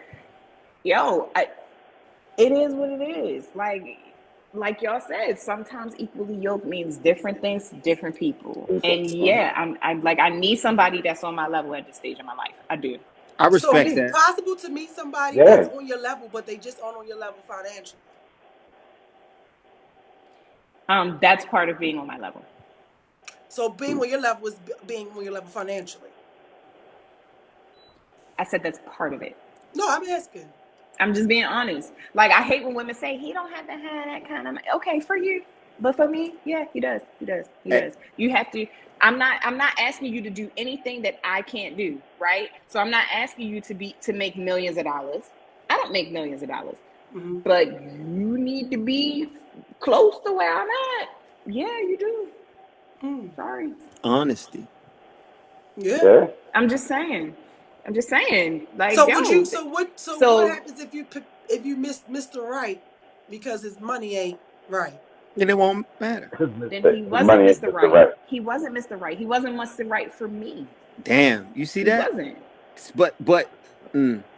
It is what it is. Like y'all said, sometimes equally yoked means different things to different people. And yeah, I need somebody that's on my level at this stage in my life. I do. I So respect is it that. possible to meet somebody Yeah. that's on your level, but they just aren't on your level financially? That's part of being on my level. So being on your level is being on your level financially. I said that's part of it. No, I'm asking. I'm just being honest. Like I hate when women say he don't have to have that kind of money. Okay, for you. But for me, yeah, he does. He does. You have to. I'm not asking you to do anything that I can't do, right? So I'm not asking you to make millions of dollars. I don't make millions of dollars. Mm-hmm. But you need to be close to where I'm at. Yeah, you do. Sorry. Honesty. Yeah. I'm just saying. Like, So yo. would you? So what happens if you miss Mr. Right because his money ain't right? Then it won't matter. Then he wasn't Mr. Right. He wasn't Mr. Right. He wasn't Mr. Right for me. Damn, you see that? He wasn't. But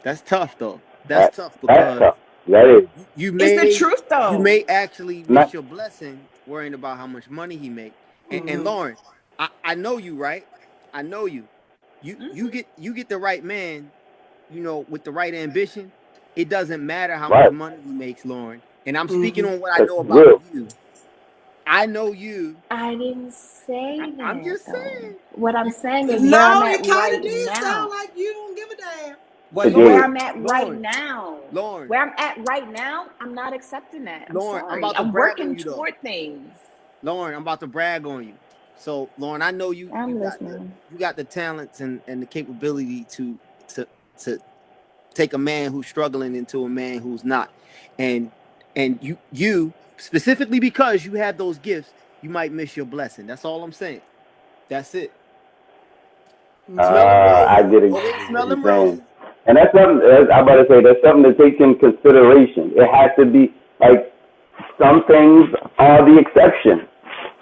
that's tough though. That's tough because tough. That is. You may, it's the truth though. You may actually miss your blessing worrying about how much money he make. And Lauren, I know you, right? I know you. You get the right man, you know, with the right ambition. It doesn't matter how much money he makes, Lauren. And I'm speaking on what I know about you. I know you. I didn't say that. I'm just saying. What I'm saying is where I'm at right now. Sound like you don't give a damn. But where I'm at right now, Lauren, where I'm at right now, I'm not accepting that. I'm Lauren, sorry. I'm about to I'm brag working on you, toward things. Lauren, I'm about to brag on you. So, Lauren, I know you. I'm listening. You got the talents and the capability to take a man who's struggling into a man who's not, and you specifically because you have those gifts, you might miss your blessing. That's all I'm saying. That's it. I get it. Smell them roses. And that's something, I'm about to say, that's something to take in consideration. It has to be, like, some things are the exception,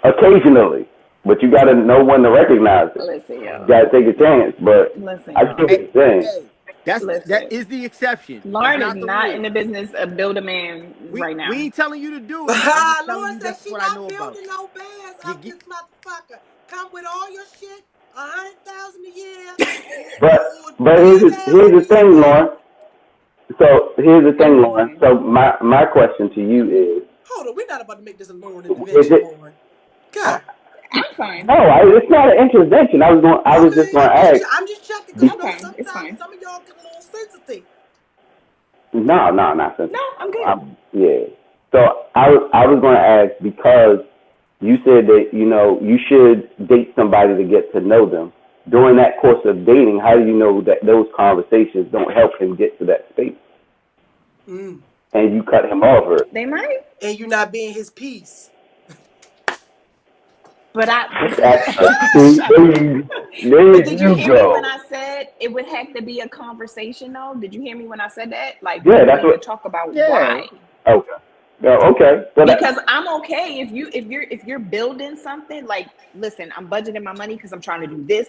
occasionally. But you got to know when to recognize it. Listen, you got to take a chance. But I get what you're saying. That is the exception. Lauren is not in the business of build a man right now. We ain't telling you to do it. I'm Lauren said she's not building no bands up this motherfucker. Come with all your shit, 100,000 a year. But here's the thing, Lauren. So here's the thing, Lauren. So my question to you is. Hold on, we're not about to make this a Lauren intervention, Lauren. God. I'm fine. No, it's not an intervention. I was just going to ask. I'm just checking because sometimes some of y'all get a little sensitive. No, not sensitive. No, I'm good. Yeah. So I was going to ask because you said that you should date somebody to get to know them. During that course of dating, how do you know that those conversations don't help him get to that space? And you cut him off. They might. And you're not being his piece. But did you hear me when I said it would have to be a conversation though? Did you hear me when I said that? Like, we need to talk about why. Okay. Okay. Because I'm okay if you're building something, like, listen, I'm budgeting my money because I'm trying to do this,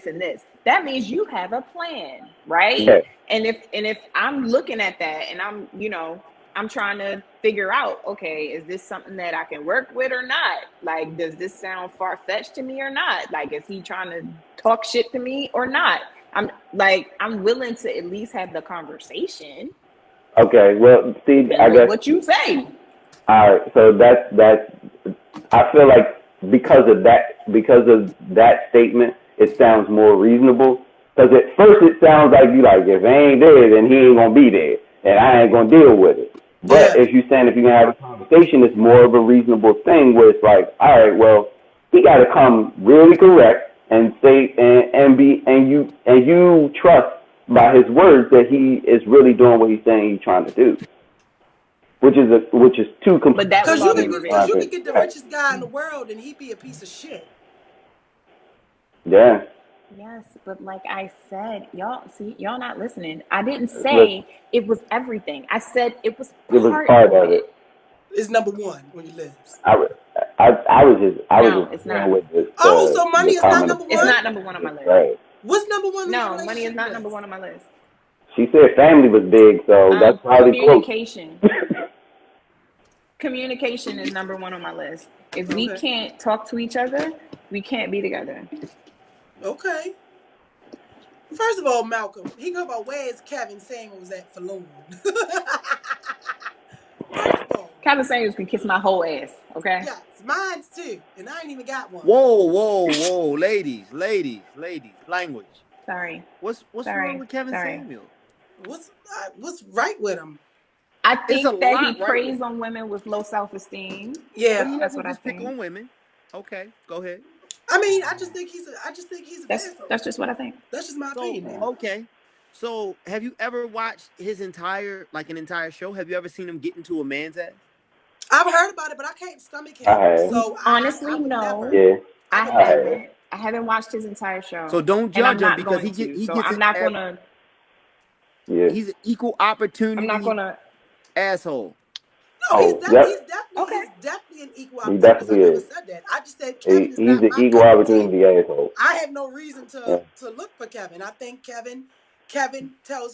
and this. That means you have a plan, right? Yeah. And if I'm looking at that and I'm trying to figure out, okay, is this something that I can work with or not? Like, does this sound far-fetched to me or not? Like, is he trying to talk shit to me or not? I'm willing to at least have the conversation. Okay, well, see, I guess what you say. All right, so that's. I feel like because of that statement, it sounds more reasonable. Because at first it sounds like you like, if he ain't there, then he ain't gonna be there, and I ain't gonna deal with it. But if you're saying if you can have a conversation, it's more of a reasonable thing where it's like, all right, well, he got to come really correct and say and you trust by his words that he is really doing what he's saying he's trying to do, which is too complete. Because you could get the richest guy in the world and he'd be a piece of shit. Yeah. Yes, but like I said, y'all not listening. I didn't say it was everything. I said it was part of it. It's number one on your list. I was just it's not. With this, so money is not number one? It's not number one on my list. Right. What's number one? No, money is not number one on my list. She said family was big, so that's probably communication. Communication is number one on my list. If we can't talk to each other, we can't be together. Okay. First of all, Malcolm, he go about where is Kevin Samuels was at for Lord. First of all, Kevin Samuels can kiss my whole ass, okay? Yes, mine's too, and I ain't even got one. Whoa, ladies, language. Sorry. What's wrong with Kevin Samuels? What's right with him? I It's a think that he lot, right? preys on women with low self-esteem. But Yeah. he That's doesn't what I just pick think. on women. Okay, go ahead. I mean, I just think he's an asshole. That's just what I think. That's just my So opinion now. okay. So have you ever watched his an entire show? Have you ever seen him get into a man's ass? I've heard about it, but I can't stomach I him. have. So I Honestly, would never. no. Yeah, I I would I have. never. haven't. I haven't watched his entire So show, don't and I'm judge him not because going to. he So gets I'm his not ass. gonna. Yeah. He's an equal I'm not opportunity gonna. asshole. No, Oh, yep. Okay. he's definitely an equal He opportunist. I definitely never is. said that. I just said Kevin is He's not an my equal cup of tea. opportunity asshole. I have no reason Yeah. to look for Kevin. I think Kevin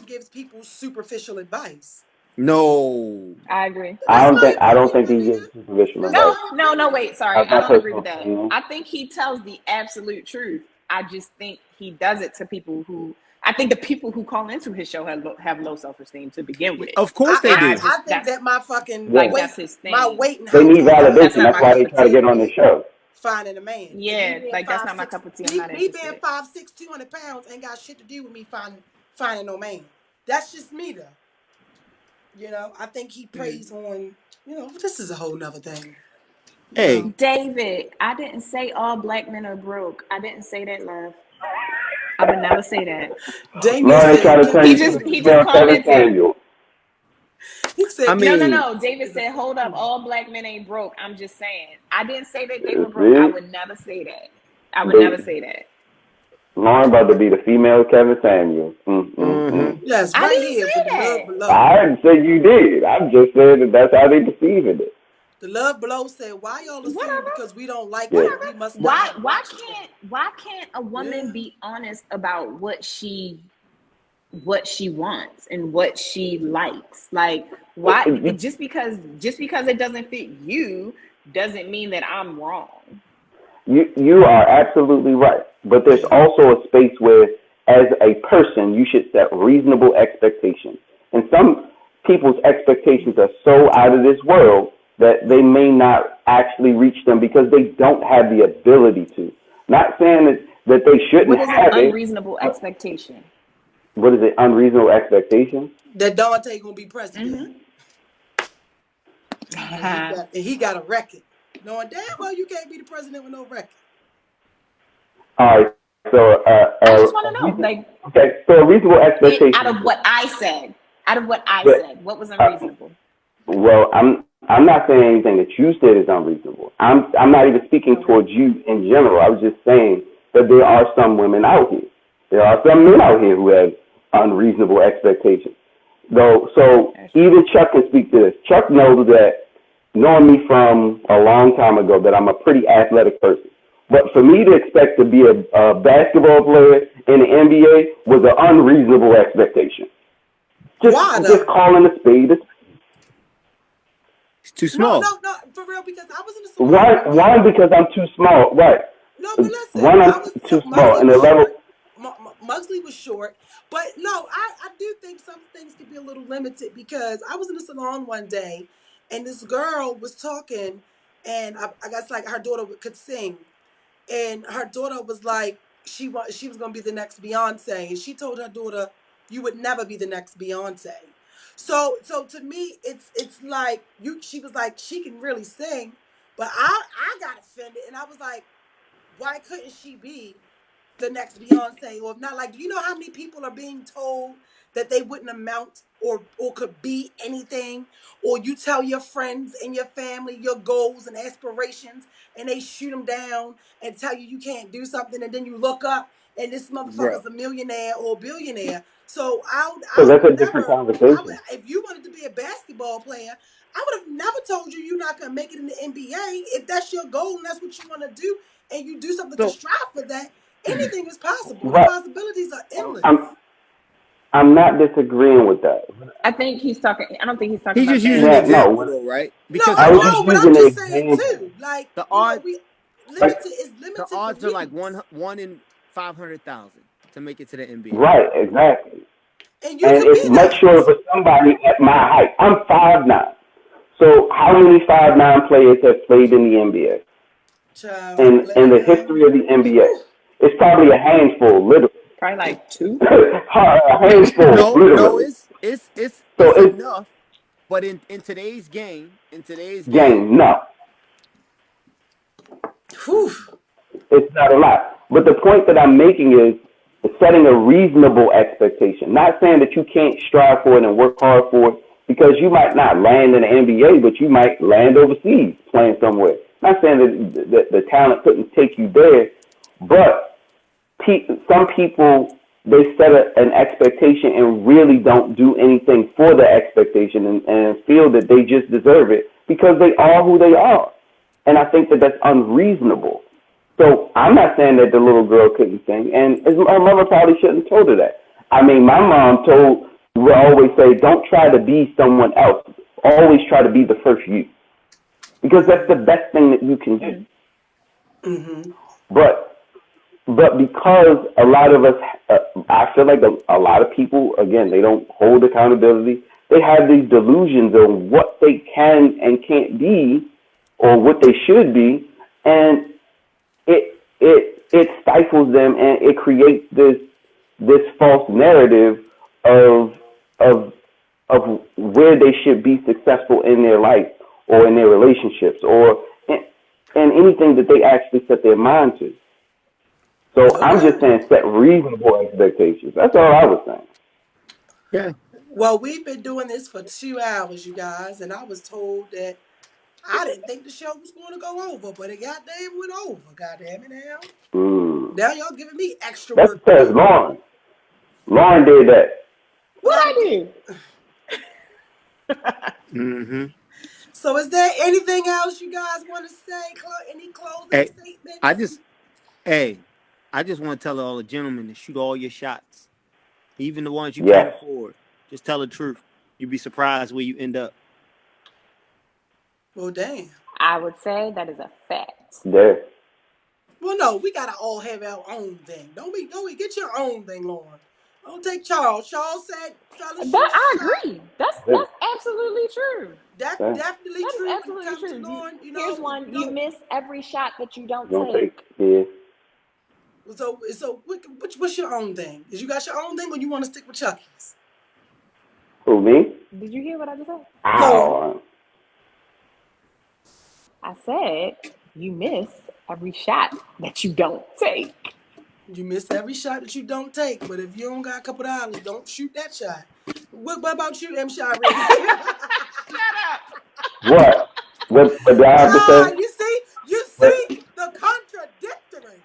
gives people superficial advice. No. I agree. That's my I don't opinion, think my he nigga. gives superficial That's advice. my No. opinion. Wait, sorry. That's I my don't agree with personal that. opinion. I think he tells the absolute truth. I just think he does it to people who. I think the people who call into his show have low self-esteem to begin with, Of course they and do. I think that's that my fucking Yeah. like weight, that's his my thing. weight and They height need ain't got That's validation. not That's my nothing why to cup they do of try to with tea. get on the me show. finding a man. And me Yeah, being like that's not my 5'6", cup of tea. I'm not me being interested. 5'6", 200 pounds ain't got shit to do with me finding no man. That's just me though. You know, I think he preys on. You know, this is a whole nother thing. You Hey, know, David, I didn't say all black men are broke. I didn't say that, love. I would never say that. Damien Lauren said trying to turn Kevin you He to just the Samuels he is just female Kevin commented. Samuel. he I said Kevin mean, No. David is a said, hold up, fool. all black men ain't broke. I'm just saying. I didn't say that they were broke. I See? would never say that. I would never They, say that. Lauren about to be the female Kevin Samuel. mm-hmm. Yes, I right didn't here with say the love that. below. I didn't say you did. I'm just saying that that's how they perceiving it. The love below said, "Why y'all assuming Whatever. because we don't like Yeah. it, we must not have Why rock with y'all?" can't a woman Yeah. be honest about what she wants and what she likes? Like, why just because it doesn't fit you doesn't mean that I'm wrong. You are absolutely right. But there's Yeah. also a space where, as a person, you should set reasonable expectations. And some people's expectations are so out of this world that they may not actually reach them because they don't have the ability to. Not saying that they shouldn't What is an have it. unreasonable expectation? What is it? Unreasonable expectation? That Dante gonna be president. Mm-hmm. And he got a record. Knowing damn well you can't be the president with no record. All right. So, I just want to know, like, okay. So a reasonable out expectation. of what I said, But, what was uh, unreasonable? well, I'm not saying anything that you said is unreasonable. I'm not even speaking Okay. towards you in general. I was just saying that there are some women out here. There are some men out here who have unreasonable expectations. Though, so even Chuck can speak to this. Chuck knows that, knowing me from a long time ago, that I'm a pretty athletic person. But for me to expect to be a basketball player in the NBA was an unreasonable expectation. Why Just though? calling a spade a spade. It's too small. No, for real, because I was in the salon with One, because I'm too small. Right. No, but listen, One, I I'm was too so small. Mugsley And the was level. short. Mugsley was short, but no, I do think some things could be a little limited because I was in the salon one day, and this girl was talking, and I guess like her daughter could sing, and her daughter was like she was gonna be the next Beyonce, and she told her daughter, "You would never be the next Beyonce." So to me, it's like you. She was like she can really sing, but I got offended, and I was like, why couldn't she be the next Beyonce? Or if not, like, do you know how many people are being told that they wouldn't amount or could be anything? Or you tell your friends and your family your goals and aspirations, and they shoot them down and tell you can't do something, and then you look up and this Bro. motherfucker's a millionaire or a billionaire. So So I that's would a different never. conversation. If you wanted to be a basketball player, I would have never told you you're not gonna make it in the NBA. If that's your goal and that's what you want to do, and you do something to So strive for that, anything is possible. The Right. possibilities are endless. I'm not disagreeing with that. I think he's talking. I don't think he's talking he's about just using that. an Yeah, example no. though, right? No, Because I I was just know, but I'm using an just saying example. too. Like, the odds we Like, limited is the limited odds are like beliefs, one in 500,000 to make it to the NBA. right, exactly. and you And could it's be much that. shorter for somebody at my height. I'm 5'9". So how many 5'9" players have played in the NBA? Child, In the history of the NBA? It's probably a handful, literally. Probably like two. A handful, No, literally. it's So it's enough, But in today's game, No, Whew. it's not a lot. But the point that I'm making is setting a reasonable expectation. Not saying that you can't strive for it and work hard for it, because you might not land in the NBA, but you might land overseas playing somewhere. Not saying that the talent couldn't take you there, but some people, they set an expectation and really don't do anything for the expectation, and feel that they just deserve it because they are who they are. And I think that that's unreasonable. So I'm not saying that the little girl couldn't sing, and her mother probably shouldn't have told her that. I mean, my mom would always say, don't try to be someone else. Always try to be the first you, because that's the best thing that you can do. Mm-hmm. But because a lot of us, I feel like a lot of people, again, they don't hold accountability. They have these delusions of what they can and can't be, or what they should be, and it stifles them, and it creates this false narrative of of of where they should be successful in their life, or in their relationships, or in anything that they actually set their mind to. So I'm Okay. just saying, set reasonable expectations. That's all I was saying. yeah. Well, we've been doing this for 2 hours, you guys, and I was told that I didn't think the show was going to go over, but it goddamn went over. Goddamn it now. Mm. Now y'all giving me extra That's work to because do. Lauren did that. What What I I do? Mm-hmm. So is there anything else you guys want to say? Any closing Hey, I statements? just hey, I just want to tell all the gentlemen to shoot all your shots, even the ones you can't Yes, afford. Just tell the truth. You'd be surprised where you end up. Well, damn. I would say that is a fact. there. Well, no, we gotta all have our own thing. Don't we get your own thing, Lauren. Don't take Charles. Charles said, "Fellas, shoot That your I shot." agree. That's There. absolutely true. That's There. definitely That is true when it absolutely comes to true. Lauren. Here's If you one. You don't, miss every shot that you don't Don't take. take. Yeah. so what's your own thing? Is you got your own thing, or you want to stick with Chucky's? Who, me? Did you hear what I just said? Lauren, Ow. I said you miss every shot that you don't take. you miss every shot that you don't take. But if you don't got a couple dollars, don't shoot that shot. What about you, M. Shari? Shut up. What? What do I have to Ah, say? you see What? the contradictory.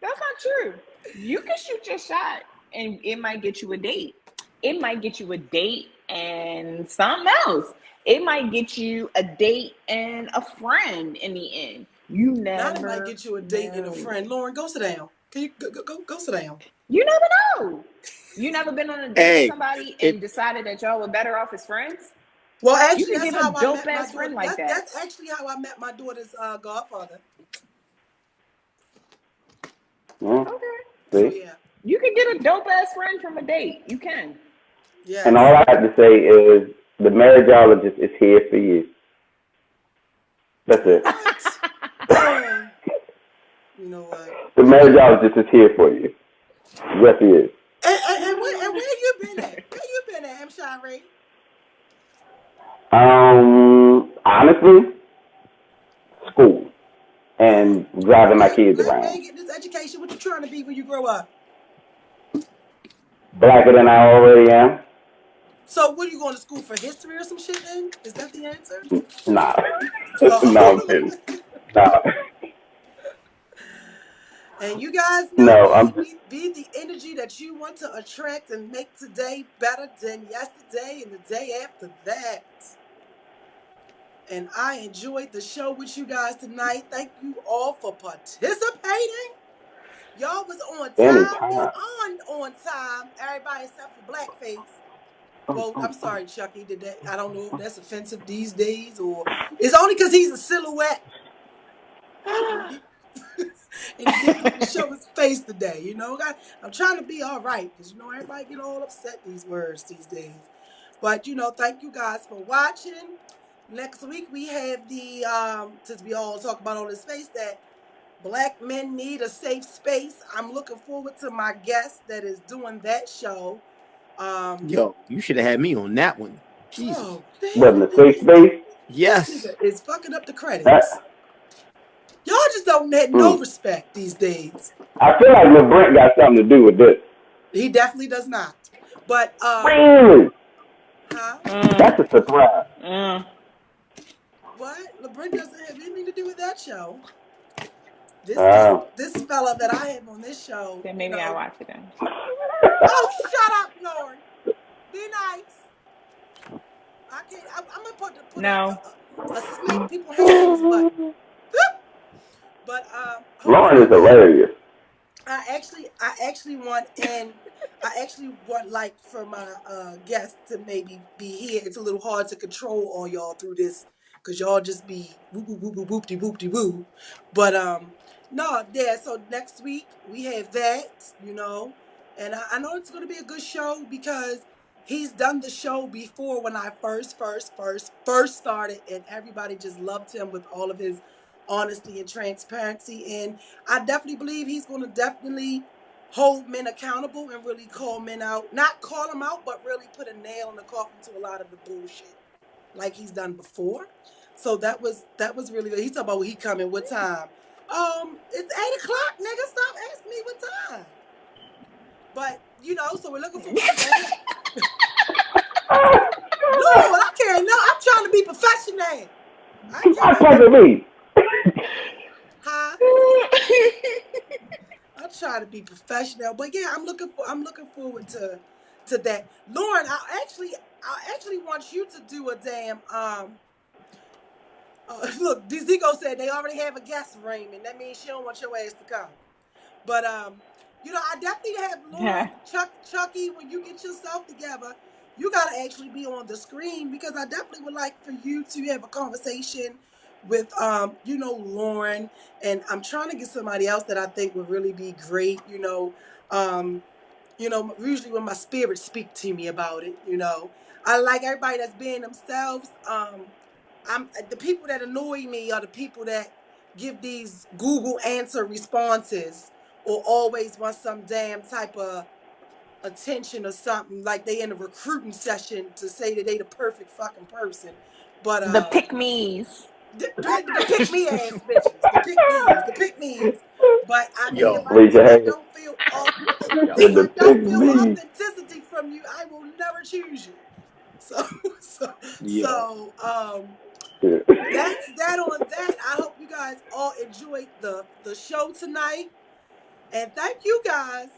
That's not true. You can shoot your shot and it might get you a date. It might get you a date and something else. It might get you a date and a friend in the end. You Now it might never get you a date and a know. friend. Lauren, go sit down. Can you go sit down? You never know. You never been on a date with Hey, somebody if and decided that y'all were better off as friends? Well, You actually, could that's get a how I dope met my ass daughter. friend like that. That's actually how I met my daughter's godfather. Yeah. Okay. So See? yeah, You can get a dope ass friend from a date. You can. And yes. all I have to say is the marriageologist is here for you. That's it. What? You know what? The Okay. marriageologist is here for you. Yes, he is. And where you been at? Where you been at, M. Shari? Honestly, school and driving my kids Where around. you get this education? What you trying to be when you grow up? Blacker than I already am. So, what are you going to school for? History or some shit? Then is that the answer? Nah. No, I'm Oh. kidding. Nah. And you guys know No, me. I'm just Be the energy that you want to attract and make today better than yesterday and the day after that. And I enjoyed the show with you guys tonight. Thank you all for participating. Y'all was on time, anytime. beyond on time. Everybody except for Blackface. Oh, Well, oh, I'm oh. sorry, Chucky. Did that? I don't know if that's offensive these days or it's only because he's a silhouette and he, and he didn't get to show his face today. I'm trying to be all right because everybody get all upset these words these days. But thank you guys for watching. Next week we have the since we all talk about all this space that Black men need a safe space. I'm looking forward to my guest that is doing that show. Yo, you should have had me on that one. Jesus. Bro, But in the safe space, this Yes. nigga is fucking up the credits. that Y'all just don't have no mm, respect these days. I feel like LeBrant got something to do with this. He definitely does not. But Really? huh? That's a surprise. What? LeBron doesn't have anything to do with that show. This this Uh, this fella that I have on this show, Then you maybe I know. watch it then. Oh, shut up, Lauren. Be nice. I can't. I'm gonna put No. a smack people hands button. But Lauren is hopefully, hilarious. I actually want like for my guests to maybe be here. It's a little hard to control all y'all through this because y'all just be whoop whoop whoop whoop whoop whoop de woo. But no, yeah. So next week we have that, and I know it's gonna be a good show because he's done the show before when I first started, and everybody just loved him with all of his honesty and transparency. And I definitely believe he's going to definitely hold men accountable and really call men out. Not call them out, but really put a nail in the coffin to a lot of the bullshit like he's done before. So that was really good. He's talking about when he coming, what time? It's 8 o'clock, nigga. Stop asking me what time. But so we're looking forward to that. Lord, I can't know. I'm trying to be professional. I Stop can't. fucking me. Huh? I try to be professional, but yeah, I'm looking forward to that. Lauren, I actually want you to do a damn look, Zico said they already have a guest, Raymond. That means she don't want your ass to come. But I definitely have Lauren, Chucky, when you get yourself together, you gotta actually be on the screen because I definitely would like for you to have a conversation with Lauren, and I'm trying to get somebody else that I think would really be great. Um, usually when my spirits speak to me about it. I like everybody that's being themselves. I'm the people that annoy me are the people that give these Google answer responses or always want some damn type of attention or something like they in a recruiting session to say that they the perfect fucking person. But The pick me's. the pick me ass bitches, the pick me's. But I mean, if Yo, I Raise if your I hand don't feel yo. if with I the don't pick feel me. authenticity from you, I will never choose you. So so Yo. so that's that on that. I hope you guys all enjoyed the show tonight, and thank you guys